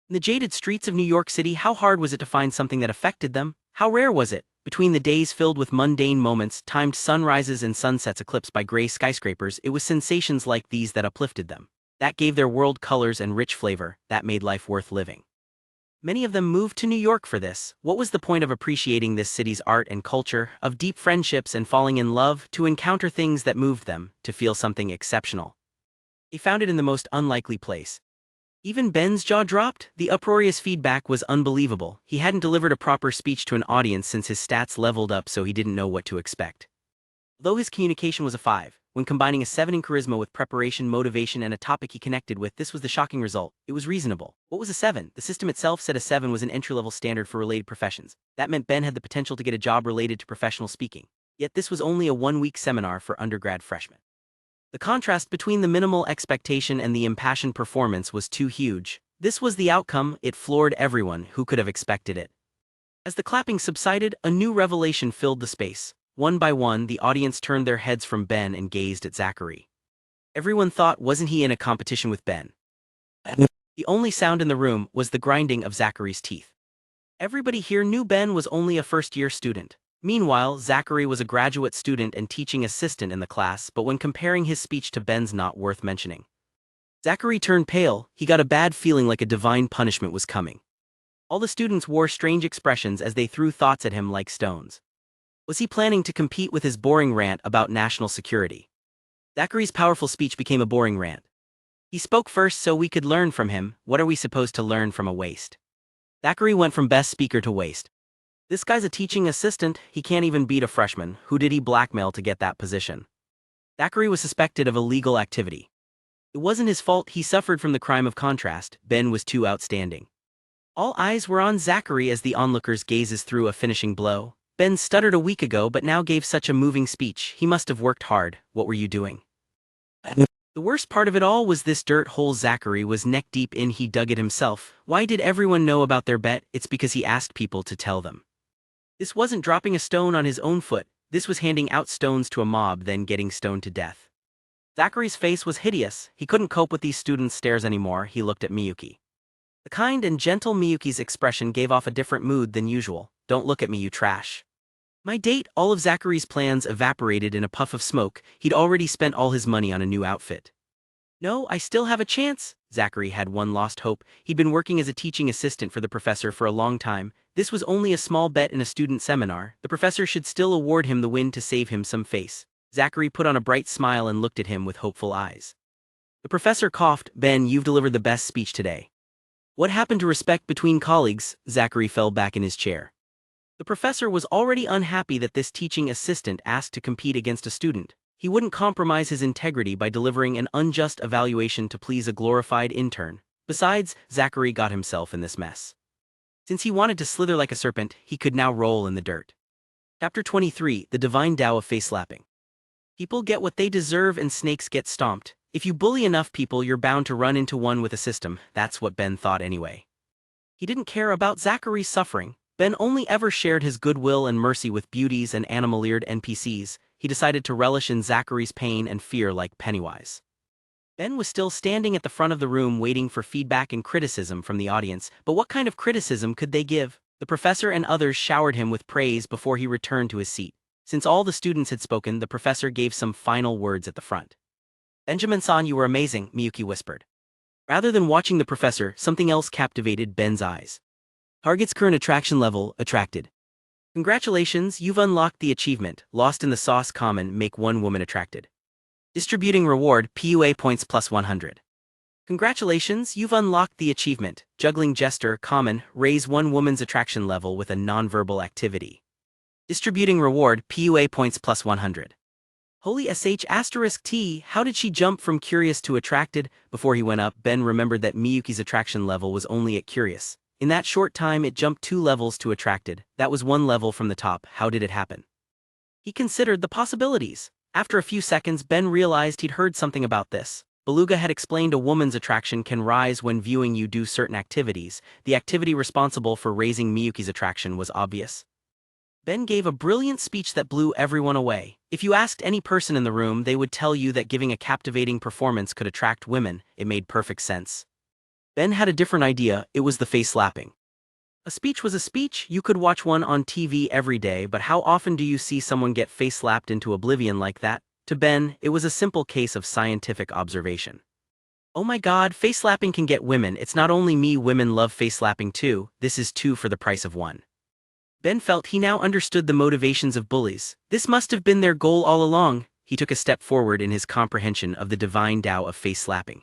In the jaded streets of New York City, how hard was it to find something that affected them? How rare was it? Between the days filled with mundane moments, timed sunrises and sunsets eclipsed by gray skyscrapers, it was sensations like these that uplifted them. That gave their world colors and rich flavor, that made life worth living. Many of them moved to New York for this. What was the point of appreciating this city's art and culture, of deep friendships and falling in love, to encounter things that moved them, to feel something exceptional? They found it in the most unlikely place. Even Ben's jaw dropped. The uproarious feedback was unbelievable. He hadn't delivered a proper speech to an audience since his stats leveled up, so he didn't know what to expect. Though his communication was a 5, when combining a 7 in charisma with preparation, motivation, and a topic he connected with, this was the shocking result. It was reasonable. What was a 7? The system itself said a 7 was an entry-level standard for related professions. That meant Ben had the potential to get a job related to professional speaking. Yet this was only a 1-week seminar for undergrad freshmen. The contrast between the minimal expectation and the impassioned performance was too huge. This was the outcome. It floored everyone. Who could have expected it? As the clapping subsided, a new revelation filled the space. One by one, the audience turned their heads from Ben and gazed at Zachary. Everyone thought, wasn't he in a competition with Ben? The only sound in the room was the grinding of Zachary's teeth. Everybody here knew Ben was only a first-year student. Meanwhile, Zachary was a graduate student and teaching assistant in the class, but when comparing his speech to Ben's, not worth mentioning. Zachary turned pale. He got a bad feeling, like a divine punishment was coming. All the students wore strange expressions as they threw thoughts at him like stones. Was he planning to compete with his boring rant about national security? Zachary's powerful speech became a boring rant. He spoke first so we could learn from him. What are we supposed to learn from a waste? Zachary went from best speaker to waste. This guy's a teaching assistant. He can't even beat a freshman. Who did he blackmail to get that position? Zachary was suspected of illegal activity. It wasn't his fault. He suffered from the crime of contrast. Ben was too outstanding. All eyes were on Zachary as the onlookers gazes through a finishing blow. Ben stuttered a week ago but now gave such a moving speech. He must have worked hard. What were you doing? The worst part of it all was this dirt hole Zachary was neck deep in. He dug it himself. Why did everyone know about their bet? It's because he asked people to tell them. This wasn't dropping a stone on his own foot. This was handing out stones to a mob, then getting stoned to death. Zachary's face was hideous. He couldn't cope with these students' stares anymore. He looked at Miyuki. The kind and gentle Miyuki's expression gave off a different mood than usual. Don't look at me, you trash. My date. All of Zachary's plans evaporated in a puff of smoke. He'd already spent all his money on a new outfit. No, I still have a chance. Zachary had one lost hope. He'd been working as a teaching assistant for the professor for a long time. This was only a small bet in a student seminar. The professor should still award him the win to save him some face. Zachary put on a bright smile and looked at him with hopeful eyes. The professor coughed. Ben, you've delivered the best speech today. What happened to respect between colleagues? Zachary fell back in his chair. The professor was already unhappy that this teaching assistant asked to compete against a student. He wouldn't compromise his integrity by delivering an unjust evaluation to please a glorified intern. Besides, Zachary got himself in this mess. Since he wanted to slither like a serpent, he could now roll in the dirt. Chapter 23, The Divine Tao of Face Slapping. People get what they deserve and snakes get stomped. If you bully enough people, you're bound to run into one with a system. That's what Ben thought anyway. He didn't care about Zachary's suffering. Ben only ever shared his goodwill and mercy with beauties and animal-eared NPCs. He decided to relish in Zachary's pain and fear like Pennywise. Ben was still standing at the front of the room waiting for feedback and criticism from the audience, but what kind of criticism could they give? The professor and others showered him with praise before he returned to his seat. Since all the students had spoken, the professor gave some final words at the front. "Benjamin-san, you were amazing," Miyuki whispered. Rather than watching the professor, something else captivated Ben's eyes. Target's current attraction level, attracted. Congratulations, you've unlocked the achievement, Lost in the Sauce common, make one woman attracted. Distributing reward, PUA points plus 100. Congratulations, you've unlocked the achievement, Juggling Jester common, raise one woman's attraction level with a nonverbal activity. Distributing reward, PUA points plus 100. Holy sh*T, how did she jump from curious to attracted? Before he went up, Ben remembered that Miyuki's attraction level was only at curious. In that short time it jumped 2 levels to attracted. That was 1 level from the top. How did it happen? He considered the possibilities. After a few seconds, Ben realized he'd heard something about this. Beluga had explained a woman's attraction can rise when viewing you do certain activities. The activity responsible for raising Miyuki's attraction was obvious. Ben gave a brilliant speech that blew everyone away. If you asked any person in the room, they would tell you that giving a captivating performance could attract women. It made perfect sense. Ben had a different idea. It was the face slapping. A speech was a speech. You could watch one on TV every day, but how often do you see someone get face slapped into oblivion like that? To Ben, it was a simple case of scientific observation. Oh my god, face slapping can get women. It's not only me, women love face slapping too. This is 2 for the price of 1. Ben felt he now understood the motivations of bullies. This must have been their goal all along. He took a step forward in his comprehension of the divine Tao of face slapping.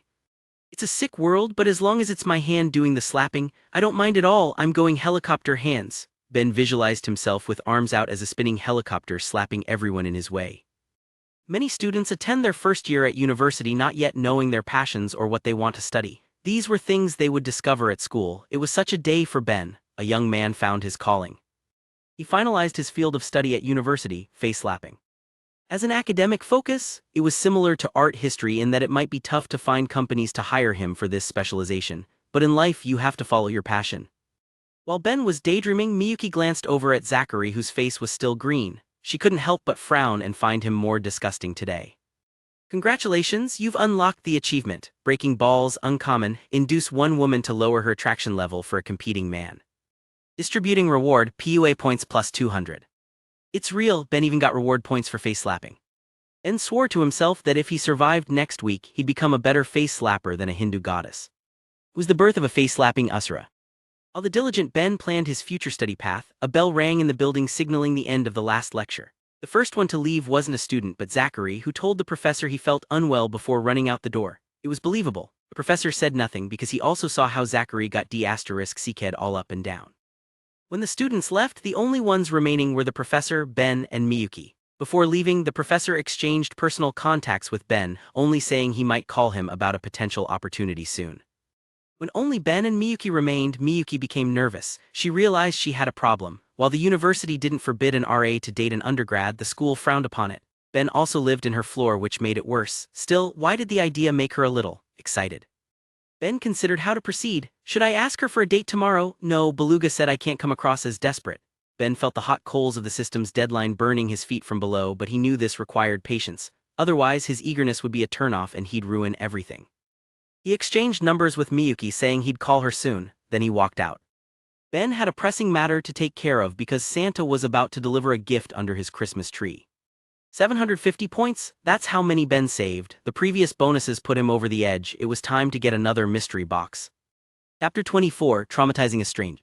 It's a sick world, but as long as it's my hand doing the slapping, I don't mind at all. I'm going helicopter hands. Ben visualized himself with arms out as a spinning helicopter slapping everyone in his way. Many students attend their first year at university not yet knowing their passions or what they want to study. These were things they would discover at school. It was such a day for Ben. A young man found his calling. He finalized his field of study at university, face slapping. As an academic focus, it was similar to art history in that it might be tough to find companies to hire him for this specialization, but in life you have to follow your passion. While Ben was daydreaming, Miyuki glanced over at Zachary, whose face was still green. She couldn't help but frown and find him more disgusting today. Congratulations, you've unlocked the achievement, Breaking Balls uncommon, induce one woman to lower her attraction level for a competing man. Distributing reward, PUA points plus 200. It's real, Ben even got reward points for face slapping. Ben swore to himself that if he survived next week, he'd become a better face slapper than a Hindu goddess. It was the birth of a face slapping Asura. While the diligent Ben planned his future study path, a bell rang in the building signaling the end of the last lecture. The first one to leave wasn't a student but Zachary, who told the professor he felt unwell before running out the door. It was believable. The professor said nothing because he also saw how Zachary got D*********** all up and down. When the students left, the only ones remaining were the professor, Ben, and Miyuki. Before leaving, the professor exchanged personal contacts with Ben, only saying he might call him about a potential opportunity soon. When only Ben and Miyuki remained, Miyuki became nervous. She realized she had a problem. While the university didn't forbid an RA to date an undergrad, the school frowned upon it. Ben also lived in her floor, which made it worse. Still, why did the idea make her a little excited? Ben considered how to proceed. Should I ask her for a date tomorrow? No, Beluga said I can't come across as desperate. Ben felt the hot coals of the system's deadline burning his feet from below, but he knew this required patience. Otherwise, his eagerness would be a turnoff and he'd ruin everything. He exchanged numbers with Miyuki, saying he'd call her soon, then he walked out. Ben had a pressing matter to take care of because Santa was about to deliver a gift under his Christmas tree. 750 points, that's how many Ben saved. The previous bonuses put him over the edge. It was time to get another mystery box. Chapter 24, Traumatizing a Stranger.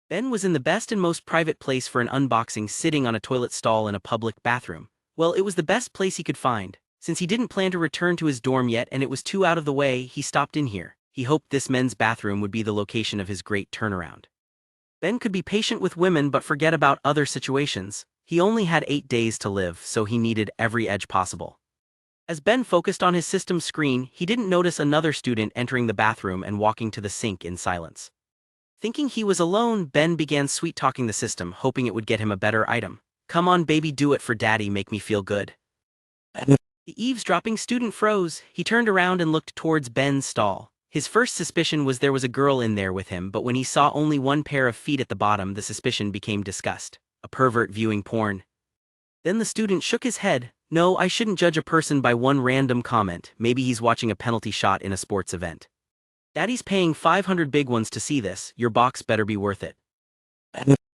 Ben was in the best and most private place for an unboxing, sitting on a toilet stall in a public bathroom. Well, it was the best place he could find. Since he didn't plan to return to his dorm yet and it was 2 out of the way, he stopped in here. He hoped this men's bathroom would be the location of his great turnaround. Ben could be patient with women but forget about other situations. He only had 8 days to live, so he needed every edge possible. As Ben focused on his system screen, he didn't notice another student entering the bathroom and walking to the sink in silence. Thinking he was alone, Ben began sweet-talking the system, hoping it would get him a better item. "Come on baby, do it for daddy, make me feel good." The eavesdropping student froze. He turned around and looked towards Ben's stall. His first suspicion was there was a girl in there with him, but when he saw only one pair of feet at the bottom, the suspicion became disgust. A pervert viewing porn. Then the student shook his head. "No, I shouldn't judge a person by one random comment. Maybe he's watching a penalty shot in a sports event. Daddy's paying 500 big ones to see this, your box better be worth it."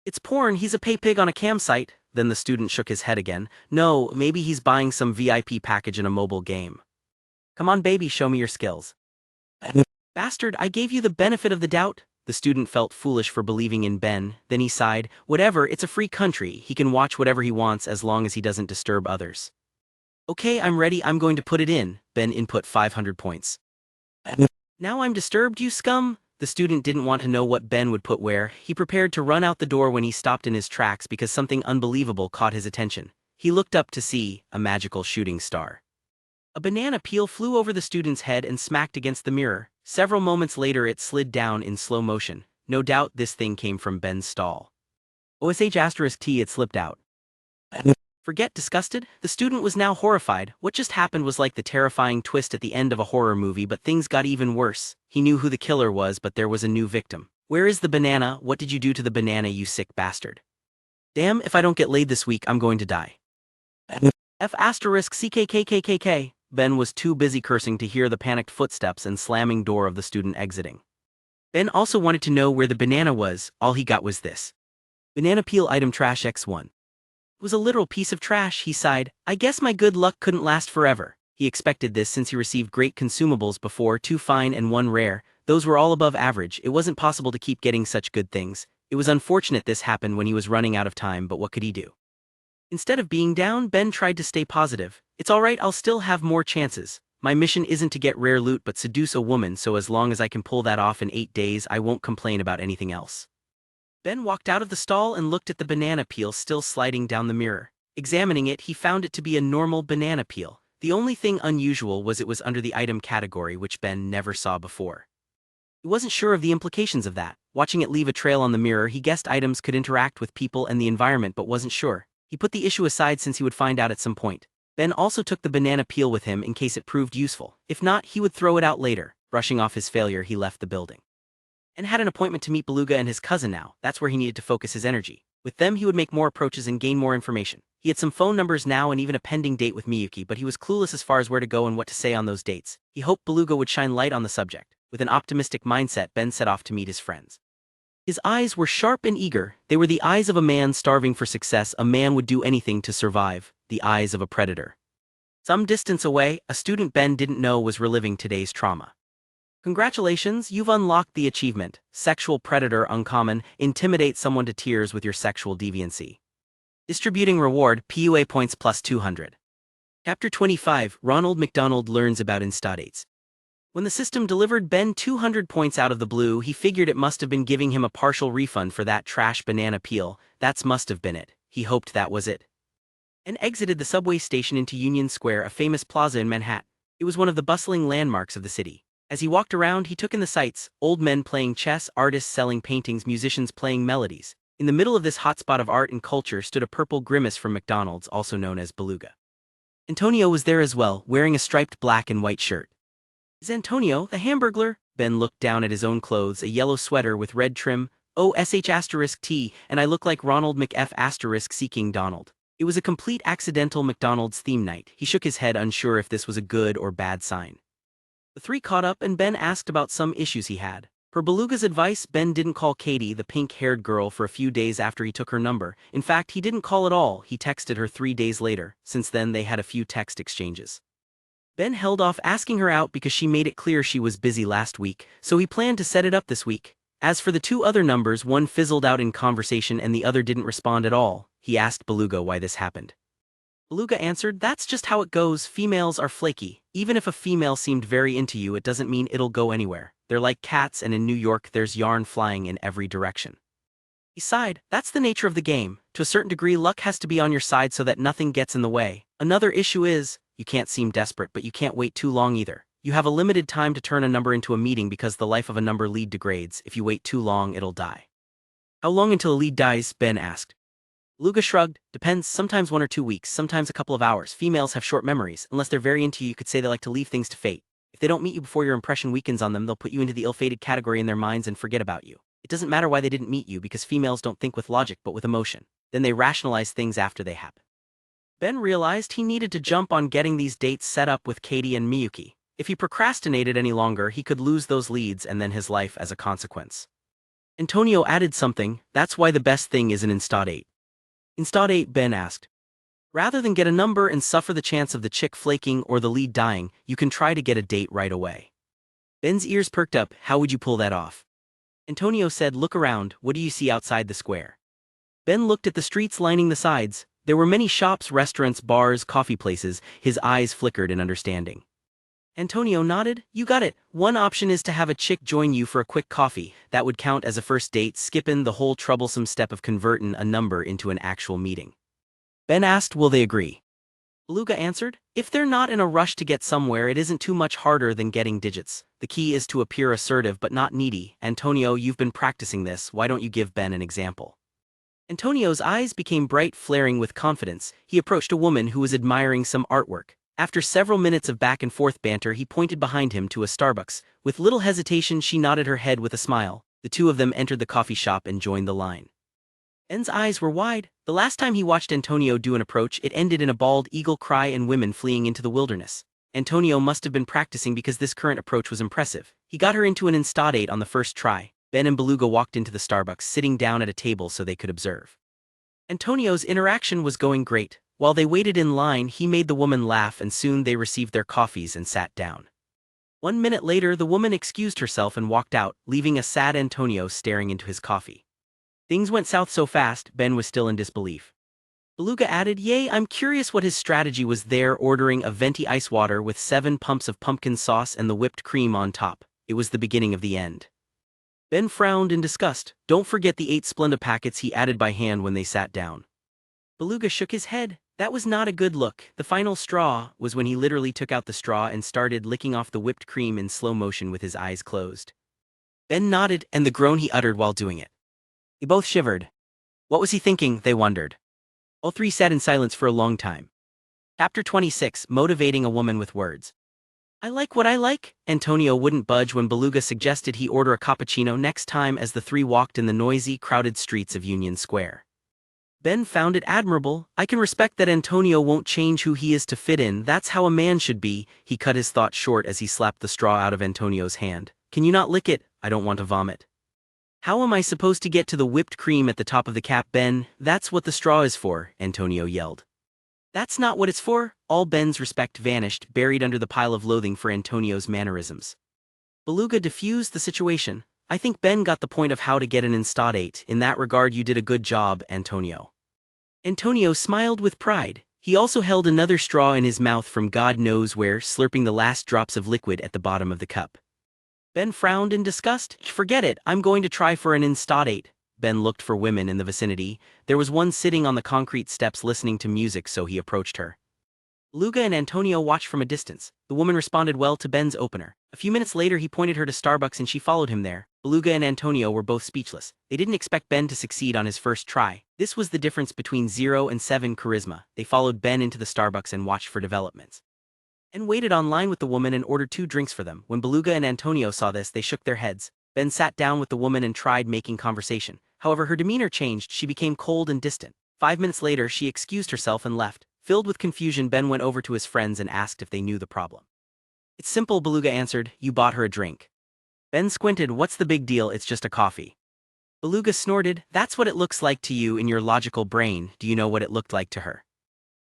"It's porn, he's a pay pig on a cam site." Then the student shook his head again. "No, maybe he's buying some VIP package in a mobile game. Come on baby, show me your skills." "Bastard, I gave you the benefit of the doubt." The student felt foolish for believing in Ben, then he sighed. "Whatever, it's a free country, he can watch whatever he wants as long as he doesn't disturb others." "Okay, I'm ready, I'm going to put it in." Ben input 500 points. "Now I'm disturbed, you scum." The student didn't want to know what Ben would put where. He prepared to run out the door when he stopped in his tracks because something unbelievable caught his attention. He looked up to see a magical shooting star. A banana peel flew over the student's head and smacked against the mirror. Several moments later it slid down in slow motion. No doubt this thing came from Ben's stall. *T, it slipped out. Forget disgusted? The student was now horrified. What just happened was like the terrifying twist at the end of a horror movie, but things got even worse. He knew who the killer was, but there was a new victim. "Where is the banana? What did you do to the banana, you sick bastard? Damn, if I don't get laid this week, I'm going to die." *CKKKKK. Ben was too busy cursing to hear the panicked footsteps and slamming door of the student exiting. Ben also wanted to know where the banana was. All he got was this. "Banana peel item trash X1. It was a literal piece of trash," he sighed. "I guess my good luck couldn't last forever." He expected this since he received great consumables before, 2 fine and 1 rare. Those were all above average. It wasn't possible to keep getting such good things. It was unfortunate this happened when he was running out of time, but what could he do? Instead of being down, Ben tried to stay positive. "It's alright, I'll still have more chances. My mission isn't to get rare loot but seduce a woman, so as long as I can pull that off in 8 days, I won't complain about anything else." Ben walked out of the stall and looked at the banana peel still sliding down the mirror. Examining it, he found it to be a normal banana peel. The only thing unusual was it was under the item category, which Ben never saw before. He wasn't sure of the implications of that. Watching it leave a trail on the mirror, he guessed items could interact with people and the environment but wasn't sure. He put the issue aside since he would find out at some point. Ben also took the banana peel with him in case it proved useful. If not, he would throw it out later. Brushing off his failure, he left the building. And had an appointment to meet Beluga and his cousin now. That's where he needed to focus his energy. With them he would make more approaches and gain more information. He had some phone numbers now and even a pending date with Miyuki, but he was clueless as far as where to go and what to say on those dates. He hoped Beluga would shine light on the subject. With an optimistic mindset, Ben set off to meet his friends. His eyes were sharp and eager. They were the eyes of a man starving for success. A man would do anything to survive. The eyes of a predator. Some distance away, a student Ben didn't know was reliving today's trauma. "Congratulations, you've unlocked the achievement. Sexual predator uncommon. Intimidate someone to tears with your sexual deviancy. Distributing reward, PUA points plus 200. Chapter 25, Ronald McDonald learns about instadates. When the system delivered Ben 200 points out of the blue, he figured it must have been giving him a partial refund for that trash banana peel. That's must have been it. He hoped that was it. And exited the subway station into Union Square, a famous plaza in Manhattan. It was one of the bustling landmarks of the city. As he walked around, he took in the sights: old men playing chess, artists selling paintings, musicians playing melodies. In the middle of this hotspot of art and culture stood a purple grimace from McDonald's, also known as Beluga. Antonio was there as well, wearing a striped black and white shirt. "Is Antonio the Hamburglar?" Ben looked down at his own clothes, a yellow sweater with red trim. "OSH*T, and I look like Ronald McF** seeking Donald." It was a complete accidental McDonald's theme night. He shook his head, unsure if this was a good or bad sign. The three caught up and Ben asked about some issues he had. Per Beluga's advice, Ben didn't call Katie, the pink-haired girl, for a few days after he took her number. In fact, he didn't call at all. He texted her 3 days later. Since then, they had a few text exchanges. Ben held off asking her out because she made it clear she was busy last week, so he planned to set it up this week. As for the 2 other numbers, one fizzled out in conversation and the other didn't respond at all. He asked Beluga why this happened. Beluga answered, "That's just how it goes. Females are flaky. Even if a female seemed very into you, it doesn't mean it'll go anywhere. They're like cats, and in New York there's yarn flying in every direction." He sighed. "That's the nature of the game. To a certain degree, luck has to be on your side so that nothing gets in the way. Another issue is, you can't seem desperate, but you can't wait too long either. You have a limited time to turn a number into a meeting because the life of a number lead degrades. If you wait too long, it'll die. How long until a lead dies? Ben asked. Beluga shrugged. Depends, sometimes 1 or 2 weeks, sometimes a couple of hours. Females have short memories. Unless they're very into you, you could say they like to leave things to fate. If they don't meet you before your impression weakens on them, they'll put you into the ill-fated category in their minds and forget about you. It doesn't matter why they didn't meet you because females don't think with logic but with emotion. Then they rationalize things after they happen. Ben realized he needed to jump on getting these dates set up with Katie and Miyuki. If he procrastinated any longer, he could lose those leads and then his life as a consequence. Antonio added something. That's why the best thing is an Insta date. Insta date? Ben asked. Rather than get a number and suffer the chance of the chick flaking or the lead dying, you can try to get a date right away. Ben's ears perked up. How would you pull that off? Antonio said, look around. What do you see outside the square? Ben looked at the streets lining the sides. There were many shops, restaurants, bars, coffee places. His eyes flickered in understanding. Antonio nodded. You got it. One option is to have a chick join you for a quick coffee. That would count as a first date, skipping the whole troublesome step of converting a number into an actual meeting. Ben asked, will they agree? Beluga answered, if they're not in a rush to get somewhere, it isn't too much harder than getting digits. The key is to appear assertive but not needy. Antonio, you've been practicing this. Why don't you give Ben an example? Antonio's eyes became bright, flaring with confidence. He approached a woman who was admiring some artwork. After several minutes of back and forth banter, he pointed behind him to a Starbucks. With little hesitation, she nodded her head with a smile. The two of them entered the coffee shop and joined the line. Ben's eyes were wide. The last time he watched Antonio do an approach, it ended in a bald eagle cry and women fleeing into the wilderness. Antonio must have been practicing because this current approach was impressive. He got her into an Insta date on the first try. Ben and Beluga walked into the Starbucks, sitting down at a table so they could observe. Antonio's interaction was going great. While they waited in line, he made the woman laugh and soon they received their coffees and sat down. 1 minute later, the woman excused herself and walked out, leaving a sad Antonio staring into his coffee. Things went south so fast, Ben was still in disbelief. Beluga added, yay, I'm curious what his strategy was there, ordering a venti ice water with 7 pumps of pumpkin sauce and the whipped cream on top. It was the beginning of the end. Ben frowned in disgust. Don't forget the 8 Splenda packets, he added by hand when they sat down. Beluga shook his head. That was not a good look. The final straw was when he literally took out the straw and started licking off the whipped cream in slow motion with his eyes closed. Ben nodded, and the groan he uttered while doing it. They both shivered. What was he thinking, they wondered. All three sat in silence for a long time. Chapter 26, Motivating a Woman with Words. I like what I like. Antonio wouldn't budge when Beluga suggested he order a cappuccino next time as the three walked in the noisy, crowded streets of Union Square. Ben found it admirable. I can respect that Antonio won't change who he is to fit in. That's how a man should be. He cut his thought short as he slapped the straw out of Antonio's hand. Can you not lick it? I don't want to vomit. How am I supposed to get to the whipped cream at the top of the cap, Ben? That's what the straw is for, Antonio yelled. That's not what it's for. All Ben's respect vanished, buried under the pile of loathing for Antonio's mannerisms. Beluga diffused the situation. I think Ben got the point of how to get an Insta date. In that regard, you did a good job, Antonio. Antonio smiled with pride. He also held another straw in his mouth from God knows where, slurping the last drops of liquid at the bottom of the cup. Ben frowned in disgust. Forget it, I'm going to try for an Insta date. Ben looked for women in the vicinity. There was one sitting on the concrete steps listening to music, so he approached her. Beluga and Antonio watched from a distance. The woman responded well to Ben's opener. A few minutes later, he pointed her to Starbucks and she followed him there. Beluga and Antonio were both speechless. They didn't expect Ben to succeed on his first try. This was the difference between 0 and 7 charisma. They followed Ben into the Starbucks and watched for developments. Ben waited online with the woman and ordered 2 drinks for them. When Beluga and Antonio saw this, they shook their heads. Ben sat down with the woman and tried making conversation. However, her demeanor changed. She became cold and distant. 5 minutes later, she excused herself and left. Filled with confusion, Ben went over to his friends and asked if they knew the problem. It's simple, Beluga answered. You bought her a drink. Ben squinted. What's the big deal? It's just a coffee. Beluga snorted. That's what it looks like to you in your logical brain. Do you know what it looked like to her?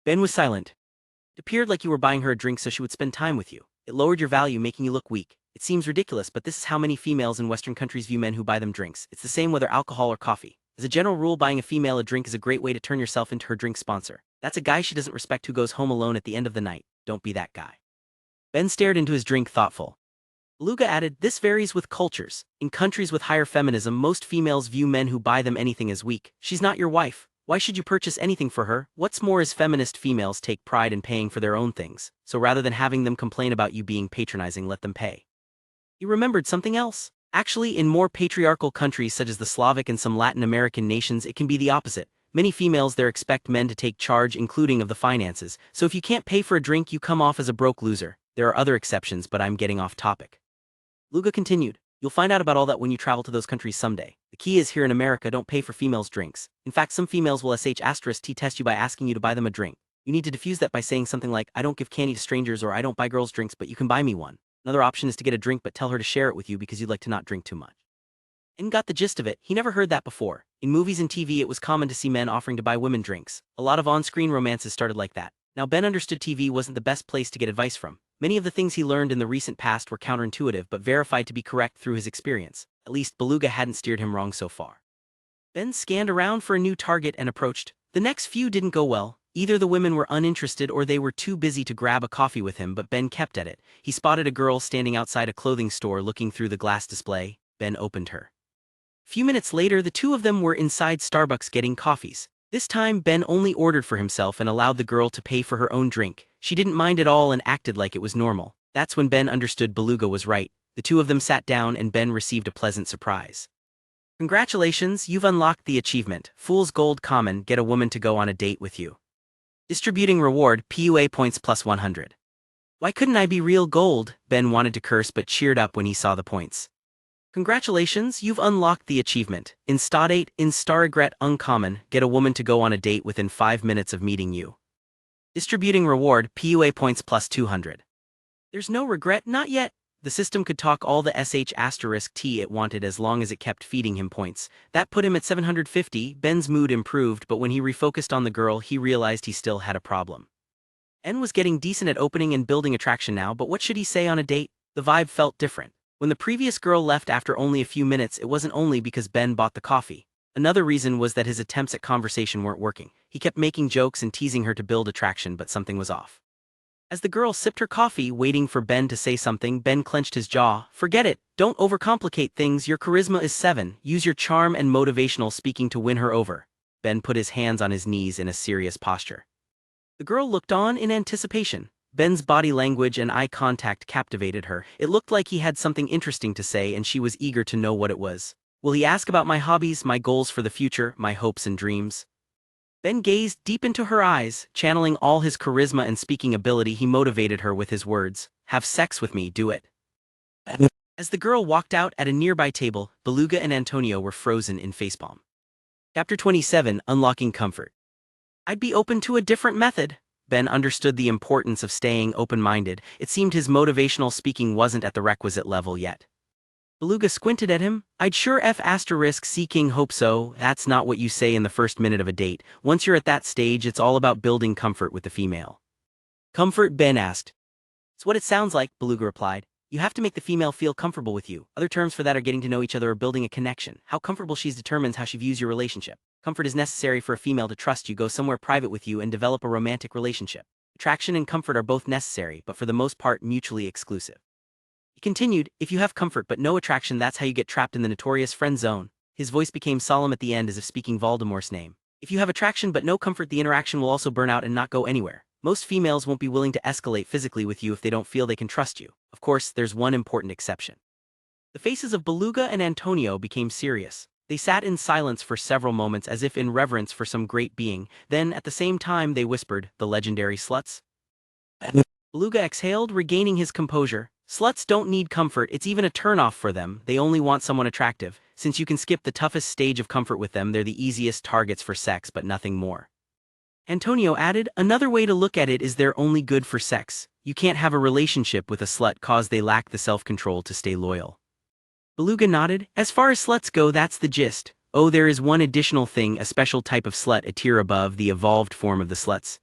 Ben was silent. It appeared like you were buying her a drink so she would spend time with you. It lowered your value, making you look weak. It seems ridiculous, but this is how many females in Western countries view men who buy them drinks. It's the same whether alcohol or coffee. As a general rule, buying a female a drink is a great way to turn yourself into her drink sponsor. That's a guy she doesn't respect who goes home alone at the end of the night. Don't be that guy. Ben stared into his drink, thoughtful. Beluga added, this varies with cultures. In countries with higher feminism, most females view men who buy them anything as weak. She's not your wife. Why should you purchase anything for her? What's more is feminist females take pride in paying for their own things, so rather than having them complain about you being patronizing, let them pay. You remembered something else? Actually, in more patriarchal countries such as the Slavic and some Latin American nations, it can be the opposite. Many females there expect men to take charge, including of the finances, so if you can't pay for a drink, you come off as a broke loser. There are other exceptions, but I'm getting off topic. Luga continued, you'll find out about all that when you travel to those countries someday. The key is here in America, don't pay for females' drinks. In fact, some females will *T test you by asking you to buy them a drink. You need to diffuse that by saying something like, I don't give candy to strangers, or I don't buy girls drinks but you can buy me one. Another option is to get a drink but tell her to share it with you because you'd like to not drink too much. And got the gist of it. He never heard that before. In movies and TV it was common to see men offering to buy women drinks. A lot of on-screen romances started like that. Now Ben understood TV wasn't the best place to get advice from. Many of the things he learned in the recent past were counterintuitive but verified to be correct through his experience. At least Beluga hadn't steered him wrong so far. Ben scanned around for a new target and approached. The next few didn't go well. Either the women were uninterested or they were too busy to grab a coffee with him, but Ben kept at it. He spotted a girl standing outside a clothing store looking through the glass display. Ben opened her. Few minutes later, the two of them were inside Starbucks getting coffees. This time, Ben only ordered for himself and allowed the girl to pay for her own drink. She didn't mind at all and acted like it was normal. That's when Ben understood Beluga was right. The two of them sat down and Ben received a pleasant surprise. Congratulations, you've unlocked the achievement. Fool's Gold Common, get a woman to go on a date with you. Distributing reward, PUA points plus 100. Why couldn't I be real gold? Ben wanted to curse but cheered up when he saw the points. Congratulations, you've unlocked the achievement. Instadate, Instaregret Uncommon, get a woman to go on a date within 5 minutes of meeting you. Distributing reward, PUA points plus 200. There's no regret, not yet. The system could talk all the *T it wanted as long as it kept feeding him points. That put him at 750. Ben's mood improved, but when he refocused on the girl, he realized he still had a problem. Ben was getting decent at opening and building attraction now, but what should he say on a date? The vibe felt different. When the previous girl left after only a few minutes, it wasn't only because Ben bought the coffee. Another reason was that his attempts at conversation weren't working. He kept making jokes and teasing her to build attraction, but something was off. As the girl sipped her coffee, waiting for Ben to say something, Ben clenched his jaw. Forget it. Don't overcomplicate things. Your charisma is 7. Use your charm and motivational speaking to win her over. Ben put his hands on his knees in a serious posture. The girl looked on in anticipation. Ben's body language and eye contact captivated her. It looked like he had something interesting to say and she was eager to know what it was. Will he ask about my hobbies, my goals for the future, my hopes and dreams? Ben gazed deep into her eyes, channeling all his charisma and speaking ability. He motivated her with his words. Have sex with me, do it. As the girl walked out at a nearby table, Beluga and Antonio were frozen in facepalm. Chapter 27, Unlocking Comfort. I'd be open to a different method. Ben understood the importance of staying open-minded. It seemed his motivational speaking wasn't at the requisite level yet. Beluga squinted at him. I'd sure *King hope so. That's not what you say in the first minute of a date. Once you're at that stage, it's all about building comfort with the female. Comfort? Ben asked. It's what it sounds like, Beluga replied. You have to make the female feel comfortable with you. Other terms for that are getting to know each other or building a connection. How comfortable she is determines how she views your relationship. Comfort is necessary for a female to trust you, go somewhere private with you, and develop a romantic relationship. Attraction and comfort are both necessary, but for the most part mutually exclusive. He continued, if you have comfort but no attraction, that's how you get trapped in the notorious friend zone. His voice became solemn at the end as if speaking Voldemort's name. If you have attraction but no comfort, the interaction will also burn out and not go anywhere. Most females won't be willing to escalate physically with you if they don't feel they can trust you. Of course, there's one important exception. The faces of Beluga and Antonio became serious. They sat in silence for several moments as if in reverence for some great being, then at the same time they whispered, the legendary sluts? Beluga exhaled, regaining his composure. Sluts don't need comfort, it's even a turn-off for them, they only want someone attractive. Since you can skip the toughest stage of comfort with them, they're the easiest targets for sex but nothing more. Antonio added, another way to look at it is they're only good for sex. You can't have a relationship with a slut cause they lack the self-control to stay loyal. Beluga nodded. As far as sluts go, that's the gist. Oh, there is one additional thing, a special type of slut, a tier above the evolved form of the sluts.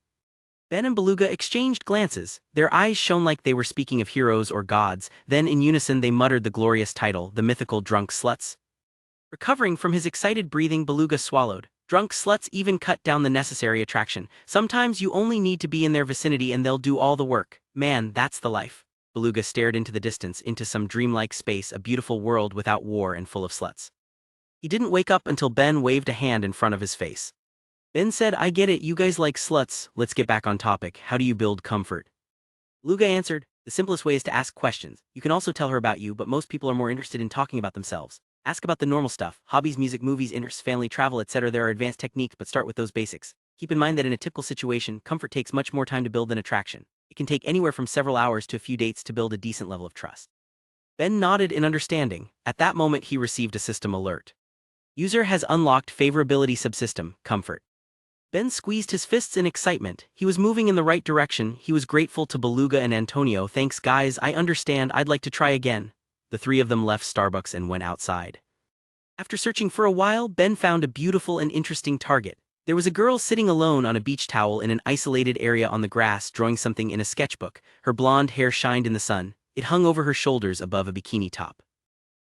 Ben and Beluga exchanged glances. Their eyes shone like they were speaking of heroes or gods, then in unison they muttered the glorious title, the mythical drunk sluts. Recovering from his excited breathing, Beluga swallowed. Drunk sluts even cut down the necessary attraction. Sometimes you only need to be in their vicinity and they'll do all the work. Man, that's the life. Beluga stared into the distance, into some dreamlike space, a beautiful world without war and full of sluts. He didn't wake up until Ben waved a hand in front of his face. Ben said, I get it, you guys like sluts, let's get back on topic, how do you build comfort? Luga answered, the simplest way is to ask questions. You can also tell her about you, but most people are more interested in talking about themselves. Ask about the normal stuff, hobbies, music, movies, interests, family, travel, etc. There are advanced techniques, but start with those basics. Keep in mind that in a typical situation, comfort takes much more time to build than attraction. It can take anywhere from several hours to a few dates to build a decent level of trust. Ben nodded in understanding. At that moment he received a system alert. User has unlocked favorability subsystem, comfort. Ben squeezed his fists in excitement. He was moving in the right direction. He was grateful to Beluga and Antonio. Thanks guys, I understand, I'd like to try again. The three of them left Starbucks and went outside. After searching for a while, Ben found a beautiful and interesting target. There was a girl sitting alone on a beach towel in an isolated area on the grass drawing something in a sketchbook. Her blonde hair shined in the sun. It hung over her shoulders above a bikini top.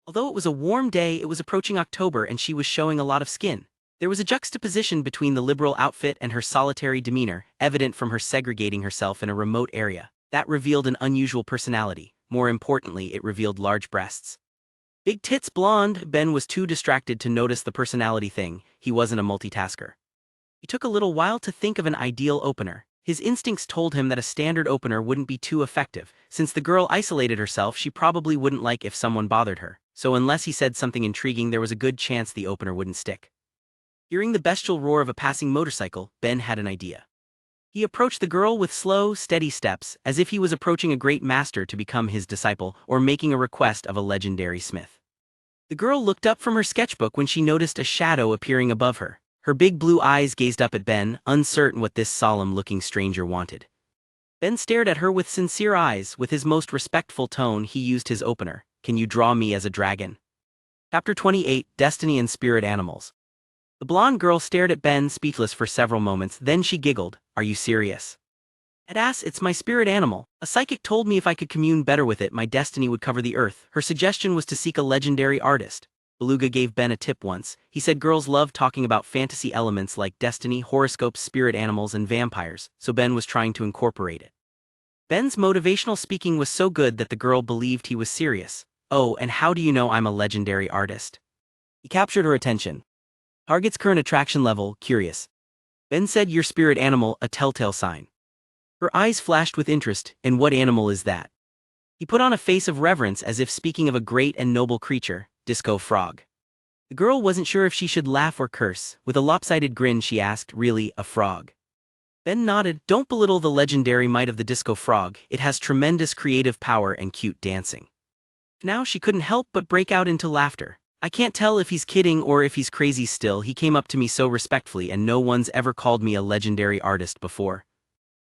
Although it was a warm day, it was approaching October and she was showing a lot of skin. There was a juxtaposition between the liberal outfit and her solitary demeanor, evident from her segregating herself in a remote area. That revealed an unusual personality. More importantly, it revealed large breasts. Big tits, blonde. Ben was too distracted to notice the personality thing. He wasn't a multitasker. He took a little while to think of an ideal opener. His instincts told him that a standard opener wouldn't be too effective. Since the girl isolated herself, she probably wouldn't like if someone bothered her. So unless he said something intriguing, there was a good chance the opener wouldn't stick. Hearing the bestial roar of a passing motorcycle, Ben had an idea. He approached the girl with slow, steady steps, as if he was approaching a great master to become his disciple or making a request of a legendary smith. The girl looked up from her sketchbook when she noticed a shadow appearing above her. Her big blue eyes gazed up at Ben, uncertain what this solemn-looking stranger wanted. Ben stared at her with sincere eyes. With his most respectful tone, he used his opener. Can you draw me as a dragon? Chapter 28, Destiny and Spirit Animals. The blonde girl stared at Ben, speechless for several moments, then she giggled. Are you serious? Ass, it's my spirit animal. A psychic told me if I could commune better with it, my destiny would cover the earth. Her suggestion was to seek a legendary artist. Beluga gave Ben a tip once. He said girls love talking about fantasy elements like destiny, horoscopes, spirit animals, and vampires, so Ben was trying to incorporate it. Ben's motivational speaking was so good that the girl believed he was serious. Oh, and how do you know I'm a legendary artist? He captured her attention. Target's current attraction level, curious. Ben said your spirit animal, a telltale sign. Her eyes flashed with interest, and what animal is that? He put on a face of reverence as if speaking of a great and noble creature, disco frog. The girl wasn't sure if she should laugh or curse. With a lopsided grin she asked, really, a frog? Ben nodded. Don't belittle the legendary might of the disco frog, it has tremendous creative power and cute dancing. Now she couldn't help but break out into laughter. I can't tell if he's kidding or if he's crazy still. He came up to me so respectfully and no one's ever called me a legendary artist before.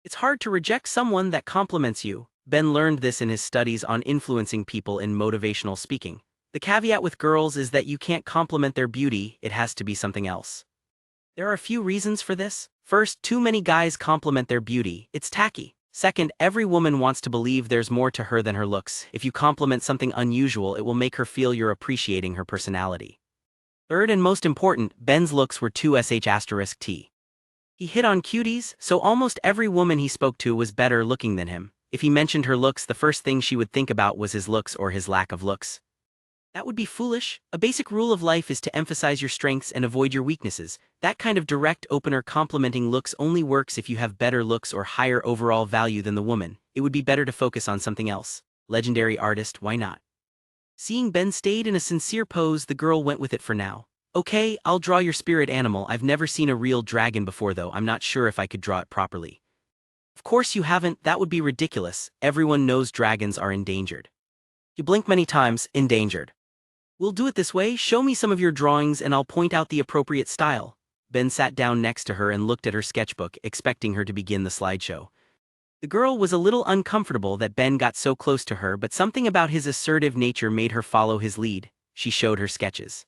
It's hard to reject someone that compliments you. Ben learned this in his studies on influencing people in motivational speaking. The caveat with girls is that you can't compliment their beauty, it has to be something else. There are a few reasons for this. First, too many guys compliment their beauty, it's tacky. Second, every woman wants to believe there's more to her than her looks. If you compliment something unusual, it will make her feel you're appreciating her personality. Third and most important, Ben's looks were too **T. He hit on cuties, so almost every woman he spoke to was better looking than him. If he mentioned her looks, the first thing she would think about was his looks or his lack of looks. That would be foolish. A basic rule of life is to emphasize your strengths and avoid your weaknesses. That kind of direct opener complimenting looks only works if you have better looks or higher overall value than the woman. It would be better to focus on something else. Legendary artist, why not? Seeing Ben stayed in a sincere pose, the girl went with it for now. Okay, I'll draw your spirit animal. I've never seen a real dragon before though, I'm not sure if I could draw it properly. Of course you haven't, that would be ridiculous. Everyone knows dragons are endangered. You blink many times, endangered. We'll do it this way, show me some of your drawings and I'll point out the appropriate style. Ben sat down next to her and looked at her sketchbook, expecting her to begin the slideshow. The girl was a little uncomfortable that Ben got so close to her, but something about his assertive nature made her follow his lead. She showed her sketches.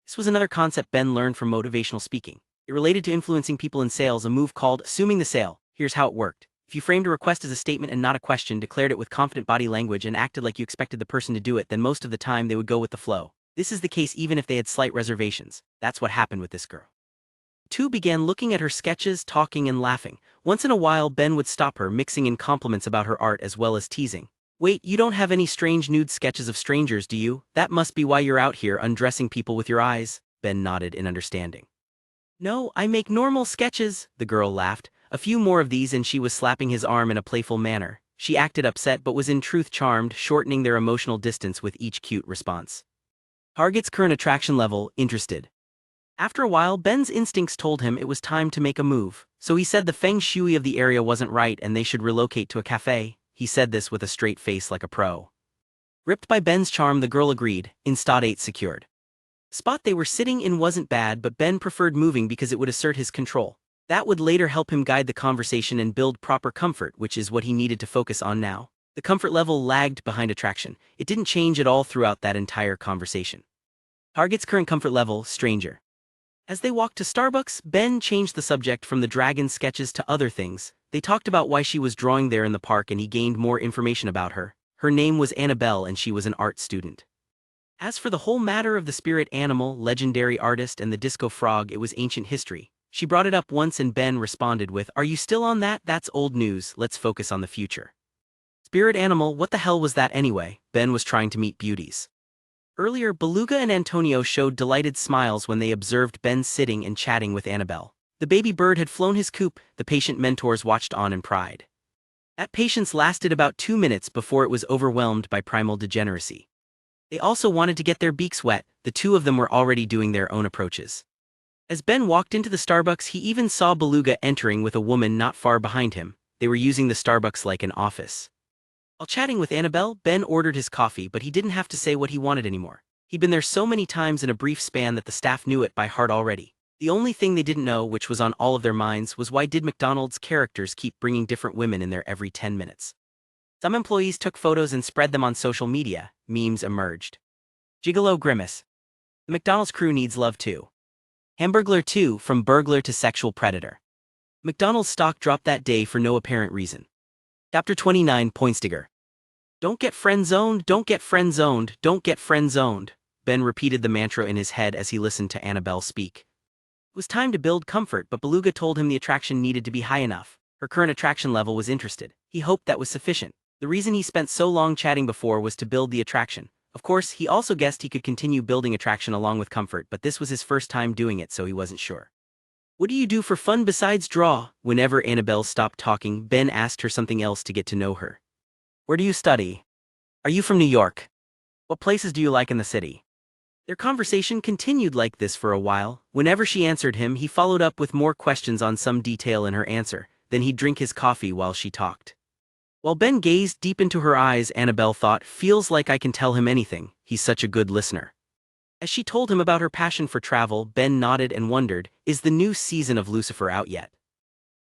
This was another concept Ben learned from motivational speaking. It related to influencing people in sales, a move called assuming the sale. Here's how it worked. If you framed a request as a statement and not a question, declared it with confident body language and acted like you expected the person to do it, then most of the time they would go with the flow. This is the case even if they had slight reservations. That's what happened with this girl. The two began looking at her sketches, talking and laughing. Once in a while Ben would stop her, mixing in compliments about her art as well as teasing. Wait, you don't have any strange nude sketches of strangers, do you? That must be why you're out here undressing people with your eyes. Ben nodded in understanding. No, I make normal sketches, the girl laughed. A few more of these and she was slapping his arm in a playful manner. She acted upset but was in truth charmed, shortening their emotional distance with each cute response. Target's current attraction level, interested. After a while, Ben's instincts told him it was time to make a move, so he said the feng shui of the area wasn't right and they should relocate to a cafe. He said this with a straight face like a pro. Gripped by Ben's charm, the girl agreed, in Stad 8 secured. The spot they were sitting in wasn't bad, but Ben preferred moving because it would assert his control. That would later help him guide the conversation and build proper comfort, which is what he needed to focus on now. The comfort level lagged behind attraction. It didn't change at all throughout that entire conversation. Target's current comfort level, stranger. As they walked to Starbucks, Ben changed the subject from the dragon sketches to other things. They talked about why she was drawing there in the park and he gained more information about her. Her name was Annabelle and she was an art student. As for the whole matter of the spirit animal, legendary artist, and the disco frog, it was ancient history. She brought it up once and Ben responded with, "Are you still on that? That's old news, let's focus on the future." Spirit animal, what the hell was that anyway? Ben was trying to meet beauties. Earlier, Beluga and Antonio showed delighted smiles when they observed Ben sitting and chatting with Annabelle. The baby bird had flown his coop, the patient mentors watched on in pride. That patience lasted about 2 minutes before it was overwhelmed by primal degeneracy. They also wanted to get their beaks wet, the two of them were already doing their own approaches. As Ben walked into the Starbucks, he even saw Beluga entering with a woman not far behind him. They were using the Starbucks like an office. While chatting with Annabelle, Ben ordered his coffee, but he didn't have to say what he wanted anymore. He'd been there so many times in a brief span that the staff knew it by heart already. The only thing they didn't know, which was on all of their minds, was why did McDonald's characters keep bringing different women in there every 10 minutes. Some employees took photos and spread them on social media. Memes emerged. Gigolo grimace. The McDonald's crew needs love too. Hamburglar 2, from burglar to sexual predator. McDonald's stock dropped that day for no apparent reason. Chapter 29, Pointstigger. Don't get friend-zoned, don't get friend-zoned, don't get friend-zoned. Ben repeated the mantra in his head as he listened to Annabelle speak. It was time to build comfort, but Beluga told him the attraction needed to be high enough. Her current attraction level was interested. He hoped that was sufficient. The reason he spent so long chatting before was to build the attraction. Of course, he also guessed he could continue building attraction along with comfort, but this was his first time doing it, so he wasn't sure. What do you do for fun besides draw? Whenever Annabelle stopped talking, Ben asked her something else to get to know her. Where do you study? Are you from New York? What places do you like in the city? Their conversation continued like this for a while. Whenever she answered him, he followed up with more questions on some detail in her answer. Then he'd drink his coffee while she talked. While Ben gazed deep into her eyes, Annabelle thought, feels like I can tell him anything, he's such a good listener. As she told him about her passion for travel, Ben nodded and wondered, is the new season of Lucifer out yet?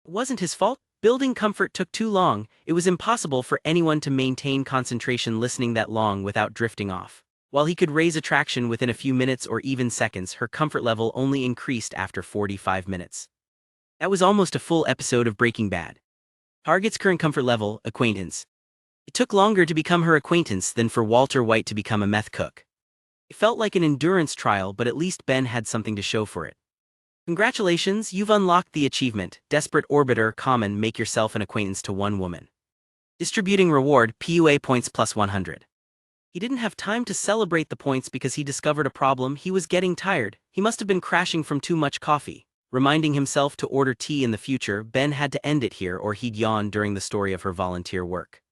It wasn't his fault. Building comfort took too long. It was impossible for anyone to maintain concentration listening that long without drifting off. While he could raise attraction within a few minutes or even seconds, her comfort level only increased after 45 minutes. That was almost a full episode of Breaking Bad. Target's current comfort level, acquaintance. It took longer to become her acquaintance than for Walter White to become a meth cook. It felt like an endurance trial, but at least Ben had something to show for it. Congratulations, you've unlocked the achievement, Desperate Orbiter Common, make yourself an acquaintance to one woman. Distributing reward, PUA points plus 100. He didn't have time to celebrate the points because he discovered a problem. He was getting tired. He must have been crashing from too much coffee. Reminding himself to order tea in the future, Ben had to end it here or he'd yawn during the story of her volunteer work.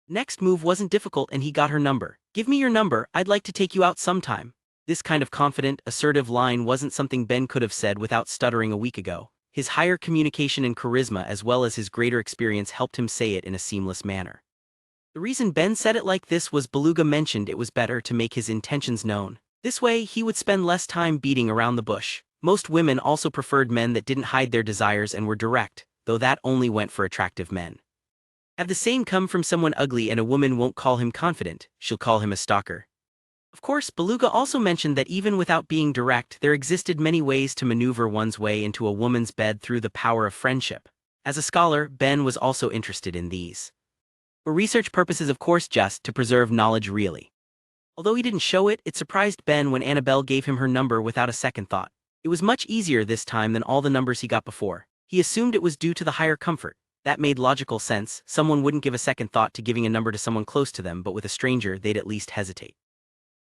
Next move wasn't difficult and he got her number. Give me your number, I'd like to take you out sometime. This kind of confident, assertive line wasn't something Ben could have said without stuttering a week ago. His higher communication and charisma as well as his greater experience helped him say it in a seamless manner. The reason Ben said it like this was Beluga mentioned it was better to make his intentions known. This way, he would spend less time beating around the bush. Most women also preferred men that didn't hide their desires and were direct, though that only went for attractive men. Have the same come from someone ugly and a woman won't call him confident, she'll call him a stalker. Of course, Beluga also mentioned that even without being direct, there existed many ways to maneuver one's way into a woman's bed through the power of friendship. As a scholar, Ben was also interested in these. For research purposes, of course, just to preserve knowledge really. Although he didn't show it, it surprised Ben when Annabelle gave him her number without a second thought. It was much easier this time than all the numbers he got before. He assumed it was due to the higher comfort. That made logical sense. Someone wouldn't give a second thought to giving a number to someone close to them, but with a stranger, they'd at least hesitate.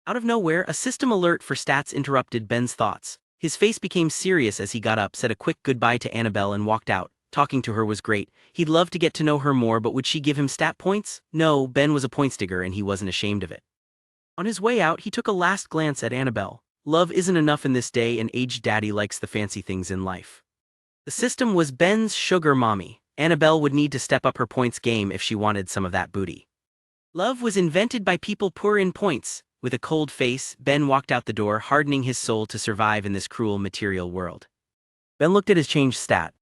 Out of nowhere, a system alert for stats interrupted Ben's thoughts. His face became serious as he got up, said a quick goodbye to Annabelle and walked out. Talking to her was great. He'd love to get to know her more, but would she give him stat points? No, Ben was a points digger and he wasn't ashamed of it. On his way out, he took a last glance at Annabelle. Love isn't enough in this day and age. Daddy likes the fancy things in life. The system was Ben's sugar mommy. Annabelle would need to step up her points game if she wanted some of that booty. Love was invented by people poor in points. With a cold face, Ben walked out the door, hardening his soul to survive in this cruel material world. Ben looked at his changed stat.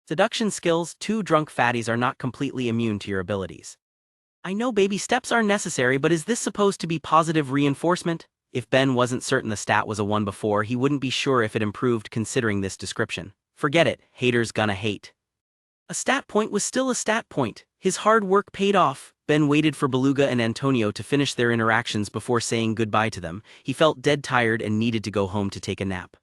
Seduction skills. 2 drunk fatties are not completely immune to your abilities. I know baby steps are necessary, but is this supposed to be positive reinforcement? If Ben wasn't certain the stat was a 1 before, he wouldn't be sure if it improved considering this description. Forget it, haters gonna hate. A stat point was still a stat point. His hard work paid off. Ben waited for Beluga and Antonio to finish their interactions before saying goodbye to them. He felt dead tired and needed to go home to take a nap.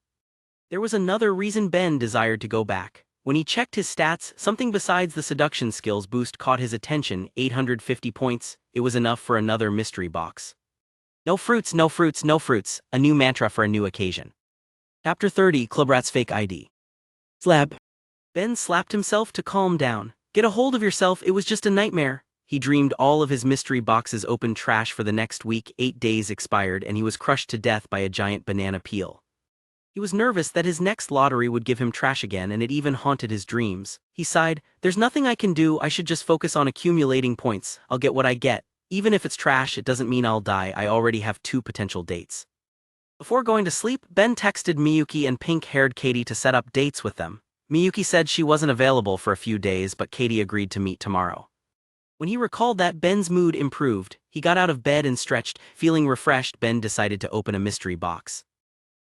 There was another reason Ben desired to go back. When he checked his stats, something besides the seduction skills boost caught his attention. 850 points. It was enough for another mystery box. No fruits, no fruits, no fruits. A new mantra for a new occasion. Chapter 30, Clubrat's Fake ID. Slap. Ben slapped himself to calm down. Get a hold of yourself, it was just a nightmare. He dreamed all of his mystery boxes opened trash for the next week. 8 days expired and he was crushed to death by a giant banana peel. He was nervous that his next lottery would give him trash again, and it even haunted his dreams. He sighed, there's nothing I can do, I should just focus on accumulating points. I'll get what I get. Even if it's trash, it doesn't mean I'll die. I already have 2 potential dates. Before going to sleep, Ben texted Miyuki and pink-haired Katie to set up dates with them. Miyuki said she wasn't available for a few days, but Katie agreed to meet tomorrow. When he recalled that, Ben's mood improved. He got out of bed and stretched. Feeling refreshed, Ben decided to open a mystery box.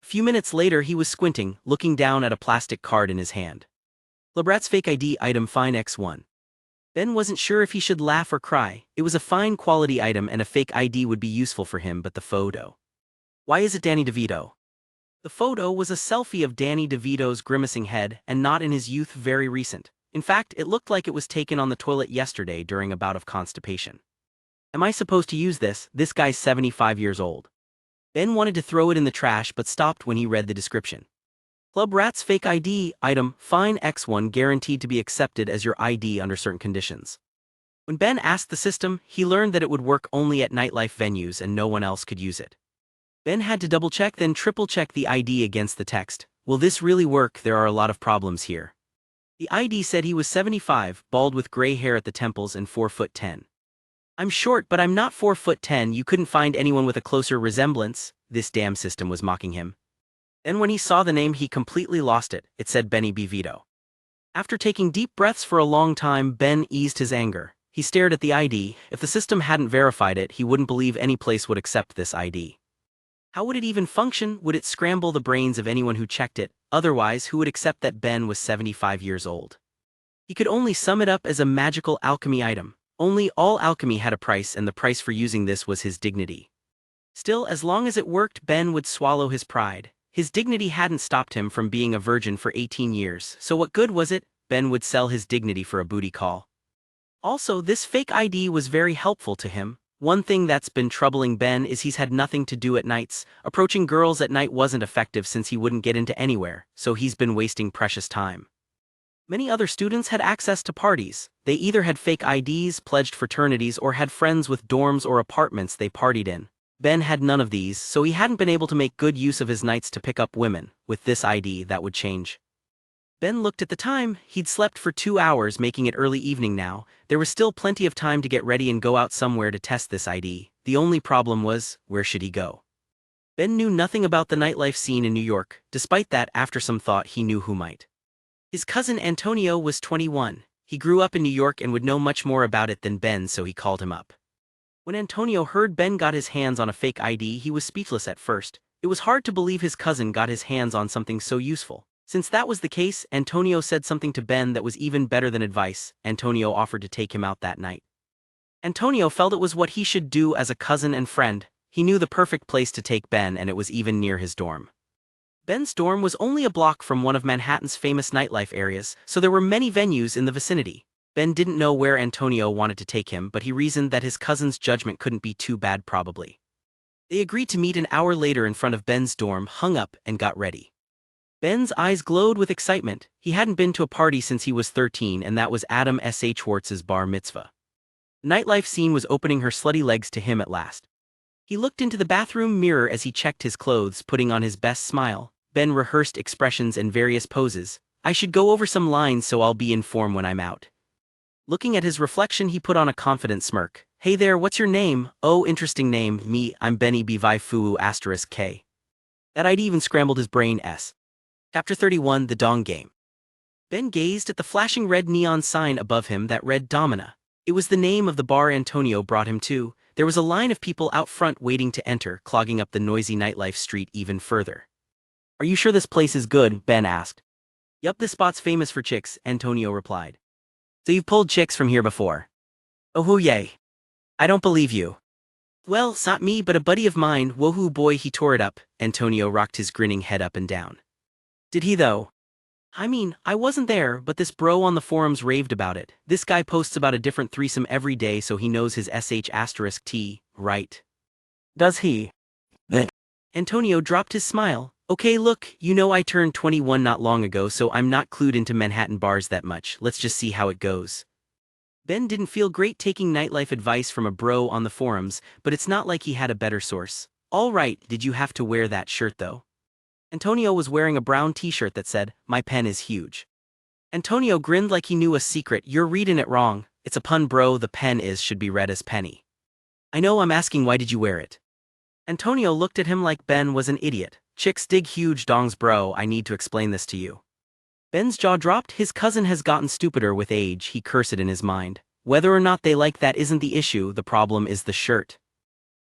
A few minutes later, he was squinting, looking down at a plastic card in his hand. Labrat's fake ID item Fine X1. Ben wasn't sure if he should laugh or cry. It was a fine quality item and a fake ID would be useful for him, but the photo. Why is it Danny DeVito? The photo was a selfie of Danny DeVito's grimacing head, and not in his youth, very recent. In fact, it looked like it was taken on the toilet yesterday during a bout of constipation. Am I supposed to use this? This guy's 75 years old. Ben wanted to throw it in the trash but stopped when he read the description. Club Rat's fake ID item Fine X1 guaranteed to be accepted as your ID under certain conditions. When Ben asked the system, he learned that it would work only at nightlife venues and no one else could use it. Ben had to double-check then triple-check the ID against the text. Will this really work? There are a lot of problems here. The ID said he was 75, bald with gray hair at the temples and 4'10". I'm short, but I'm not 4'10". You couldn't find anyone with a closer resemblance. This damn system was mocking him. Then when he saw the name, he completely lost it. It said Benny B. Vito. After taking deep breaths for a long time, Ben eased his anger. He stared at the ID. If the system hadn't verified it, he wouldn't believe any place would accept this ID. How would it even function? Would it scramble the brains of anyone who checked it? Otherwise, who would accept that Ben was 75 years old? He could only sum it up as a magical alchemy item. Only all alchemy had a price, and the price for using this was his dignity. Still, as long as it worked, Ben would swallow his pride. His dignity hadn't stopped him from being a virgin for 18 years, so what good was it? Ben would sell his dignity for a booty call. Also, this fake ID was very helpful to him. One thing that's been troubling Ben is he's had nothing to do at nights. Approaching girls at night wasn't effective since he wouldn't get into anywhere, so he's been wasting precious time. Many other students had access to parties. They either had fake IDs, pledged fraternities, or had friends with dorms or apartments they partied in. Ben had none of these, so he hadn't been able to make good use of his nights to pick up women. With this ID, that would change. Ben looked at the time. He'd slept for 2 hours, making it early evening now. There was still plenty of time to get ready and go out somewhere to test this ID. The only problem was, where should he go? Ben knew nothing about the nightlife scene in New York. Despite that, after some thought, he knew who might. His cousin Antonio was 21. He grew up in New York and would know much more about it than Ben, so he called him up. When Antonio heard Ben got his hands on a fake ID, he was speechless at first. It was hard to believe his cousin got his hands on something so useful. Since that was the case, Antonio said something to Ben that was even better than advice. Antonio offered to take him out that night. Antonio felt it was what he should do as a cousin and friend. He knew the perfect place to take Ben, and it was even near his dorm. Ben's dorm was only a block from one of Manhattan's famous nightlife areas, so there were many venues in the vicinity. Ben didn't know where Antonio wanted to take him, but he reasoned that his cousin's judgment couldn't be too bad probably. They agreed to meet an hour later in front of Ben's dorm, hung up, and got ready. Ben's eyes glowed with excitement. He hadn't been to a party since he was 13, and that was Adam S.A. Schwartz's bar mitzvah. The nightlife scene was opening her slutty legs to him at last. He looked into the bathroom mirror as he checked his clothes, putting on his best smile. Ben rehearsed expressions and various poses. I should go over some lines so I'll be in form when I'm out. Looking at his reflection, he put on a confident smirk. Hey there, what's your name? Oh, interesting name. Me, I'm Benny B. Vi Fuu *K. That ID even scrambled his brain. Chapter 31, The Dong Game. Ben gazed at the flashing red neon sign above him that read Domina. It was the name of the bar Antonio brought him to. There was a line of people out front waiting to enter, clogging up the noisy nightlife street even further. Are you sure this place is good? Ben asked. Yup, this spot's famous for chicks, Antonio replied. So you've pulled chicks from here before? Oh hoo yay. I don't believe you. Well, it's not me but a buddy of mine. Woohoo boy, he tore it up. Antonio rocked his grinning head up and down. Did he though? I mean, I wasn't there, but this bro on the forums raved about it. This guy posts about a different threesome every day, so he knows his *T, right? Does he? Antonio dropped his smile. Okay, look, you know I turned 21 not long ago, so I'm not clued into Manhattan bars that much. Let's just see how it goes. Ben didn't feel great taking nightlife advice from a bro on the forums, but it's not like he had a better source. All right, did you have to wear that shirt though? Antonio was wearing a brown t-shirt that said, My pen is huge. Antonio grinned like he knew a secret. You're reading it wrong. It's a pun, bro. The pen is should be read as penny. I know, I'm asking why did you wear it? Antonio looked at him like Ben was an idiot. Chicks dig huge dongs, bro. I need to explain this to you. Ben's jaw dropped. His cousin has gotten stupider with age, he cursed in his mind. Whether or not they like that isn't the issue, the problem is the shirt.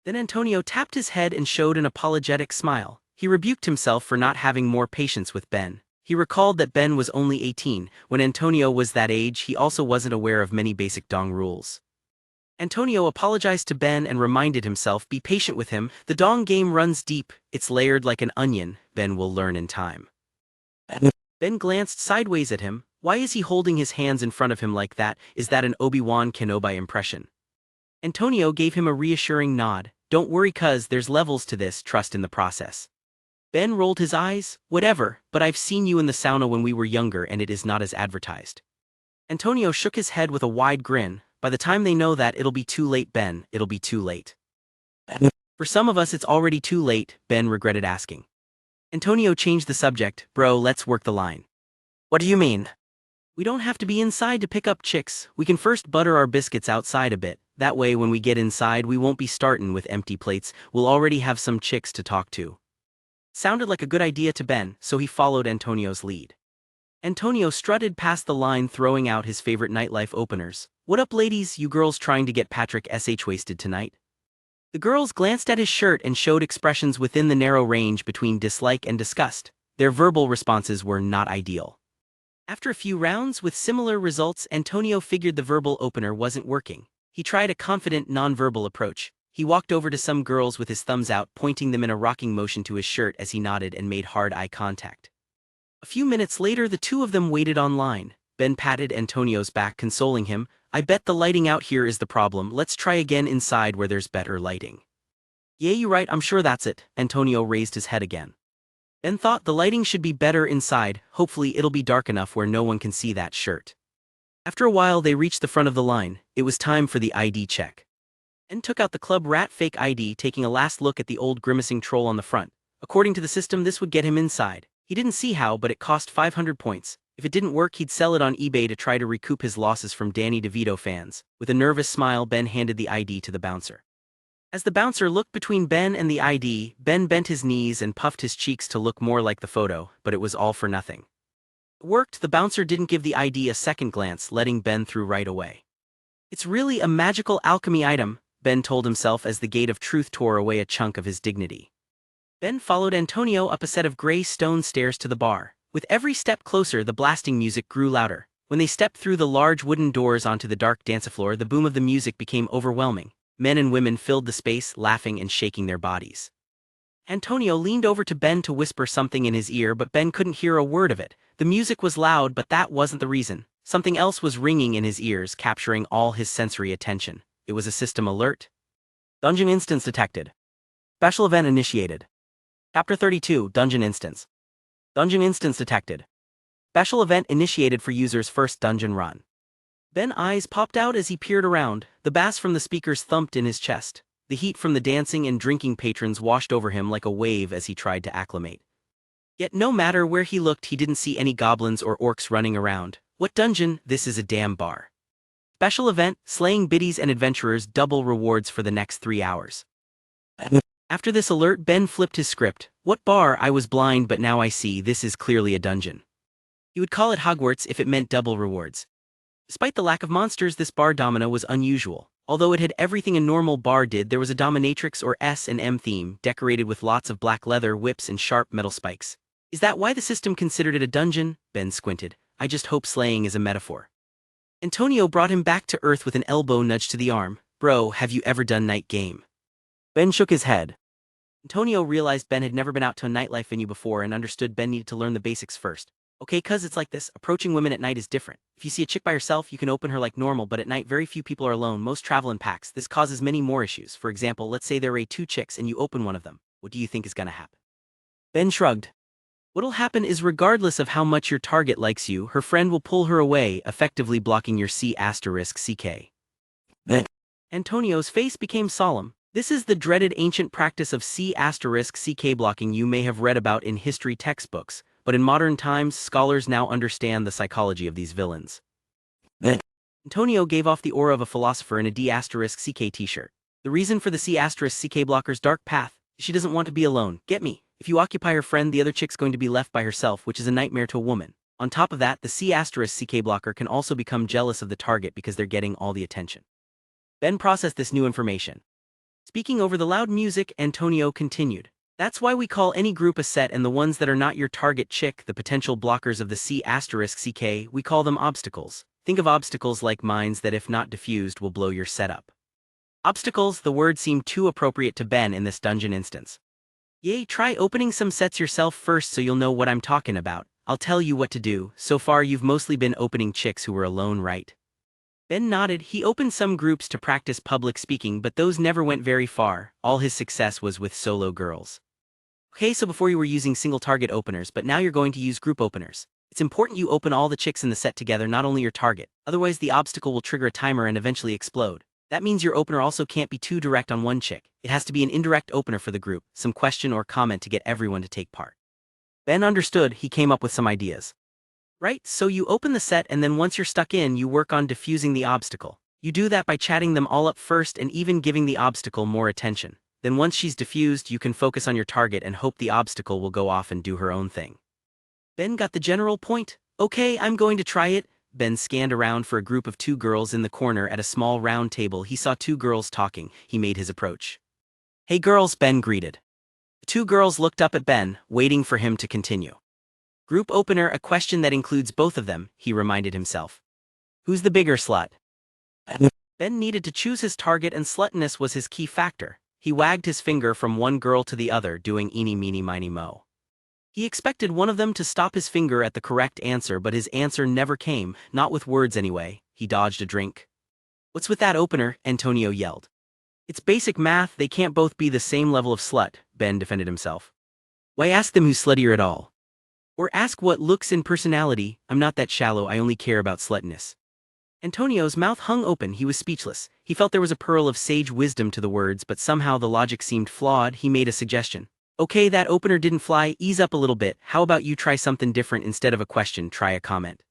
Then Antonio tapped his head and showed an apologetic smile. He rebuked himself for not having more patience with Ben. He recalled that Ben was only 18. When Antonio was that age, he also wasn't aware of many basic dong rules. Antonio apologized to Ben and reminded himself, be patient with him. The dong game runs deep. It's layered like an onion. Ben will learn in time. Ben glanced sideways at him. Why is he holding his hands in front of him like that? Is that an Obi-Wan Kenobi impression? Antonio gave him a reassuring nod. Don't worry cuz there's levels to this, trust in the process. Ben rolled his eyes. Whatever, but I've seen you in the sauna when we were younger and it is not as advertised. Antonio shook his head with a wide grin. By the time they know that, it'll be too late, Ben. It'll be too late. For some of us it's already too late, Ben regretted asking. Antonio changed the subject. Bro, let's work the line. What do you mean? We don't have to be inside to pick up chicks. We can first butter our biscuits outside a bit. That way when we get inside we won't be startin' with empty plates. We'll already have some chicks to talk to. Sounded like a good idea to Ben, so he followed Antonio's lead. Antonio strutted past the line, throwing out his favorite nightlife openers. What up ladies, you girls trying to get Patrick wasted tonight? The girls glanced at his shirt and showed expressions within the narrow range between dislike and disgust. Their verbal responses were not ideal. After a few rounds with similar results, Antonio figured the verbal opener wasn't working. He tried a confident non-verbal approach. He walked over to some girls with his thumbs out, pointing them in a rocking motion to his shirt as he nodded and made hard eye contact. A few minutes later, the two of them waited online. Ben patted Antonio's back, consoling him. I bet the lighting out here is the problem. Let's try again inside where there's better lighting. Yeah, you're right, I'm sure that's it. Antonio raised his head again. Ben thought the lighting should be better inside. Hopefully it'll be dark enough where no one can see that shirt. After a while they reached the front of the line. It was time for the ID check. Ben took out the Club Rat fake ID, taking a last look at the old grimacing troll on the front. According to the system, this would get him inside. He didn't see how, but it cost 500 points. If it didn't work, he'd sell it on eBay to try to recoup his losses from Danny DeVito fans. With a nervous smile, Ben handed the ID to the bouncer. As the bouncer looked between Ben and the ID, Ben bent his knees and puffed his cheeks to look more like the photo, but it was all for nothing. It worked. The bouncer didn't give the ID a second glance, letting Ben through right away. It's really a magical alchemy item, Ben told himself as the gate of truth tore away a chunk of his dignity. Ben followed Antonio up a set of gray stone stairs to the bar. With every step closer, the blasting music grew louder. When they stepped through the large wooden doors onto the dark dance floor, the boom of the music became overwhelming. Men and women filled the space, laughing and shaking their bodies. Antonio leaned over to Ben to whisper something in his ear, but Ben couldn't hear a word of it. The music was loud, but that wasn't the reason. Something else was ringing in his ears, capturing all his sensory attention. It was a system alert. Dungeon instance detected. Special event initiated. Chapter 32, Dungeon instance. Dungeon instance detected. Special event initiated for user's first dungeon run. Ben's eyes popped out as he peered around. The bass from the speakers thumped in his chest. The heat from the dancing and drinking patrons washed over him like a wave as he tried to acclimate. Yet no matter where he looked, he didn't see any goblins or orcs running around. What dungeon? This is a damn bar. Special event, slaying biddies and adventurers, double rewards for the next 3 hours. After this alert, Ben flipped his script. What bar? I was blind, but now I see. This is clearly a dungeon. He would call it Hogwarts if it meant double rewards. Despite the lack of monsters, this bar domino was unusual. Although it had everything a normal bar did, there was a dominatrix or S&M theme, decorated with lots of black leather, whips, and sharp metal spikes. Is that why the system considered it a dungeon? Ben squinted. I just hope slaying is a metaphor. Antonio brought him back to earth with an elbow nudge to the arm. Bro, have you ever done night game? Ben shook his head. Antonio realized Ben had never been out to a nightlife venue before and understood Ben needed to learn the basics first. Okay, cuz it's like this, approaching women at night is different. If you see a chick by herself, you can open her like normal, but at night very few people are alone, most travel in packs. This causes many more issues. For example, let's say there are 2 chicks and you open one of them. What do you think is gonna happen? Ben shrugged. What'll happen is regardless of how much your target likes you, her friend will pull her away, effectively blocking your C***CK. Antonio's face became solemn. This is the dreaded ancient practice of C***CK blocking you may have read about in history textbooks, but in modern times, scholars now understand the psychology of these villains. Antonio gave off the aura of a philosopher in a D***CK t-shirt. The reason for the C***CK blocker's dark path, she doesn't want to be alone. Get me? If you occupy her friend, the other chick's going to be left by herself, which is a nightmare to a woman. On top of that, the C***CK blocker can also become jealous of the target because they're getting all the attention. Ben processed this new information. Speaking over the loud music, Antonio continued. That's why we call any group a set, and the ones that are not your target chick, the potential blockers of the C***CK, we call them obstacles. Think of obstacles like mines that if not diffused will blow your setup. Obstacles, the word seemed too appropriate to Ben in this dungeon instance. Yay, try opening some sets yourself first so you'll know what I'm talking about. I'll tell you what to do. So far you've mostly been opening chicks who were alone, right? Ben nodded. He opened some groups to practice public speaking, but those never went very far. All his success was with solo girls. Okay, so before you were using single target openers, but now you're going to use group openers. It's important you open all the chicks in the set together, not only your target. Otherwise the obstacle will trigger a timer and eventually explode. That means your opener also can't be too direct on one chick. It has to be an indirect opener for the group, some question or comment to get everyone to take part. Ben understood. He came up with some ideas. Right, so you open the set and then once you're stuck in, you work on diffusing the obstacle. You do that by chatting them all up first and even giving the obstacle more attention. Then once she's diffused, you can focus on your target and hope the obstacle will go off and do her own thing. Ben got the general point. Okay, I'm going to try it. Ben scanned around for a group of 2 girls in the corner at a small round table. He saw 2 girls talking. He made his approach. Hey girls, Ben greeted. The 2 girls looked up at Ben, waiting for him to continue. Group opener, a question that includes both of them, he reminded himself. Who's the bigger slut? Ben needed to choose his target and sluttiness was his key factor. He wagged his finger from one girl to the other, doing eeny meeny miny mo. He expected one of them to stop his finger at the correct answer, but his answer never came, not with words anyway. He dodged a drink. What's with that opener? Antonio yelled. It's basic math, they can't both be the same level of slut, Ben defended himself. Why ask them who's sluttier at all? Or ask what looks and personality. I'm not that shallow, I only care about sluttiness. Antonio's mouth hung open, he was speechless. He felt there was a pearl of sage wisdom to the words, but somehow the logic seemed flawed. He made a suggestion. Okay, that opener didn't fly, ease up a little bit. How about you try something different? Instead of a question, try a comment.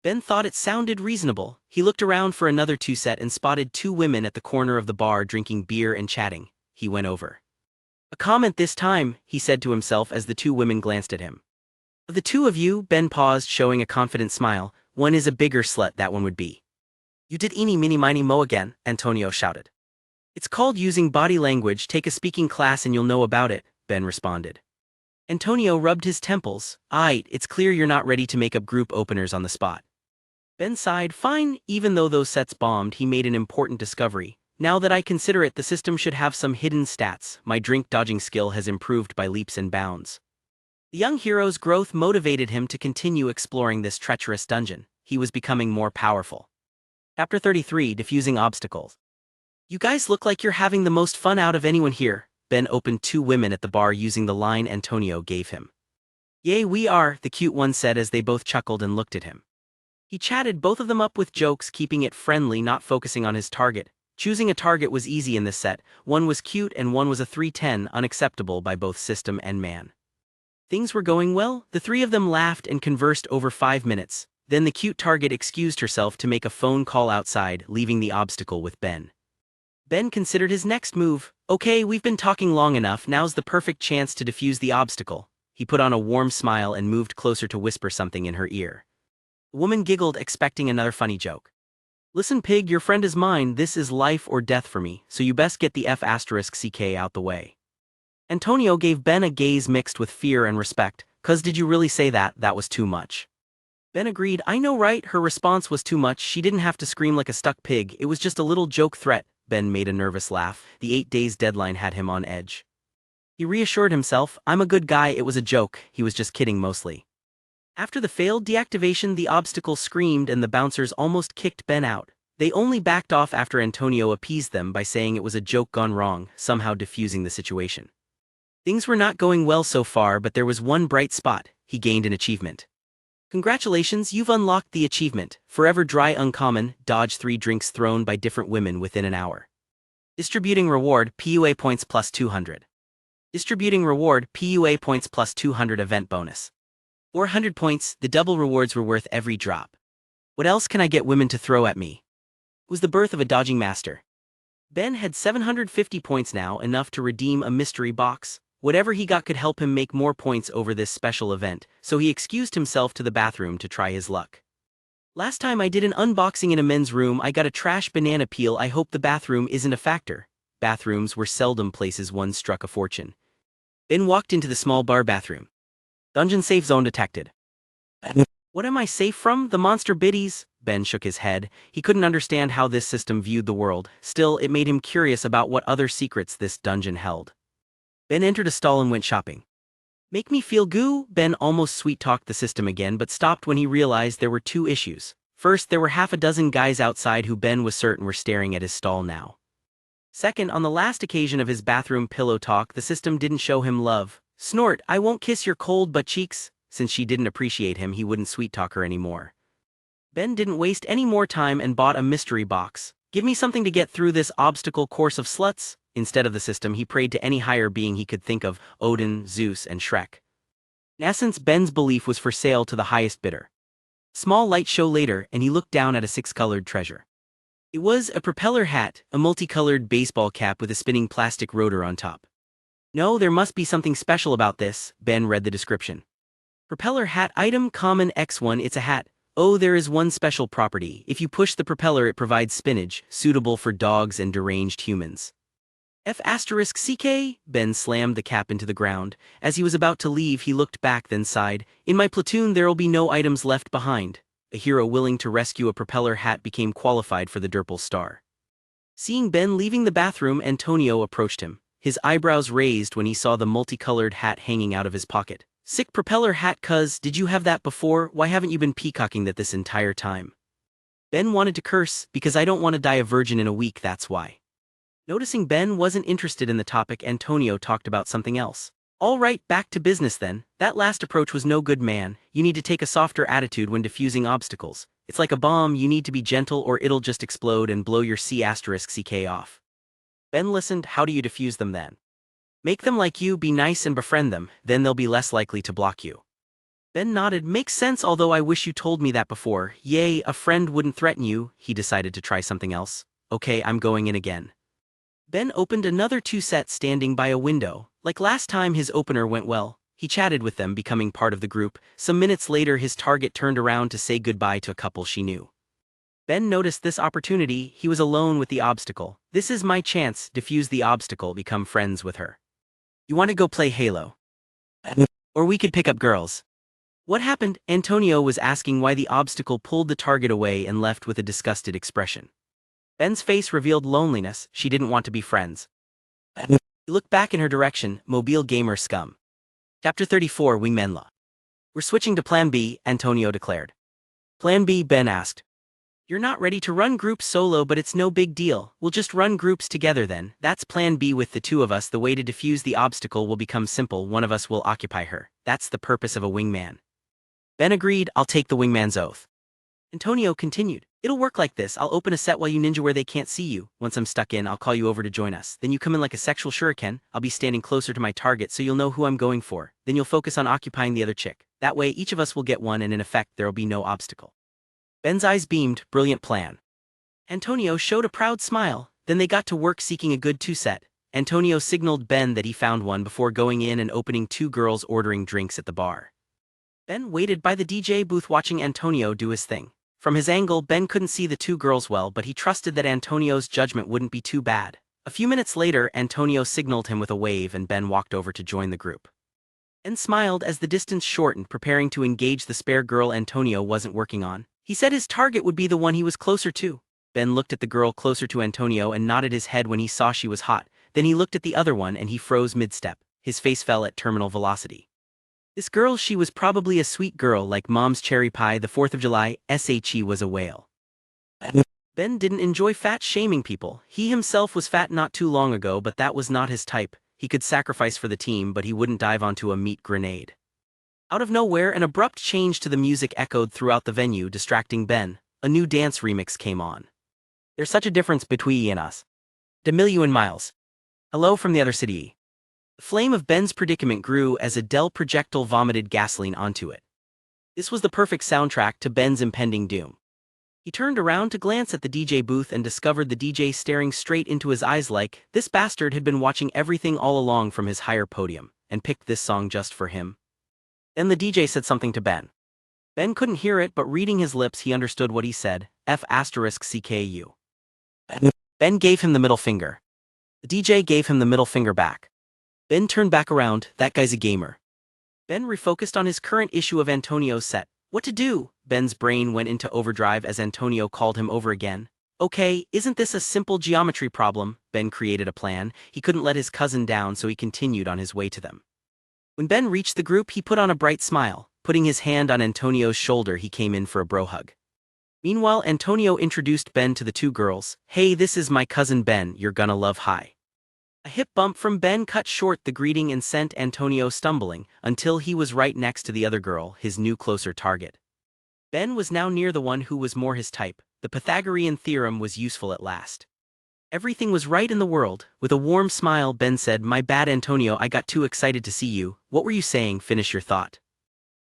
Ben thought it sounded reasonable. He looked around for another 2 set and spotted 2 women at the corner of the bar drinking beer and chatting. He went over. A comment this time, he said to himself as the 2 women glanced at him. Of the 2 of you, Ben paused, showing a confident smile, one is a bigger slut, that one would be. You did eeny meeny miny mo again, Antonio shouted. It's called using body language, take a speaking class and you'll know about it, Ben responded. Antonio rubbed his temples. Aight, it's clear you're not ready to make up group openers on the spot. Ben sighed. Fine, even though those sets bombed, he made an important discovery. Now that I consider it, the system should have some hidden stats. My drink dodging skill has improved by leaps and bounds. The young hero's growth motivated him to continue exploring this treacherous dungeon. He was becoming more powerful. Chapter 33, Diffusing Obstacles. You guys look like you're having the most fun out of anyone here. Ben opened 2 women at the bar using the line Antonio gave him. Yay, we are, the cute one said as they both chuckled and looked at him. He chatted both of them up with jokes, keeping it friendly, not focusing on his target. Choosing a target was easy in this set, one was cute and one was a 310, unacceptable by both system and man. Things were going well, the three of them laughed and conversed over 5 minutes, then the cute target excused herself to make a phone call outside, leaving the obstacle with Ben. Ben considered his next move. Okay, we've been talking long enough, now's the perfect chance to defuse the obstacle. He put on a warm smile and moved closer to whisper something in her ear. The woman giggled, expecting another funny joke. Listen, pig, your friend is mine, this is life or death for me, so you best get the F***ck out the way. Antonio gave Ben a gaze mixed with fear and respect. "'Cause did you really say that? That was too much." Ben agreed. "I know, right?" Her response was too much. She didn't have to scream like a stuck pig, it was just a little joke threat. Ben made a nervous laugh. The 8 days deadline had him on edge. He reassured himself, "I'm a good guy, it was a joke, he was just kidding mostly." After the failed deactivation, the obstacle screamed and the bouncers almost kicked Ben out. They only backed off after Antonio appeased them by saying it was a joke gone wrong, somehow diffusing the situation. Things were not going well so far, but there was one bright spot: he gained an achievement. "Congratulations, you've unlocked the achievement, Forever Dry Uncommon, dodge 3 drinks thrown by different women within an hour. Distributing reward, PUA points plus 200. Distributing reward, PUA points plus 200 event bonus. 400 points, the double rewards were worth every drop. What else can I get women to throw at me?" It was the birth of a dodging master. Ben had 750 points now, enough to redeem a mystery box. Whatever he got could help him make more points over this special event, so he excused himself to the bathroom to try his luck. "Last time I did an unboxing in a men's room, I got a trash banana peel. I hope the bathroom isn't a factor." Bathrooms were seldom places one struck a fortune. Ben walked into the small bar bathroom. Dungeon safe zone detected. "What am I safe from? The monster biddies?" Ben shook his head. He couldn't understand how this system viewed the world. Still, it made him curious about what other secrets this dungeon held. Ben entered a stall and went shopping. "Make me feel goo?" Ben almost sweet-talked the system again, but stopped when he realized there were 2 issues. First, there were half a dozen guys outside who Ben was certain were staring at his stall now. Second, on the last occasion of his bathroom pillow talk, the system didn't show him love. Snort, "I won't kiss your cold butt cheeks." Since she didn't appreciate him, he wouldn't sweet-talk her anymore. Ben didn't waste any more time and bought a mystery box. "Give me something to get through this obstacle course of sluts." Instead of the system, he prayed to any higher being he could think of: Odin, Zeus, and Shrek. In essence, Ben's belief was for sale to the highest bidder. Small light show later, and he looked down at a 6-colored treasure. It was a propeller hat, a multicolored baseball cap with a spinning plastic rotor on top. "No, there must be something special about this." Ben read the description. "Propeller hat item common X1, it's a hat. Oh, there is one special property. If you push the propeller, it provides spinach, suitable for dogs and deranged humans." F***ck? Ben slammed the cap into the ground. As he was about to leave, he looked back, then sighed. "In my platoon there'll be no items left behind." A hero willing to rescue a propeller hat became qualified for the Derpal Star. Seeing Ben leaving the bathroom, Antonio approached him. His eyebrows raised when he saw the multicolored hat hanging out of his pocket. "Sick propeller hat, cuz, did you have that before? Why haven't you been peacocking that this entire time?" Ben wanted to curse. "Because I don't want to die a virgin in a week, that's why." Noticing Ben wasn't interested in the topic, Antonio talked about something else. "All right, back to business then. That last approach was no good, man. You need to take a softer attitude when diffusing obstacles. It's like a bomb, you need to be gentle or it'll just explode and blow your C***ck off." Ben listened. "How do you diffuse them then?" "Make them like you, be nice and befriend them, then they'll be less likely to block you." Ben nodded. "Makes sense, although I wish you told me that before." "Yay, a friend wouldn't threaten you." He decided to try something else. "Okay, I'm going in again." Ben opened another 2 sets standing by a window. Like last time, his opener went well. He chatted with them, becoming part of the group. Some minutes later, his target turned around to say goodbye to a couple she knew. Ben noticed this opportunity. He was alone with the obstacle. "This is my chance, defuse the obstacle, become friends with her. You want to go play Halo? Or we could pick up girls." "What happened?" Antonio was asking why the obstacle pulled the target away and left with a disgusted expression. Ben's face revealed loneliness. She didn't want to be friends. He looked back in her direction. Mobile gamer scum. Chapter 34, Manhwa. "We're switching to Plan B," Antonio declared. "Plan B?" Ben asked. You're not ready to run groups solo, but it's no big deal. We'll just run groups together then. That's plan B with the two of us. The way to defuse the obstacle will become simple. One of us will occupy her. That's the purpose of a wingman. Ben agreed. I'll take the wingman's oath. Antonio continued. It'll work like this. I'll open a set while you ninja where they can't see you. Once I'm stuck in, I'll call you over to join us. Then you come in like a sexual shuriken. I'll be standing closer to my target so you'll know who I'm going for. Then you'll focus on occupying the other chick. That way each of us will get one and in effect there'll be no obstacle. Ben's eyes beamed. Brilliant plan. Antonio showed a proud smile. Then they got to work seeking a good two-set. Antonio signaled Ben that he found one before going in and opening two girls ordering drinks at the bar. Ben waited by the DJ booth watching Antonio do his thing. From his angle, Ben couldn't see the two girls well, but he trusted that Antonio's judgment wouldn't be too bad. A few minutes later, Antonio signaled him with a wave and Ben walked over to join the group. Ben smiled as the distance shortened, preparing to engage the spare girl Antonio wasn't working on. He said his target would be the one he was closer to. Ben looked at the girl closer to Antonio and nodded his head when he saw she was hot. Then he looked at the other one and he froze mid-step. His face fell at terminal velocity. This girl, she was probably a sweet girl like Mom's cherry pie. The 4th of July, SHE was a whale. Ben didn't enjoy fat-shaming people. He himself was fat not too long ago, but that was not his type. He could sacrifice for the team, but he wouldn't dive onto a meat grenade. Out of nowhere, an abrupt change to the music echoed throughout the venue, distracting Ben. A new dance remix came on. There's such a difference between us. A million miles. Hello from the other city. The flame of Ben's predicament grew as a Dell projectile vomited gasoline onto it. This was the perfect soundtrack to Ben's impending doom. He turned around to glance at the DJ booth and discovered the DJ staring straight into his eyes like this bastard had been watching everything all along from his higher podium and picked this song just for him. Then the DJ said something to Ben. Ben couldn't hear it, but reading his lips he understood what he said, F***CKU. Ben gave him the middle finger. The DJ gave him the middle finger back. Ben turned back around. That guy's a gamer. Ben refocused on his current issue of Antonio's set. What to do? Ben's brain went into overdrive as Antonio called him over again. Okay, isn't this a simple geometry problem? Ben created a plan. He couldn't let his cousin down, so he continued on his way to them. When Ben reached the group, he put on a bright smile. Putting his hand on Antonio's shoulder, he came in for a bro hug. Meanwhile, Antonio introduced Ben to the two girls. Hey, this is my cousin Ben, you're gonna love. Hi. A hip bump from Ben cut short the greeting and sent Antonio stumbling until he was right next to the other girl, his new closer target. Ben was now near the one who was more his type. The Pythagorean theorem was useful at last. Everything was right in the world. With a warm smile, Ben said, My bad, Antonio, I got too excited to see you. What were you saying? Finish your thought.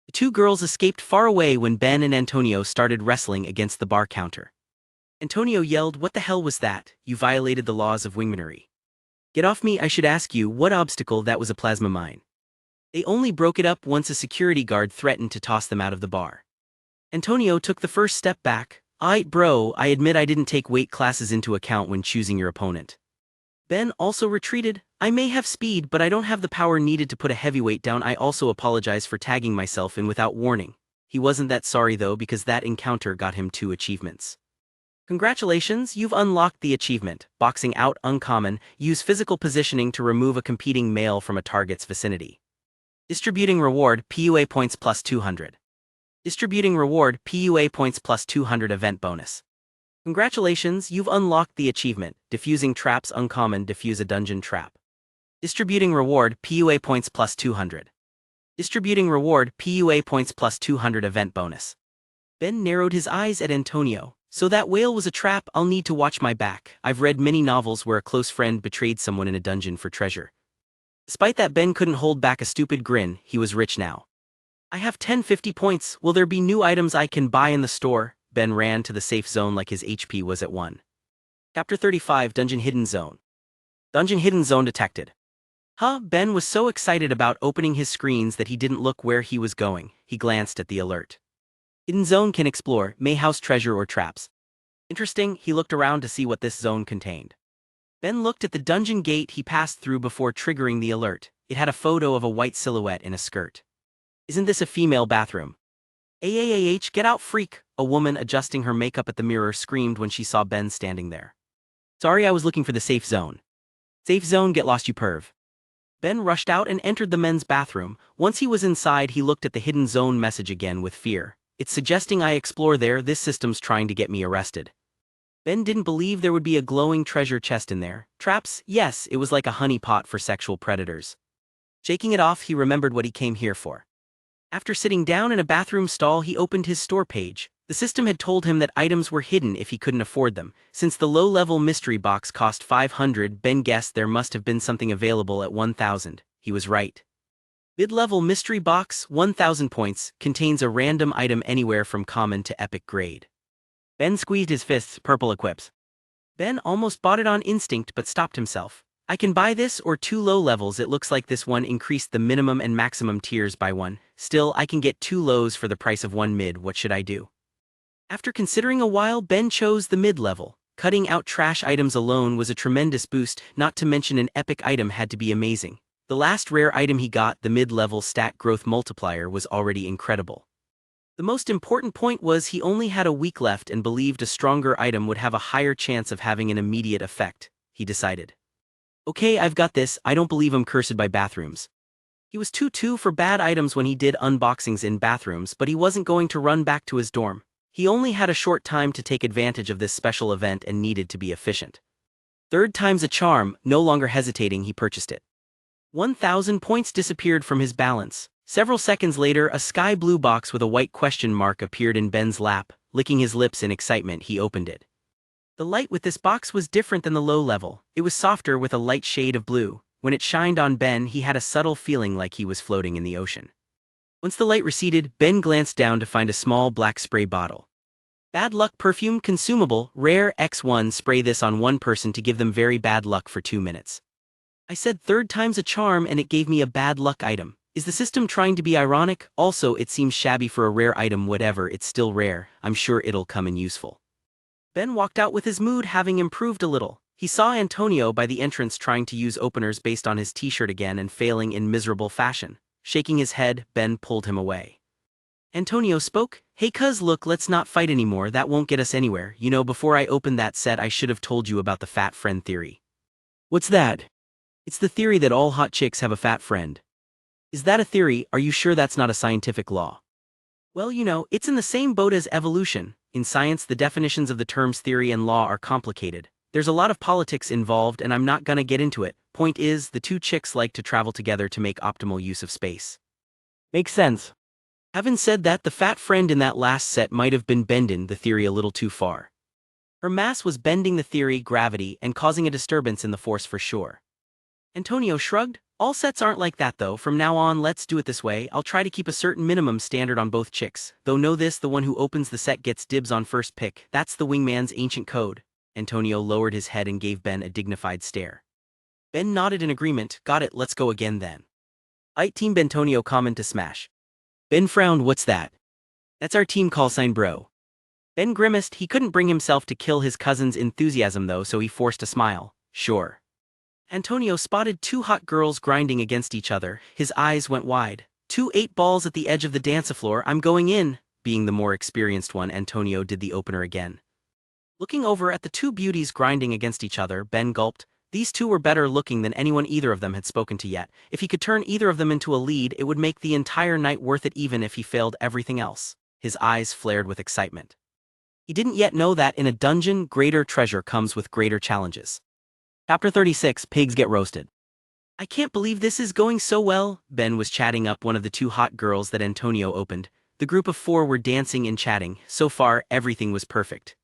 The two girls escaped far away when Ben and Antonio started wrestling against the bar counter. Antonio yelled, What the hell was that? You violated the laws of wingmanery. Get off me, I should ask you, what obstacle? That was a plasma mine. They only broke it up once a security guard threatened to toss them out of the bar. Antonio took the first step back. Aight bro, I admit I didn't take weight classes into account when choosing your opponent. Ben also retreated. I may have speed, but I don't have the power needed to put a heavyweight down. I also apologize for tagging myself in without warning. He wasn't that sorry though, because that encounter got him 2 achievements. Congratulations, you've unlocked the achievement, Boxing Out Uncommon. Use physical positioning to remove a competing male from a target's vicinity. Distributing reward, PUA points plus 200. Distributing reward, PUA points plus 200 event bonus. Congratulations, you've unlocked the achievement, Diffusing Traps Uncommon. Diffuse a dungeon trap. Distributing reward, PUA points plus 200. Distributing reward, PUA points plus 200 event bonus. Ben narrowed his eyes at Antonio. So that whale was a trap. I'll need to watch my back. I've read many novels where a close friend betrayed someone in a dungeon for treasure. Despite that, Ben couldn't hold back a stupid grin. He was rich now. I have 1050 points. Will there be new items I can buy in the store? Ben ran to the safe zone like his HP was at 1. Chapter 35, Dungeon Hidden Zone. Dungeon Hidden Zone detected. Ben was so excited about opening his screens that he didn't look where he was going. He glanced at the alert. Hidden Zone can explore, may house treasure or traps. Interesting, he looked around to see what this zone contained. Ben looked at the dungeon gate he passed through before triggering the alert. It had a photo of a white silhouette in a skirt. Isn't this a female bathroom? AAAH, get out freak! A woman adjusting her makeup at the mirror screamed when she saw Ben standing there. Sorry, I was looking for the safe zone. Safe zone, get lost you perv. Ben rushed out and entered the men's bathroom. Once he was inside, he looked at the Hidden Zone message again with fear. It's suggesting I explore there. This system's trying to get me arrested. Ben didn't believe there would be a glowing treasure chest in there. Traps? Yes, it was like a honey pot for sexual predators. Shaking it off, he remembered what he came here for. After sitting down in a bathroom stall, he opened his store page. The system had told him that items were hidden if he couldn't afford them. Since the low-level mystery box cost 500, Ben guessed there must have been something available at 1,000. He was right. Mid-level mystery box, 1,000 points, contains a random item anywhere from common to epic grade. Ben squeezed his fists, purple equips. Ben almost bought it on instinct but stopped himself. I can buy this or 2 low levels. It looks like this one increased the minimum and maximum tiers by 1. Still, I can get 2 lows for the price of 1 mid. What should I do? After considering a while, Ben chose the mid-level. Cutting out trash items alone was a tremendous boost, not to mention an epic item had to be amazing. The last rare item he got, the mid-level stat growth multiplier, was already incredible. The most important point was he only had a week left and believed a stronger item would have a higher chance of having an immediate effect, he decided. Okay, I've got this. I don't believe I'm cursed by bathrooms. He was 2-2 for bad items when he did unboxings in bathrooms, but he wasn't going to run back to his dorm. He only had a short time to take advantage of this special event and needed to be efficient. Third time's a charm. No longer hesitating, he purchased it. 1,000 points disappeared from his balance. Several seconds later, a sky blue box with a white question mark appeared in Ben's lap. Licking his lips in excitement, he opened it. The light with this box was different than the low level. It was softer with a light shade of blue. When it shined on Ben, he had a subtle feeling like he was floating in the ocean. Once the light receded, Ben glanced down to find a small black spray bottle. Bad luck perfume consumable, rare X1. Spray this on one person to give them very bad luck for 2 minutes. I said third time's a charm and it gave me a bad luck item. Is the system trying to be ironic? Also, it seems shabby for a rare item. Whatever, it's still rare. I'm sure it'll come in useful. Ben walked out with his mood having improved a little. He saw Antonio by the entrance trying to use openers based on his t-shirt again and failing in miserable fashion. Shaking his head, Ben pulled him away. Antonio spoke. Hey cuz, look, let's not fight anymore. That won't get us anywhere. You know, before I opened that set I should have told you about the fat friend theory. What's that? It's the theory that all hot chicks have a fat friend. Is that a theory? Are you sure that's not a scientific law? Well, you know, it's in the same boat as evolution. In science, the definitions of the terms theory and law are complicated. There's a lot of politics involved and I'm not gonna get into it. Point is, the two chicks like to travel together to make optimal use of space. Makes sense. Having said that, the fat friend in that last set might have been bending the theory a little too far. Her mass was bending the theory, gravity, and causing a disturbance in the force for sure. Antonio shrugged. All sets aren't like that though. From now on, let's do it this way. I'll try to keep a certain minimum standard on both chicks. Though know this, the one who opens the set gets dibs on first pick. That's the wingman's ancient code. Antonio lowered his head and gave Ben a dignified stare. Ben nodded in agreement. Got it, let's go again then. Aight team. Bentonio commented to smash. Ben frowned. What's that? That's our team call sign, bro. Ben grimaced. He couldn't bring himself to kill his cousin's enthusiasm though, so he forced a smile. Sure. Antonio spotted 2 hot girls grinding against each other. His eyes went wide. 2 8-balls at the edge of the dance floor. I'm going in. Being the more experienced one, Antonio did the opener again. Looking over at the 2 beauties grinding against each other, Ben gulped. These 2 were better looking than anyone either of them had spoken to yet. If he could turn either of them into a lead, it would make the entire night worth it even if he failed everything else. His eyes flared with excitement. He didn't yet know that in a dungeon, greater treasure comes with greater challenges. Chapter 36, Pigs Get Roasted. I can't believe this is going so well. Ben was chatting up one of the 2 hot girls that Antonio opened. The group of 4 were dancing and chatting. So far, everything was perfect.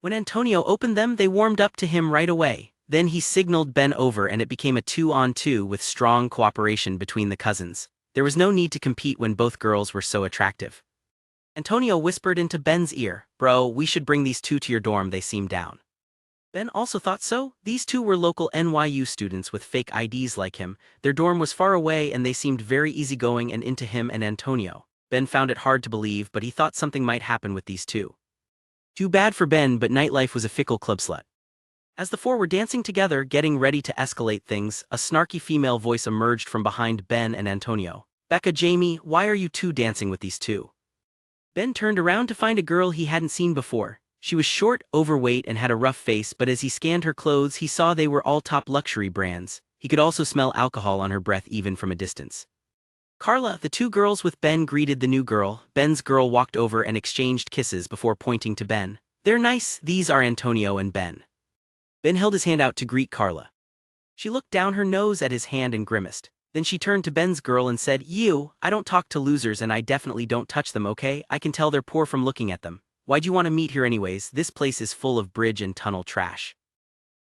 When Antonio opened them, they warmed up to him right away. Then he signaled Ben over and it became a 2-on-2 with strong cooperation between the cousins. There was no need to compete when both girls were so attractive. Antonio whispered into Ben's ear, Bro, we should bring these 2 to your dorm. They seem down. Ben also thought so. These 2 were local NYU students with fake IDs like him. Their dorm was far away and they seemed very easygoing and into him and Antonio. Ben found it hard to believe, but he thought something might happen with these 2. Too bad for Ben, but nightlife was a fickle club slut. As the 4 were dancing together, getting ready to escalate things, a snarky female voice emerged from behind Ben and Antonio. Becca, Jamie, why are you 2 dancing with these 2? Ben turned around to find a girl he hadn't seen before. She was short, overweight, and had a rough face, but as he scanned her clothes, he saw they were all top luxury brands. He could also smell alcohol on her breath even from a distance. Carla, the two girls with Ben greeted the new girl. Ben's girl walked over and exchanged kisses before pointing to Ben. They're nice, these are Antonio and Ben. Ben held his hand out to greet Carla. She looked down her nose at his hand and grimaced. Then she turned to Ben's girl and said, "You, I don't talk to losers and I definitely don't touch them, okay? I can tell they're poor from looking at them. Why'd you want to meet here anyways? This place is full of bridge and tunnel trash."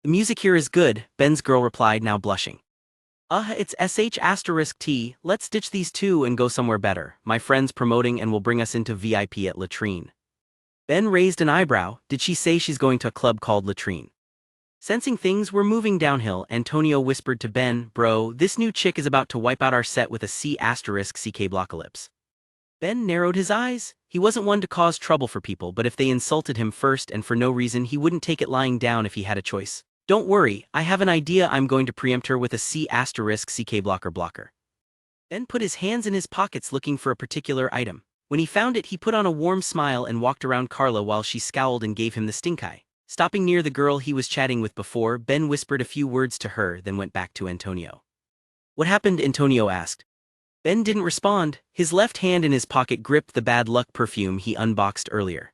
"The music here is good," Ben's girl replied, now blushing. It's sh*t, let's ditch these two and go somewhere better. My friend's promoting and will bring us into VIP at Latrine. Ben raised an eyebrow. Did she say she's going to a club called Latrine? Sensing things were moving downhill, Antonio whispered to Ben, "Bro, this new chick is about to wipe out our set with a C***ck blockalypse." Ben narrowed his eyes. He wasn't one to cause trouble for people, but if they insulted him first and for no reason, he wouldn't take it lying down if he had a choice. "Don't worry, I have an idea. I'm going to preempt her with a C***ck blocker." Ben put his hands in his pockets looking for a particular item. When he found it, he put on a warm smile and walked around Carla while she scowled and gave him the stink eye. Stopping near the girl he was chatting with before, Ben whispered a few words to her, then went back to Antonio. "What happened?" Antonio asked. Ben didn't respond. His left hand in his pocket gripped the bad luck perfume he unboxed earlier.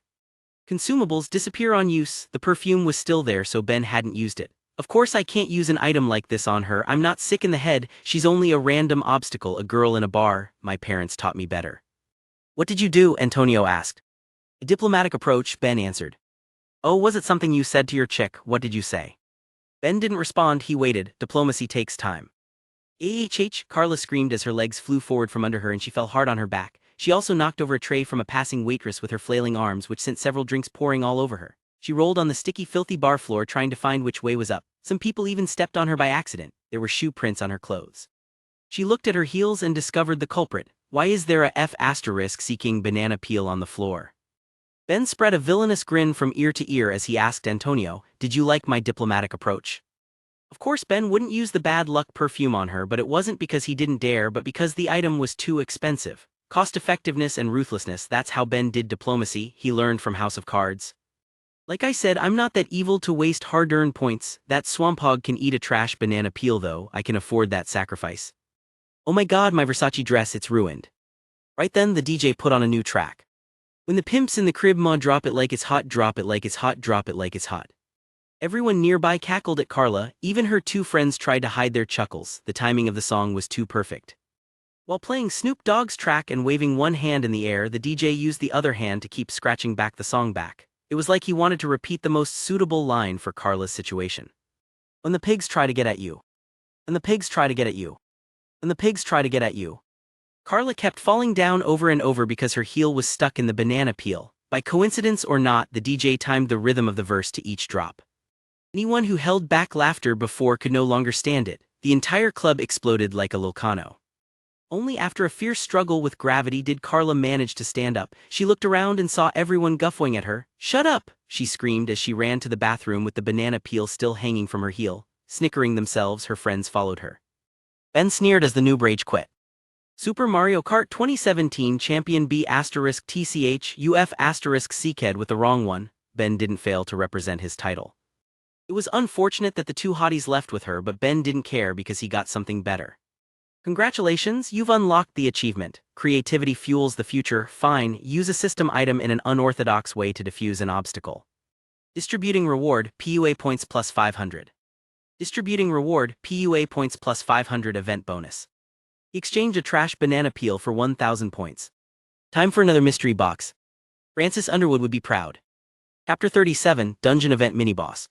Consumables disappear on use. The perfume was still there, so Ben hadn't used it. "Of course I can't use an item like this on her. I'm not sick in the head. She's only a random obstacle, a girl in a bar. My parents taught me better." "What did you do?" Antonio asked. "A diplomatic approach," Ben answered. "Oh, was it something you said to your chick? What did you say?" Ben didn't respond. He waited. Diplomacy takes time. Carla screamed as her legs flew forward from under her and she fell hard on her back. She also knocked over a tray from a passing waitress with her flailing arms, which sent several drinks pouring all over her. She rolled on the sticky, filthy bar floor trying to find which way was up. Some people even stepped on her by accident. There were shoe prints on her clothes. She looked at her heels and discovered the culprit. Why is there a F***seeking banana peel on the floor? Ben spread a villainous grin from ear to ear as he asked Antonio, "Did you like my diplomatic approach?" Of course Ben wouldn't use the bad luck perfume on her, but it wasn't because he didn't dare, but because the item was too expensive. Cost-effectiveness and ruthlessness, that's how Ben did diplomacy. He learned from House of Cards. "Like I said, I'm not that evil to waste hard-earned points. That swamp hog can eat a trash banana peel though. I can afford that sacrifice." "Oh my god, my Versace dress, it's ruined." Right then the DJ put on a new track. "When the pimp's in the crib, ma, drop it like it's hot, drop it like it's hot, drop it like it's hot." Everyone nearby cackled at Carla. Even her two friends tried to hide their chuckles. The timing of the song was too perfect. While playing Snoop Dogg's track and waving one hand in the air, the DJ used the other hand to keep scratching back the song back. It was like he wanted to repeat the most suitable line for Carla's situation. "When the pigs try to get at you. When the pigs try to get at you. When the pigs try to get at you." Carla kept falling down over and over because her heel was stuck in the banana peel. By coincidence or not, the DJ timed the rhythm of the verse to each drop. Anyone who held back laughter before could no longer stand it. The entire club exploded like a volcano. Only after a fierce struggle with gravity did Carla manage to stand up. She looked around and saw everyone guffawing at her. "Shut up!" she screamed as she ran to the bathroom with the banana peel still hanging from her heel. Snickering themselves, her friends followed her. Ben sneered as the noob rage quit. Super Mario Kart 2017 Champion B***UF***CKED with the wrong one. Ben didn't fail to represent his title. It was unfortunate that the two hotties left with her, but Ben didn't care because he got something better. "Congratulations, you've unlocked the achievement. Creativity fuels the future. Fine, use a system item in an unorthodox way to defuse an obstacle. Distributing reward, PUA points plus 500. Distributing reward, PUA points plus 500 event bonus. Exchange a trash banana peel for 1,000 points. Time for another mystery box. Francis Underwood would be proud." Chapter 37, Dungeon Event Mini-Boss.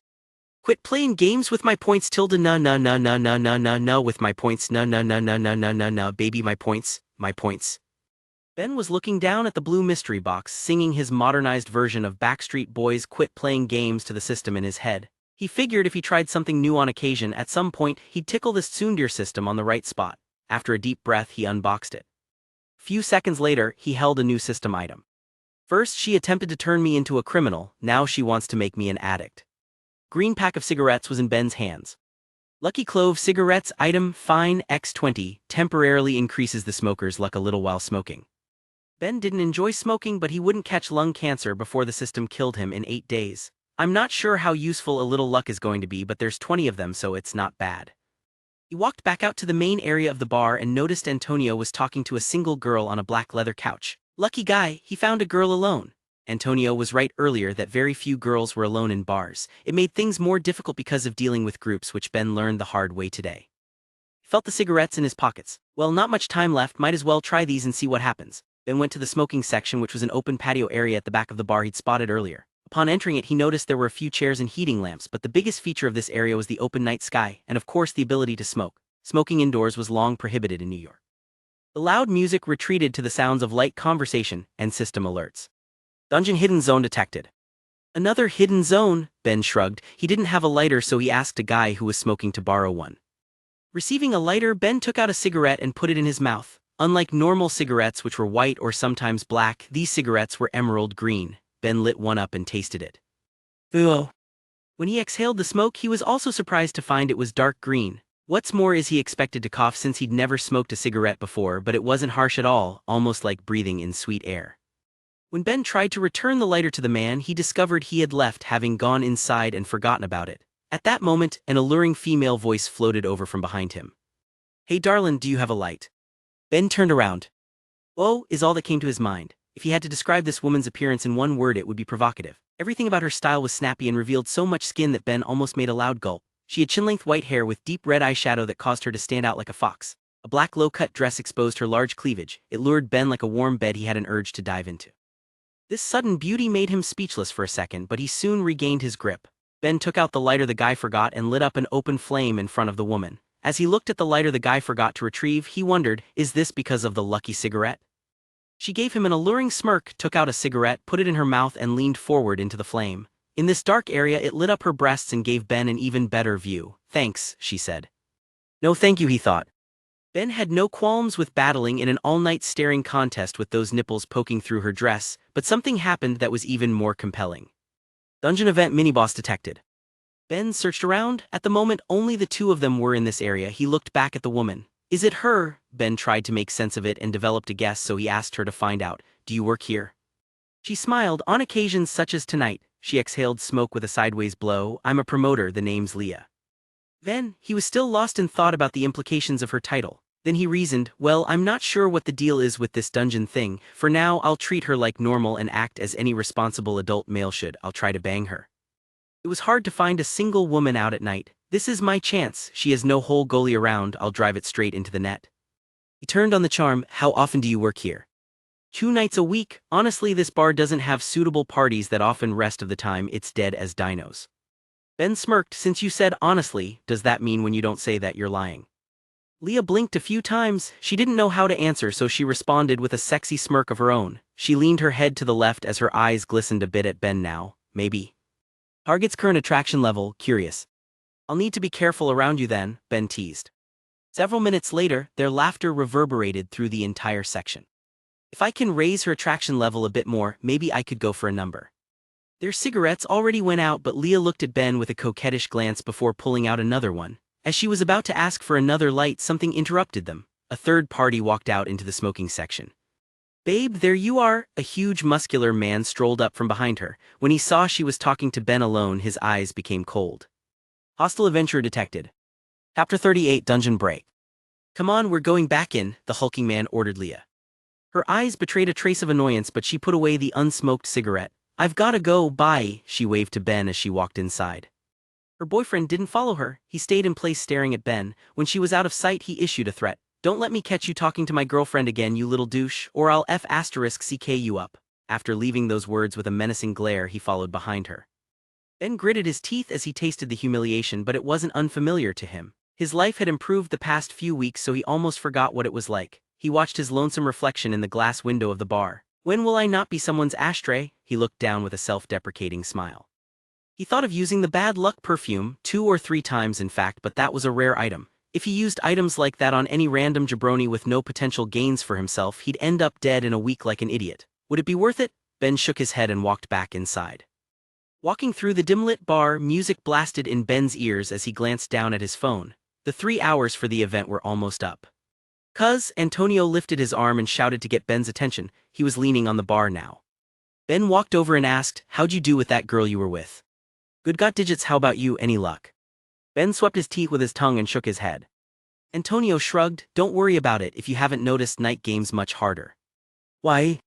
"Quit playing games with my points, tilde na na na na na na na na with my points, na na na na na na na na baby, my points, my points." Ben was looking down at the blue mystery box, singing his modernized version of Backstreet Boys' "Quit Playing Games" to the system in his head. He figured if he tried something new on occasion, at some point he'd tickle the tsundere system on the right spot. After a deep breath, he unboxed it. Few seconds later, he held a new system item. "First, she attempted to turn me into a criminal. Now she wants to make me an addict." Green pack of cigarettes was in Ben's hands. "Lucky Clove cigarettes item, fine, X20, temporarily increases the smoker's luck a little while smoking." Ben didn't enjoy smoking, but he wouldn't catch lung cancer before the system killed him in 8 days. "I'm not sure how useful a little luck is going to be, but there's 20 of them, so it's not bad." He walked back out to the main area of the bar and noticed Antonio was talking to a single girl on a black leather couch. Lucky guy, he found a girl alone. Antonio was right earlier that very few girls were alone in bars. It made things more difficult because of dealing with groups, which Ben learned the hard way today. He felt the cigarettes in his pockets. Well, not much time left, might as well try these and see what happens. Ben went to the smoking section, which was an open patio area at the back of the bar he'd spotted earlier. Upon entering it, he noticed there were a few chairs and heating lamps, but the biggest feature of this area was the open night sky, and of course the ability to smoke. Smoking indoors was long prohibited in New York. The loud music retreated to the sounds of light conversation and system alerts. Dungeon hidden zone detected. Another hidden zone, Ben shrugged. He didn't have a lighter, so he asked a guy who was smoking to borrow one. Receiving a lighter, Ben took out a cigarette and put it in his mouth. Unlike normal cigarettes, which were white or sometimes black, these cigarettes were emerald green. Ben lit one up and tasted it. Ugh. When he exhaled the smoke, he was also surprised to find it was dark green. What's more is he expected to cough since he'd never smoked a cigarette before, but it wasn't harsh at all, almost like breathing in sweet air. When Ben tried to return the lighter to the man, he discovered he had left, having gone inside and forgotten about it. At that moment, an alluring female voice floated over from behind him. "Hey darlin', do you have a light?" Ben turned around. "Oh," is all that came to his mind. If he had to describe this woman's appearance in one word, it would be provocative. Everything about her style was snappy and revealed so much skin that Ben almost made a loud gulp. She had chin-length white hair with deep red eyeshadow that caused her to stand out like a fox. A black low-cut dress exposed her large cleavage. It lured Ben like a warm bed he had an urge to dive into. This sudden beauty made him speechless for a second, but he soon regained his grip. Ben took out the lighter the guy forgot and lit up an open flame in front of the woman. As he looked at the lighter the guy forgot to retrieve, he wondered, is this because of the lucky cigarette? She gave him an alluring smirk, took out a cigarette, put it in her mouth and leaned forward into the flame. In this dark area, it lit up her breasts and gave Ben an even better view. "Thanks," she said. "No thank you," he thought. Ben had no qualms with battling in an all-night staring contest with those nipples poking through her dress, but something happened that was even more compelling. Dungeon event mini-boss detected. Ben searched around. At the moment, only the two of them were in this area. He looked back at the woman. "Is it her?" Ben tried to make sense of it and developed a guess, so he asked her to find out. "Do you work here?" She smiled. "On occasions such as tonight." She exhaled smoke with a sideways blow. "I'm a promoter, the name's Leah." Then, he was still lost in thought about the implications of her title. Then he reasoned, "Well, I'm not sure what the deal is with this dungeon thing. For now, I'll treat her like normal and act as any responsible adult male should. I'll try to bang her." It was hard to find a single woman out at night. "This is my chance. She has no whole goalie around. I'll drive it straight into the net." He turned on the charm. "How often do you work here?" 2 nights a week. Honestly, this bar doesn't have suitable parties that often. Rest of the time, it's dead as dinos." Ben smirked. "Since you said honestly, does that mean when you don't say that you're lying?" Leah blinked a few times. She didn't know how to answer, so she responded with a sexy smirk of her own. She leaned her head to the left as her eyes glistened a bit at Ben now. "Maybe." Target's current attraction level, curious. "I'll need to be careful around you then," Ben teased. Several minutes later, their laughter reverberated through the entire section. "If I can raise her attraction level a bit more, maybe I could go for a number." Their cigarettes already went out, but Leah looked at Ben with a coquettish glance before pulling out another one. As she was about to ask for another light, something interrupted them. A third party walked out into the smoking section. "Babe, there you are." A huge muscular man strolled up from behind her. When he saw she was talking to Ben alone, his eyes became cold. Hostile adventure detected. Chapter 38 Dungeon Break. "Come on, we're going back in," the hulking man ordered Leah. Her eyes betrayed a trace of annoyance, but she put away the unsmoked cigarette. "I've gotta go, bye," she waved to Ben as she walked inside. Her boyfriend didn't follow her. He stayed in place staring at Ben. When she was out of sight, he issued a threat. "Don't let me catch you talking to my girlfriend again, you little douche, or I'll F***ck you up." After leaving those words with a menacing glare, he followed behind her. Ben gritted his teeth as he tasted the humiliation, but it wasn't unfamiliar to him. His life had improved the past few weeks, so he almost forgot what it was like. He watched his lonesome reflection in the glass window of the bar. "When will I not be someone's ashtray?" He looked down with a self-deprecating smile. He thought of using the bad luck perfume 2 or 3 times in fact, but that was a rare item. If he used items like that on any random jabroni with no potential gains for himself, he'd end up dead in a week like an idiot. Would it be worth it? Ben shook his head and walked back inside. Walking through the dim-lit bar, music blasted in Ben's ears as he glanced down at his phone. The 3 hours for the event were almost up. "Cuz," Antonio lifted his arm and shouted to get Ben's attention. He was leaning on the bar now. Ben walked over and asked, "How'd you do with that girl you were with?" "Good, got digits. How about you, any luck?" Ben swept his teeth with his tongue and shook his head. Antonio shrugged. Don't worry about it if you haven't noticed night games much harder. Why?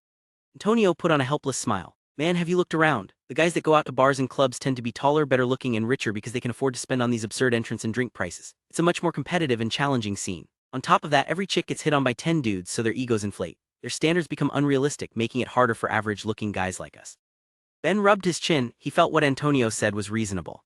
Antonio put on a helpless smile. Man, have you looked around? The guys that go out to bars and clubs tend to be taller, better looking, and richer because they can afford to spend on these absurd entrance and drink prices. It's a much more competitive and challenging scene. On top of that, every chick gets hit on by 10 dudes, so their egos inflate. Their standards become unrealistic, making it harder for average-looking guys like us. Ben rubbed his chin. He felt what Antonio said was reasonable.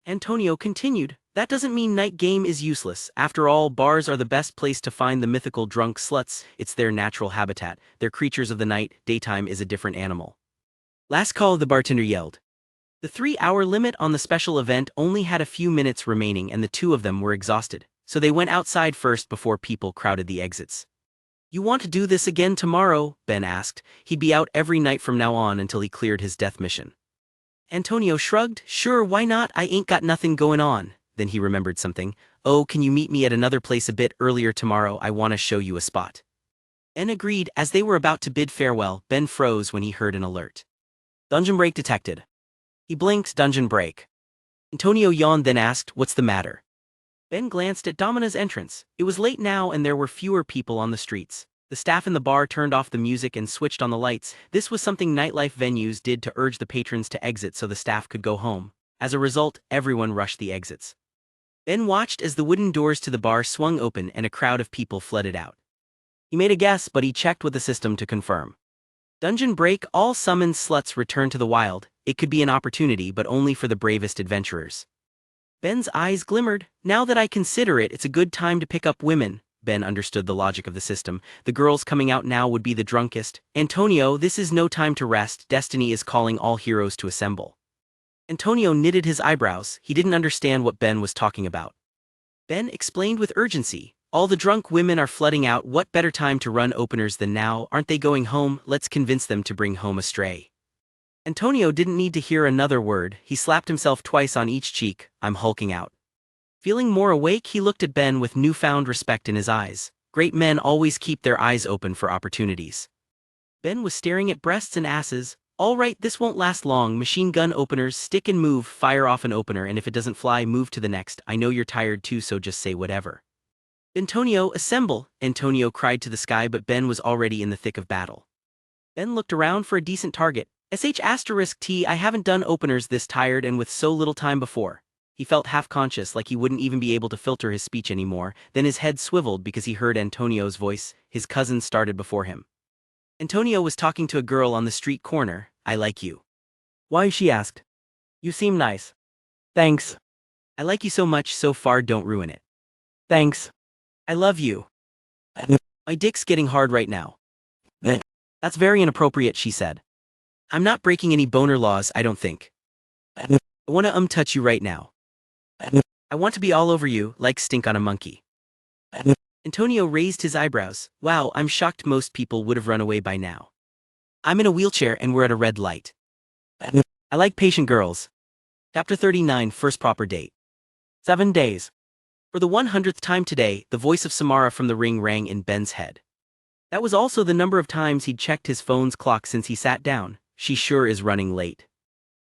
Antonio continued, that doesn't mean night game is useless. After all, bars are the best place to find the mythical drunk sluts. It's their natural habitat. They're creatures of the night. Daytime is a different animal. Last call, the bartender yelled. The 3-hour limit on the special event only had a few minutes remaining and the two of them were exhausted, so they went outside first before people crowded the exits. You want to do this again tomorrow? Ben asked. He'd be out every night from now on until he cleared his death mission. Antonio shrugged. Sure, why not? I ain't got nothing going on. Then he remembered something. Oh, can you meet me at another place a bit earlier tomorrow? I want to show you a spot. Ben agreed. As they were about to bid farewell, Ben froze when he heard an alert. Dungeon break detected. He blinked. Dungeon break. Antonio yawned, then asked, what's the matter? Ben glanced at Domina's entrance. It was late now and there were fewer people on the streets. The staff in the bar turned off the music and switched on the lights. This was something nightlife venues did to urge the patrons to exit so the staff could go home. As a result, everyone rushed the exits. Ben watched as the wooden doors to the bar swung open and a crowd of people flooded out. He made a guess, but he checked with the system to confirm. Dungeon break, all summoned sluts return to the wild. It could be an opportunity, but only for the bravest adventurers. Ben's eyes glimmered. Now that I consider it, it's a good time to pick up women. Ben understood the logic of the system. The girls coming out now would be the drunkest. Antonio, this is no time to rest. Destiny is calling all heroes to assemble. Antonio knitted his eyebrows. He didn't understand what Ben was talking about. Ben explained with urgency. All the drunk women are flooding out. What better time to run openers than now? Aren't they going home? Let's convince them to bring home a stray. Antonio didn't need to hear another word. He slapped himself twice on each cheek. I'm hulking out. Feeling more awake, he looked at Ben with newfound respect in his eyes. Great men always keep their eyes open for opportunities. Ben was staring at breasts and asses. All right, this won't last long. Machine gun openers, stick and move, fire off an opener, and if it doesn't fly, move to the next. I know you're tired too, so just say whatever. Antonio, assemble! Antonio cried to the sky, but Ben was already in the thick of battle. Ben looked around for a decent target. *T, I haven't done openers this tired and with so little time before. He felt half-conscious, like he wouldn't even be able to filter his speech anymore. Then his head swiveled because he heard Antonio's voice. His cousin started before him. Antonio was talking to a girl on the street corner. I like you. Why? She asked. You seem nice. Thanks. I like you so much, so far don't ruin it. Thanks. I love you. My dick's getting hard right now. That's very inappropriate, she said. I'm not breaking any boner laws, I don't think. I want to touch you right now. I want to be all over you, like stink on a monkey. Antonio raised his eyebrows. Wow, I'm shocked most people would have run away by now. I'm in a wheelchair and we're at a red light. I like patient girls. Chapter 39, First Proper Date. 7 days. For the 100th time today, the voice of Samara from the ring rang in Ben's head. That was also the number of times he'd checked his phone's clock since he sat down. She sure is running late.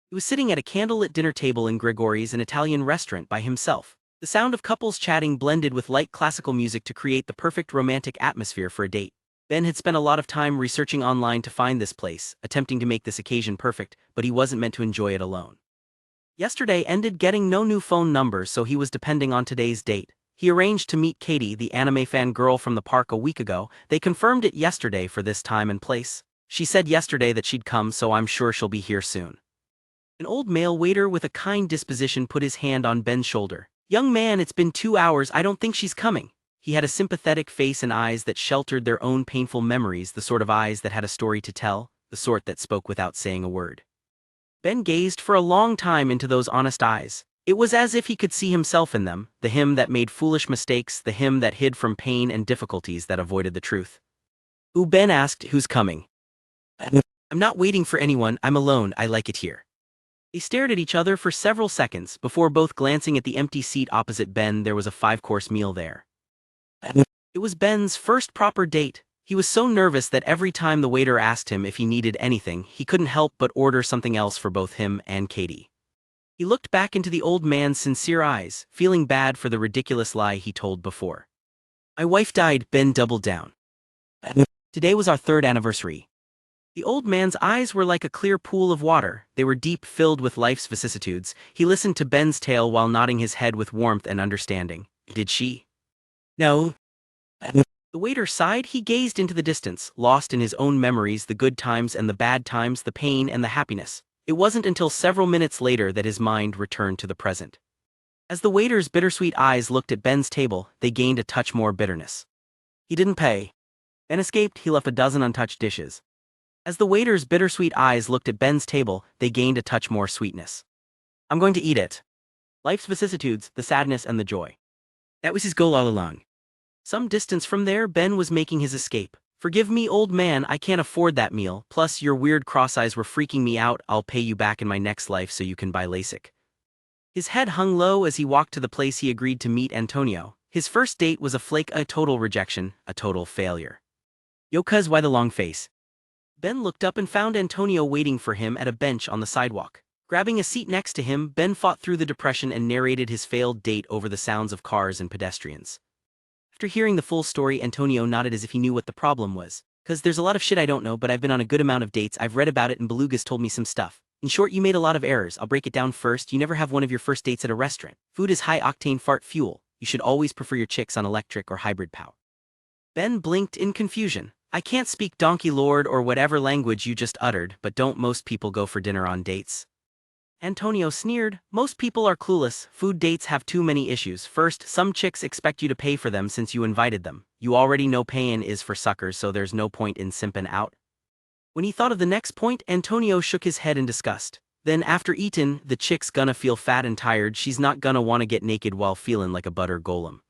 He was sitting at a candlelit dinner table in Gregori's, an Italian restaurant, by himself. The sound of couples chatting blended with light classical music to create the perfect romantic atmosphere for a date. Ben had spent a lot of time researching online to find this place, attempting to make this occasion perfect, but he wasn't meant to enjoy it alone. Yesterday ended getting no new phone number, so he was depending on today's date. He arranged to meet Katie, the anime fan girl from the park, a week ago. They confirmed it yesterday for this time and place. She said yesterday that she'd come, so I'm sure she'll be here soon. An old male waiter with a kind disposition put his hand on Ben's shoulder. Young man, it's been 2 hours, I don't think she's coming. He had a sympathetic face and eyes that sheltered their own painful memories, the sort of eyes that had a story to tell, the sort that spoke without saying a word. Ben gazed for a long time into those honest eyes. It was as if he could see himself in them, the him that made foolish mistakes, the him that hid from pain and difficulties that avoided the truth. Who? Ben asked. Who's coming? I'm not waiting for anyone, I'm alone, I like it here. They stared at each other for several seconds, before both glancing at the empty seat opposite Ben. There was a 5-course meal there. It was Ben's first proper date. He was so nervous that every time the waiter asked him if he needed anything, he couldn't help but order something else for both him and Katie. He looked back into the old man's sincere eyes, feeling bad for the ridiculous lie he told before. My wife died, Ben doubled down. Today was our 3rd anniversary. The old man's eyes were like a clear pool of water. They were deep, filled with life's vicissitudes. He listened to Ben's tale while nodding his head with warmth and understanding. Did she? No. The waiter sighed. He gazed into the distance, lost in his own memories, the good times and the bad times, the pain and the happiness. It wasn't until several minutes later that his mind returned to the present. As the waiter's bittersweet eyes looked at Ben's table, they gained a touch more bitterness. He didn't pay. Ben escaped. He left a dozen untouched dishes. As the waiter's bittersweet eyes looked at Ben's table, they gained a touch more sweetness. I'm going to eat it. Life's vicissitudes, the sadness and the joy. That was his goal all along. Some distance from there, Ben was making his escape. Forgive me, old man, I can't afford that meal, plus your weird cross eyes were freaking me out. I'll pay you back in my next life so you can buy LASIK. His head hung low as he walked to the place he agreed to meet Antonio. His first date was a total rejection, a total failure. Yo cuz, why the long face? Ben looked up and found Antonio waiting for him at a bench on the sidewalk. Grabbing a seat next to him, Ben fought through the depression and narrated his failed date over the sounds of cars and pedestrians. After hearing the full story, Antonio nodded as if he knew what the problem was. Cuz there's a lot of shit I don't know, but I've been on a good amount of dates, I've read about it and Belugas told me some stuff. In short, you made a lot of errors. I'll break it down first. You never have one of your first dates at a restaurant. Food is high-octane fart fuel. You should always prefer your chicks on electric or hybrid power. Ben blinked in confusion. I can't speak donkey lord or whatever language you just uttered, but don't most people go for dinner on dates? Antonio sneered. Most people are clueless. Food dates have too many issues. First, some chicks expect you to pay for them since you invited them. You already know payin' is for suckers, so there's no point in simpin' out. When he thought of the next point, Antonio shook his head in disgust. Then after eatin', the chick's gonna feel fat and tired. She's not gonna wanna get naked while feelin' like a butter golem.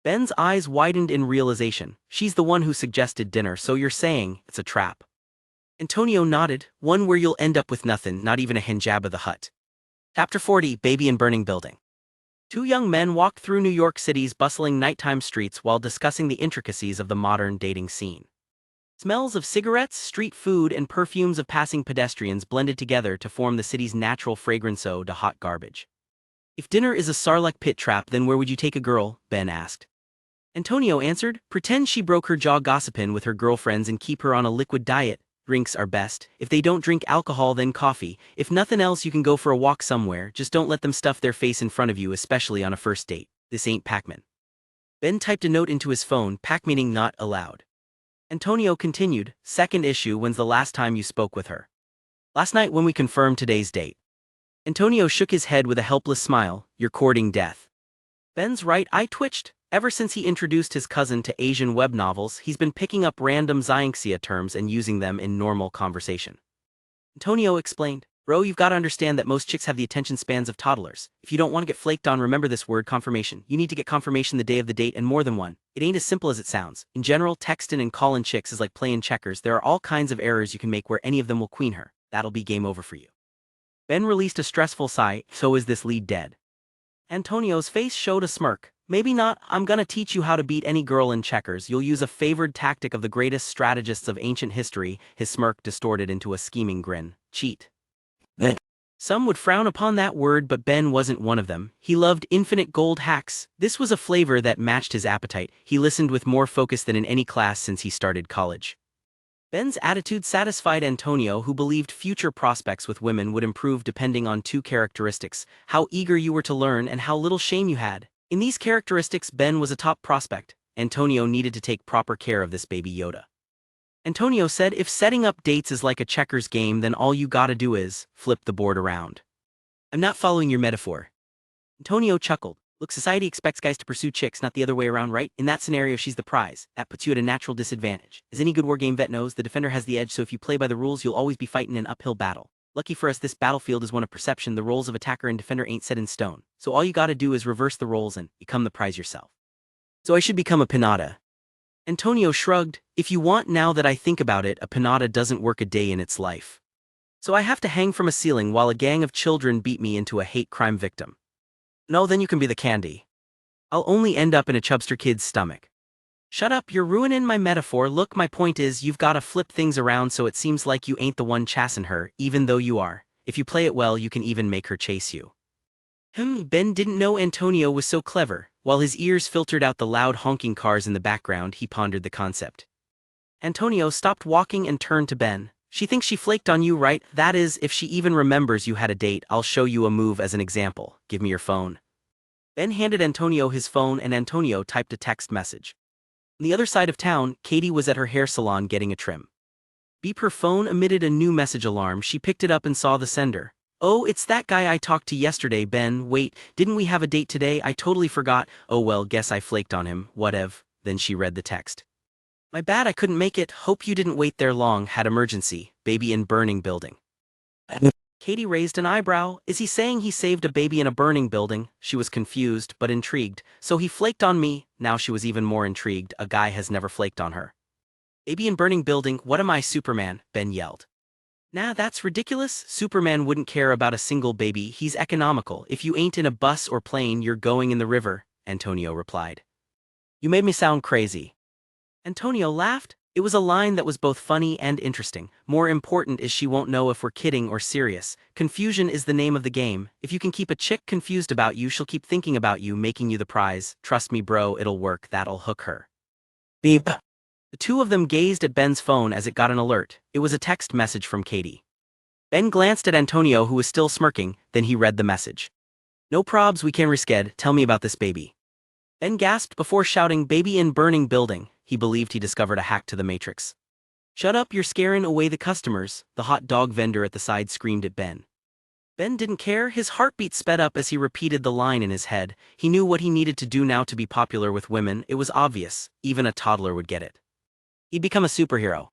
Ben's eyes widened in realization. She's the one who suggested dinner, so you're saying it's a trap. Antonio nodded, one where you'll end up with nothing, not even a hijab of the hut. Chapter 40, Baby in Burning Building. Two young men walked through New York City's bustling nighttime streets while discussing the intricacies of the modern dating scene. Smells of cigarettes, street food, and perfumes of passing pedestrians blended together to form the city's natural fragrance ode to hot garbage. If dinner is a Sarlacc pit trap, then where would you take a girl? Ben asked. Antonio answered, pretend she broke her jaw gossiping with her girlfriends and keep her on a liquid diet. Drinks are best. If they don't drink alcohol, then coffee. If nothing else, you can go for a walk somewhere. Just don't let them stuff their face in front of you, especially on a first date. This ain't Pac-Man. Ben typed a note into his phone, Pac meaning not allowed. Antonio continued, second issue, when's the last time you spoke with her? Last night when we confirmed today's date. Antonio shook his head with a helpless smile, you're courting death. Ben's right eye twitched. Ever since he introduced his cousin to Asian web novels, he's been picking up random Xianxia terms and using them in normal conversation. Antonio explained, bro, you've got to understand that most chicks have the attention spans of toddlers. If you don't want to get flaked on, remember this word, confirmation. You need to get confirmation the day of the date and more than one. It ain't as simple as it sounds. In general, texting and calling chicks is like playing checkers. There are all kinds of errors you can make where any of them will queen her. That'll be game over for you. Ben released a stressful sigh, so is this lead dead? Antonio's face showed a smirk. Maybe not. I'm gonna teach you how to beat any girl in checkers. You'll use a favored tactic of the greatest strategists of ancient history. His smirk distorted into a scheming grin. Cheat. Some would frown upon that word, but Ben wasn't one of them. He loved infinite gold hacks. This was a flavor that matched his appetite. He listened with more focus than in any class since he started college. Ben's attitude satisfied Antonio, who believed future prospects with women would improve depending on two characteristics: how eager you were to learn and how little shame you had. In these characteristics, Ben was a top prospect. Antonio needed to take proper care of this baby Yoda. Antonio said, if setting up dates is like a checkers game, then all you gotta do is flip the board around. I'm not following your metaphor. Antonio chuckled. Look, society expects guys to pursue chicks, not the other way around, right? In that scenario, she's the prize. That puts you at a natural disadvantage. As any good wargame vet knows, the defender has the edge, so if you play by the rules, you'll always be fighting an uphill battle. Lucky for us, this battlefield is one of perception. The roles of attacker and defender ain't set in stone. So all you gotta do is reverse the roles and become the prize yourself. So I should become a pinata. Antonio shrugged. If you want, now that I think about it, a pinata doesn't work a day in its life. So I have to hang from a ceiling while a gang of children beat me into a hate crime victim. No, then you can be the candy. I'll only end up in a chubster kid's stomach. Shut up, you're ruining my metaphor. Look, my point is, you've gotta flip things around so it seems like you ain't the one chasing her, even though you are. If you play it well, you can even make her chase you. Ben didn't know Antonio was so clever. While his ears filtered out the loud honking cars in the background, he pondered the concept. Antonio stopped walking and turned to Ben. She thinks she flaked on you, right? That is, if she even remembers you had a date. I'll show you a move as an example. Give me your phone. Ben handed Antonio his phone and Antonio typed a text message. On the other side of town, Katie was at her hair salon getting a trim. Beep, her phone emitted a new message alarm. She picked it up and saw the sender. Oh, it's that guy I talked to yesterday, Ben. Wait, didn't we have a date today? I totally forgot. Oh well, guess I flaked on him. Whatev. Then she read the text. My bad, I couldn't make it. Hope you didn't wait there long. Had emergency. Baby in burning building. Katie raised an eyebrow. Is he saying he saved a baby in a burning building? She was confused, but intrigued. So he flaked on me. Now she was even more intrigued. A guy has never flaked on her. Baby in burning building, what am I, Superman? Ben yelled. Nah, that's ridiculous. Superman wouldn't care about a single baby. He's economical. If you ain't in a bus or plane, you're going in the river, Antonio replied. You made me sound crazy. Antonio laughed. It was a line that was both funny and interesting. More important is she won't know if we're kidding or serious. Confusion is the name of the game. If you can keep a chick confused about you, she'll keep thinking about you, making you the prize. Trust me, bro, it'll work. That'll hook her. Beep. The two of them gazed at Ben's phone as it got an alert. It was a text message from Katie. Ben glanced at Antonio, who was still smirking, then he read the message. No probs, we can resched. Tell me about this baby. Ben gasped before shouting, baby in burning building. He believed he discovered a hack to the Matrix. Shut up, you're scaring away the customers, the hot dog vendor at the side screamed at Ben. Ben didn't care. His heartbeat sped up as he repeated the line in his head. He knew what he needed to do now to be popular with women. It was obvious. Even a toddler would get it. He'd become a superhero.